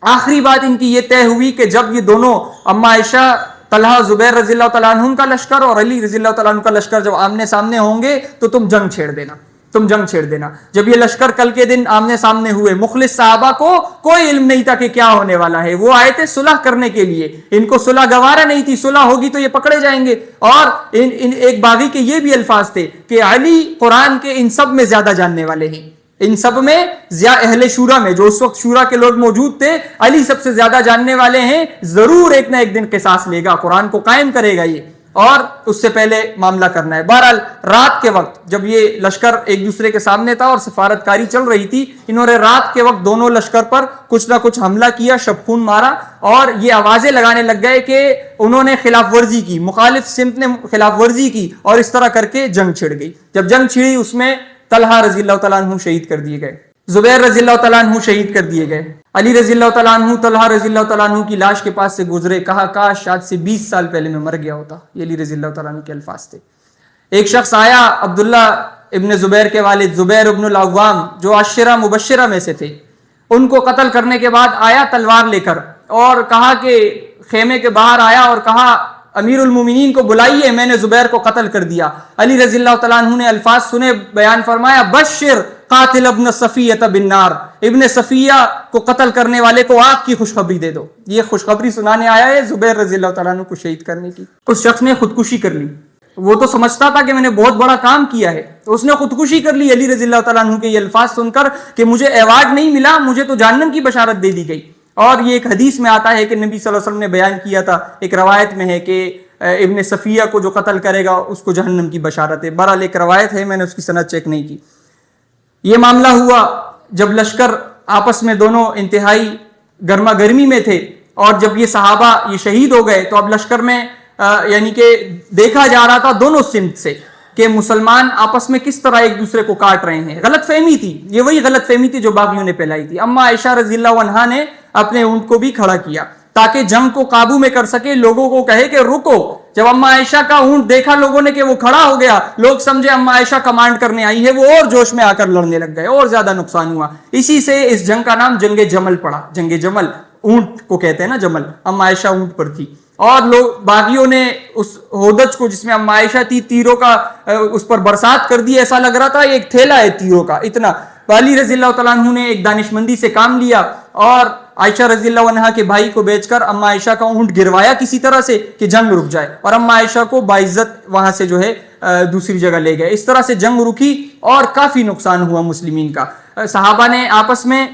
آخری بات ان کی یہ طے ہوئی کہ جب یہ دونوں اما عائشہ، طلحہ زبیر رضی اللہ تعالیٰ عنہ کا لشکر اور علی رضی اللہ تعالیٰ عنہ کا لشکر جب آمنے سامنے ہوں گے تو تم جنگ چھیڑ دینا، تم جنگ چھیڑ دینا۔ جب یہ لشکر کل کے دن آمنے سامنے ہوئے، مخلص صحابہ کو کوئی علم نہیں تھا کہ کیا ہونے والا ہے، وہ آئے تھے صلح کرنے کے لیے، ان کو صلح گوارا نہیں تھی، صلح ہوگی تو یہ پکڑے جائیں گے، اور ایک باغی کے یہ بھی الفاظ تھے کہ علی قرآن کے ان سب میں زیادہ جاننے والے ہیں، ان سب میں اہل شورا میں جو اس وقت شورا کے لوگ موجود تھے، علی سب سے زیادہ جاننے والے ہیں، ضرور ایک نہ ایک دن قصاص لے گا، قرآن کو قائم کرے گا یہ، اور اس سے پہلے معاملہ کرنا ہے۔ بہرحال رات کے وقت جب یہ لشکر ایک دوسرے کے سامنے تھا اور سفارت کاری چل رہی تھی، انہوں نے رات کے وقت دونوں لشکر پر کچھ نہ کچھ حملہ کیا، شب خون مارا، اور یہ آوازیں لگانے لگ گئے کہ انہوں نے خلاف ورزی کی، مخالف سمت نے خلاف ورزی کی، اور اس طرح کر کے جنگ چھڑ گئی۔ جب جنگ چھڑی اس میں طلحہ رضی اللہ تعالیٰ عنہ شہید کر دیے گئے، زبیر رضی اللہ تعالیٰ عنہ شہید کر دیے گئے، علی رضی اللہ تعالیٰ عنہ طلحہ رضی اللہ تعالیٰ عنہ کی لاش کے پاس سے گزرے، کہا کاش آج سے 20 سال پہلے میں مر گیا ہوتا، یہ علی رضی اللہ تعالیٰ عنہ کے الفاظ تھے۔ ایک شخص آیا، عبداللہ ابن زبیر کے والد زبیر ابن العوام جو عشرہ مبشرہ میں سے تھے، ان کو قتل کرنے کے بعد آیا تلوار لے کر، اور کہا کہ خیمے کے باہر آیا اور کہا امیر المومنین کو بلائیے، میں نے زبیر کو قتل کر دیا۔ علی رضی اللہ تعالیٰ عنہ نے الفاظ سنے، بیان فرمایا بشر قاتل ابن صفیہ بالنار، ابن صفیہ کو قتل کرنے والے کو آگ کی خوشخبری دے دو۔ یہ خوشخبری سنانے آیا ہے زبیر رضی اللہ تعالیٰ عنہ کو شہید کرنے کی۔ اس شخص نے خودکشی کر لی، وہ تو سمجھتا تھا کہ میں نے بہت بڑا کام کیا ہے، تو اس نے خودکشی کر لی علی رضی اللہ تعالیٰ عنہ کے یہ الفاظ سن کر کہ مجھے ایوارڈ نہیں ملا، مجھے تو جہنم کی بشارت دے دی گئی۔ اور یہ ایک حدیث میں آتا ہے کہ نبی صلی اللہ علیہ وسلم نے بیان کیا تھا، ایک روایت میں ہے کہ ابن صفیہ کو جو قتل کرے گا اس کو جہنم کی بشارت ہے۔ بہرحال ایک روایت ہے، میں نے اس کی سند چیک نہیں کی۔ یہ معاملہ ہوا جب لشکر آپس میں دونوں انتہائی گرما گرمی میں تھے، اور جب یہ صحابہ یہ شہید ہو گئے تو اب لشکر میں یعنی کہ دیکھا جا رہا تھا دونوں سمت سے کہ مسلمان آپس میں کس طرح ایک دوسرے کو کاٹ رہے ہیں۔ غلط فہمی تھی، یہ وہی غلط فہمی تھی جو باغیوں نے پھیلائی تھی۔ اما عائشہ رضی اللہ عنہا نے اپنے اونٹ کو بھی کھڑا کیا تاکہ جنگ کو قابو میں کر سکے، لوگوں کو کہے کہ رکو۔ جب اما عائشہ کا اونٹ دیکھا لوگوں نے کہ وہ کھڑا ہو گیا، لوگ سمجھے اما عائشہ کمانڈ کرنے آئی ہے، وہ اور جوش میں آ کر لڑنے لگ گئے، اور زیادہ نقصان ہوا۔ اسی سے اس جنگ کا نام جنگ جمل پڑا۔ جنگ جمل، اونٹ کو کہتے ہیں نا جمل، اما عائشہ اونٹ پر تھی، اور لوگ باغیوں نے اس ہودج کو جس میں اما عائشہ تھی تیروں کا اس پر برسات کر دی، ایسا لگ رہا تھا ایک تھیلا ہے تیروں کا اتنا۔ علی رضی اللہ تعالیٰ عنہ نے ایک دانش مندی سے کام لیا اور عائشہ رضی اللہ عنہا کے بھائی کو بیچ کر اما عائشہ کا اونٹ گروایا کسی طرح سے کہ جنگ رک جائے، اور اما عائشہ کو باعزت وہاں سے جو ہے دوسری جگہ لے گئے۔ اس طرح سے جنگ رکی اور کافی نقصان ہوا مسلمین کا۔ صحابہ نے آپس میں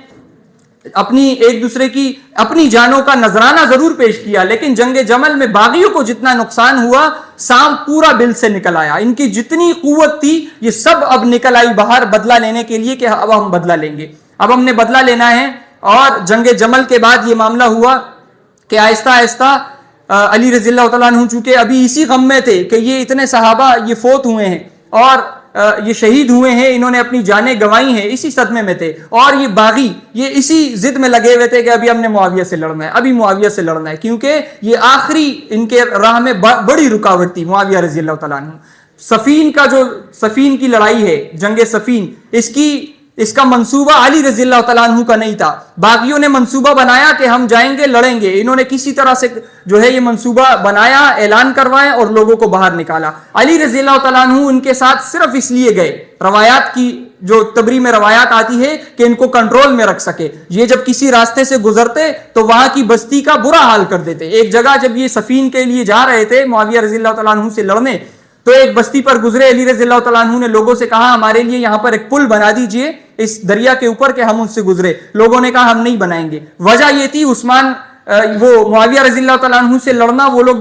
اپنی ایک دوسرے کی اپنی جانوں کا نذرانہ ضرور پیش کیا، لیکن جنگ جمل میں باغیوں کو جتنا نقصان ہوا سام پورا بل سے نکل آیا۔ ان کی جتنی قوت تھی یہ سب اب نکل آئی باہر بدلہ لینے کے لیے کہ اب ہم بدلہ لیں گے، اب ہم نے بدلہ لینا ہے۔ اور جنگ جمل کے بعد یہ معاملہ ہوا کہ آہستہ آہستہ علی رضی اللہ تعالیٰ عنہ چونکہ ابھی اسی غم میں تھے کہ یہ اتنے صحابہ یہ فوت ہوئے ہیں اور یہ شہید ہوئے ہیں، انہوں نے اپنی جانیں گنوائی ہیں، اسی صدمے میں تھے، اور یہ باغی یہ اسی ضد میں لگے ہوئے تھے کہ ابھی ہم نے معاویہ سے لڑنا ہے، ابھی معاویہ سے لڑنا ہے، کیونکہ یہ آخری ان کے راہ میں بڑی رکاوٹ تھی معاویہ رضی اللہ تعالیٰ عنہ۔ صفین کا جو صفین کی لڑائی ہے، جنگ صفین، اس کا منصوبہ علی رضی اللہ تعالیٰ عنہ کا نہیں تھا، باغیوں نے منصوبہ بنایا کہ ہم جائیں گے لڑیں گے، انہوں نے کسی طرح سے جو ہے یہ منصوبہ بنایا، اعلان کروائے اور لوگوں کو باہر نکالا۔ علی رضی اللہ تعالیٰ عنہ ان کے ساتھ صرف اس لیے گئے، روایات کی جو تبری میں روایات آتی ہے کہ ان کو کنٹرول میں رکھ سکے۔ یہ جب کسی راستے سے گزرتے تو وہاں کی بستی کا برا حال کر دیتے۔ ایک جگہ جب یہ صفین کے لیے جا رہے تھے معاویہ رضی اللہ تعالیٰ عنہ سے لڑنے، تو ایک بستی پر گزرے، علی رضی اللہ تعالیٰ عنہ نے لوگوں سے کہا ہمارے لیے یہاں پر ایک پل بنا دیجئے اس دریا کے اوپر کہ ہم ان سے گزرے. لوگوں نے کہا ہم نہیں بنائیں گے. وجہ یہ تھی وہ معاویہ رضی اللہ تعالیٰ عنہ سے لڑنا وہ لوگ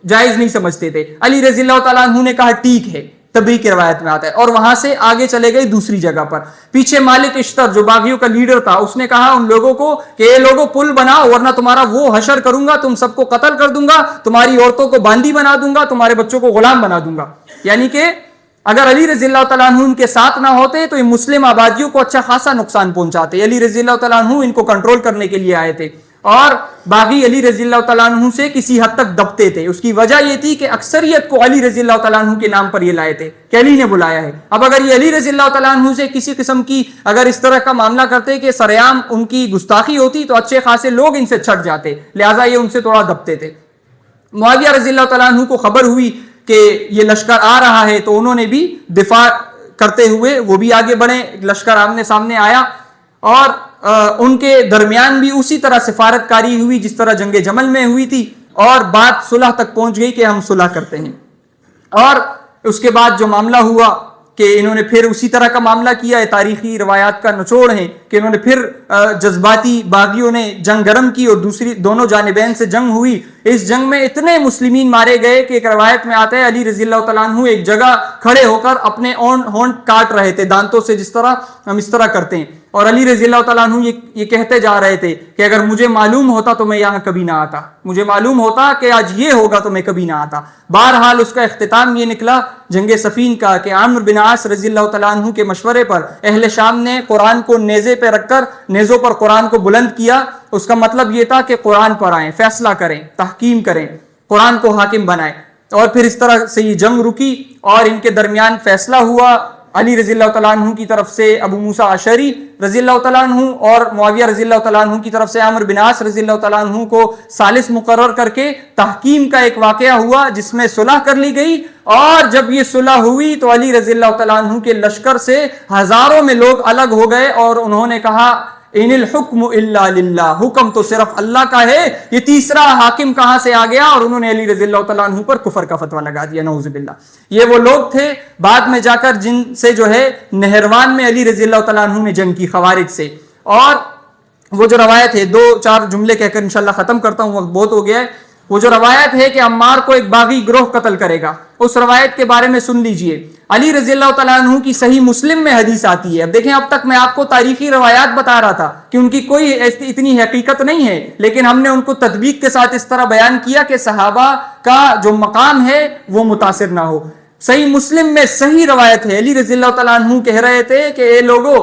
جائز نہیں سمجھتے تھے. علی رضی اللہ تعالیٰ عنہ نے کہا ٹھیک ہے، تبریک کی روایت میں آتا ہے، اور وہاں سے آگے چلے گئے دوسری جگہ پر. پیچھے مالک اشتر جو باغیوں کا لیڈر تھا، اس نے کہا ان لوگوں کو کہ یہ لوگوں پل بناؤ ورنہ تمہارا وہ حشر کروں گا، تم سب کو قتل کر دوں گا، تمہاری عورتوں کو باندی بنا دوں گا، تمہارے بچوں کو غلام بنا دوں گا. یعنی کہ اگر علی رضی اللہ تعالیٰ عنہ ان کے ساتھ نہ ہوتے تو یہ مسلم آبادیوں کو اچھا خاصا نقصان پہنچاتے. علی رضی اللہ تعالیٰ عنہ ان کو کنٹرول کرنے کے لیے آئے تھے اور باغی علی رضی اللہ تعالیٰ عنہ سے کسی حد تک دبتے تھے. اس کی وجہ یہ تھی کہ اکثریت کو علی رضی اللہ تعالیٰ عنہ کے نام پر یہ لائے تھے کہ علی نے بلایا ہے. اب اگر یہ علی رضی اللہ تعالیٰ عنہ سے کسی قسم کی اگر اس طرح کا معاملہ کرتے کہ سرعام ان کی گستاخی ہوتی تو اچھے خاصے لوگ ان سے چھٹ جاتے، لہٰذا یہ ان سے تھوڑا دبتے تھے. معاویہ رضی اللہ تعالیٰ عنہ کو خبر ہوئی کہ یہ لشکر آ رہا ہے تو انہوں نے بھی دفاع کرتے ہوئے وہ بھی آگے بڑھے. لشکر آمنے سامنے آیا اور ان کے درمیان بھی اسی طرح سفارت کاری ہوئی جس طرح جنگ جمل میں ہوئی تھی، اور بات صلح تک پہنچ گئی کہ ہم صلح کرتے ہیں. اور اس کے بعد جو معاملہ ہوا کہ انہوں نے پھر اسی طرح کا معاملہ کیا. تاریخی روایات کا نچوڑ ہے کہ انہوں نے پھر جذباتی باغیوں نے جنگ گرم کی اور دونوں جانبین سے جنگ ہوئی. اس جنگ میں اتنے مسلمین مارے گئے کہ ایک روایت میں آتا ہے علی رضی اللہ تعالیٰ عنہ ایک جگہ کھڑے ہو کر اپنے ہونٹ کاٹ رہے تھے دانتوں سے، جس طرح ہم اس طرح کرتے ہیں. اور علی رضی اللہ تعالیٰ عنہ یہ کہتے جا رہے تھے کہ اگر مجھے معلوم ہوتا تو میں یہاں کبھی نہ آتا، مجھے معلوم ہوتا کہ آج یہ ہوگا تو میں کبھی نہ آتا. بہرحال اس کا اختتام یہ نکلا جنگ صفین کا کہ عامر بن عاص رضی اللہ تعالیٰ عنہ کے مشورے پر اہل شام نے قرآن کو نیزے پہ رکھ کر نیزوں پر قرآن کو بلند کیا. اس کا مطلب یہ تھا کہ قرآن پر آئیں، فیصلہ کریں، تحکیم کریں، قرآن کو حاکم بنائیں. اور پھر اس طرح سے یہ جنگ رکی اور ان کے درمیان فیصلہ ہوا. علی رضی اللہ تعالیٰ عنہ کی طرف سے ابو موسیٰ اشعری رضی اللہ تعالیٰ عنہ اور معاویہ رضی اللہ تعالیٰ عنہ کی طرف سے عامر بن عاص رضی اللہ تعالیٰ عنہ کو ثالث مقرر کر کے تحکیم کا ایک واقعہ ہوا جس میں صلح کر لی گئی. اور جب یہ صلح ہوئی تو علی رضی اللہ تعالیٰ عنہ کے لشکر سے ہزاروں میں لوگ الگ ہو گئے اور انہوں نے کہا ان الحکم الا للہ، حکم تو صرف اللہ کا ہے. یہ تیسرا حاکم کہاں سے آ گیا؟ اور انہوں نے علی رضی اللہ تعالیٰ عنہ پر کفر کا فتویٰ لگا دیا، نعوذ باللہ. یہ وہ لوگ تھے بعد میں جا کر جن سے جو ہے نہروان میں علی رضی اللہ تعالیٰ عنہ نے جنگ کی خوارج سے. اور وہ جو روایت ہے، 2-4 جملے کہہ کر انشاءاللہ ختم کرتا ہوں، وقت بہت ہو گیا ہے. وہ جو روایت ہے کہ عمار کو ایک باغی گروہ قتل کرے گا، اس روایت کے بارے میں سن لیجئے. علی رضی اللہ تعالیٰ عنہ کی صحیح مسلم میں حدیث آتی ہے. اب دیکھیں، اب تک میں آپ کو تاریخی روایات بتا رہا تھا کہ ان کی کوئی اتنی حقیقت نہیں ہے، لیکن ہم نے ان کو تطبیق کے ساتھ اس طرح بیان کیا کہ صحابہ کا جو مقام ہے وہ متاثر نہ ہو. صحیح مسلم میں صحیح روایت ہے، علی رضی اللہ تعالیٰ عنہ کہہ رہے تھے کہ اے لوگوں،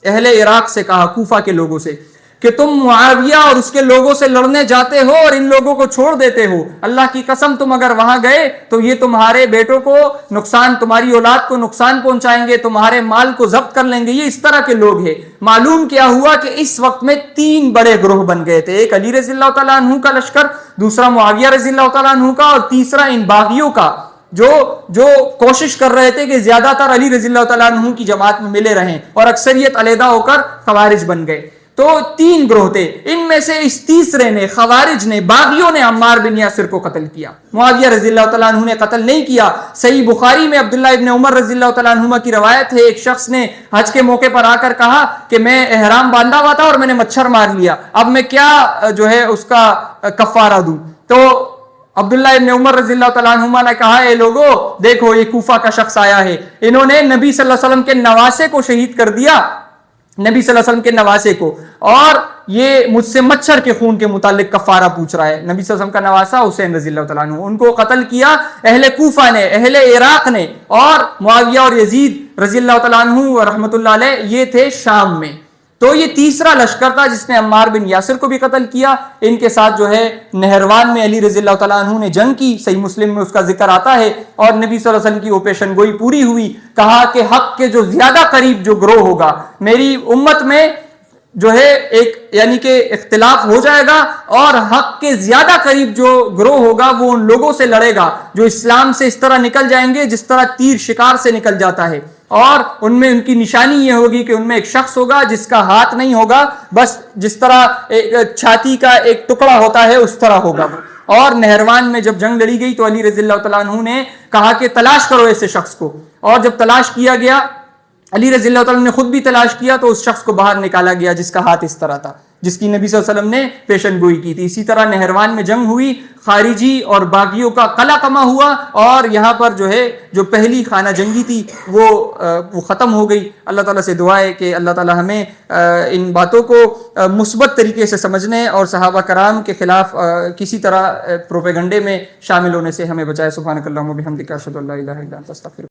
اہل عراق سے کہا، کوفہ کے لوگوں سے، کہ تم معاویہ اور اس کے لوگوں سے لڑنے جاتے ہو اور ان لوگوں کو چھوڑ دیتے ہو. اللہ کی قسم تم اگر وہاں گئے تو یہ تمہارے بیٹوں کو نقصان، تمہاری اولاد کو نقصان پہنچائیں گے، تمہارے مال کو ضبط کر لیں گے. یہ اس طرح کے لوگ ہیں. معلوم کیا ہوا کہ اس وقت میں 3 بڑے گروہ بن گئے تھے. ایک علی رضی اللہ تعالیٰ عنہ کا لشکر، دوسرا معاویہ رضی اللہ تعالیٰ عنہ کا، اور تیسرا ان باغیوں کا جو کوشش کر رہے تھے کہ زیادہ تر علی رضی اللہ تعالیٰ عنہ کی جماعت میں ملے رہیں اور اکثریت علیحدہ ہو کر خوارج بن گئے. تو 3 گروہ تھے. ان میں سے اس تیسرے نے، خوارج نے، باغیوں نے عمار بن یاسر کو قتل کیا. معاویہ رضی اللہ تعالیٰ عنہ نے قتل نہیں کیا. صحیح بخاری میں عبداللہ ابن عمر رضی اللہ تعالیٰ عنہما کی روایت ہے، ایک شخص نے حج کے موقع پر آ کر کہا کہ میں احرام باندھا ہوا تھا اور میں نے مچھر مار لیا، اب میں کیا جو ہے اس کا کفارہ دوں؟ تو عبداللہ ابن عمر رضی اللہ تعالیٰ عنہما نے کہا اے لوگو دیکھو، یہ کوفہ کا شخص آیا ہے، انہوں نے نبی صلی اللہ علیہ وسلم کے نواسے کو شہید کر دیا، نبی صلی اللہ علیہ وسلم کے نواسے کو، اور یہ مجھ سے مچھر کے خون کے متعلق کفارہ پوچھ رہا ہے. نبی صلی اللہ علیہ وسلم کا نواسا حسین رضی اللہ تعالیٰ عنہ، ان کو قتل کیا اہل کوفہ نے، اہل عراق نے. اور معاویہ اور یزید رضی اللہ تعالیٰ عنہ و رحمۃ اللہ علیہ یہ تھے شام میں. تو یہ تیسرا لشکر تھا جس نے عمار بن یاسر کو بھی قتل کیا. ان کے ساتھ جو ہے نہروان میں علی رضی اللہ تعالیٰ عنہ نے جنگ کی. صحیح مسلم میں اس کا ذکر آتا ہے. اور نبی صلی اللہ علیہ وسلم کی وہ پیشن گوئی پوری ہوئی. کہا کہ حق کے جو زیادہ قریب جو گروہ ہوگا میری امت میں جو ہے ایک یعنی کہ اختلاف ہو جائے گا، اور حق کے زیادہ قریب جو گروہ ہوگا وہ ان لوگوں سے لڑے گا جو اسلام سے اس طرح نکل جائیں گے جس طرح تیر شکار سے نکل جاتا ہے. اور ان میں ان کی نشانی یہ ہوگی کہ ان میں ایک شخص ہوگا جس کا ہاتھ نہیں ہوگا، بس جس طرح چھاتی کا ایک ٹکڑا ہوتا ہے اس طرح ہوگا. اور نہروان میں جب جنگ لڑی گئی تو علی رضی اللہ تعالیٰ عنہ نے کہا کہ تلاش کرو ایسے شخص کو، اور جب تلاش کیا گیا، علی رضی اللہ تعالیٰ نے خود بھی تلاش کیا، تو اس شخص کو باہر نکالا گیا جس کا ہاتھ اس طرح تھا، جس کی نبی صلی اللہ علیہ وسلم نے پیشن گوئی کی تھی۔ اسی طرح نہروان میں جنگ ہوئی، خارجی اور باغیوں کا قلع کما ہوا، اور یہاں پر جو ہے جو پہلی خانہ جنگی تھی وہ ختم ہو گئی۔ اللہ تعالیٰ سے دعا ہے کہ اللہ تعالیٰ ہمیں ان باتوں کو مثبت طریقے سے سمجھنے اور صحابہ کرام کے خلاف کسی طرح پروپیگنڈے میں شامل ہونے سے ہمیں بچائے۔ سبحانک اللہم و بحمدک، اشہد ان لا الہ الا انت، استغفرک۔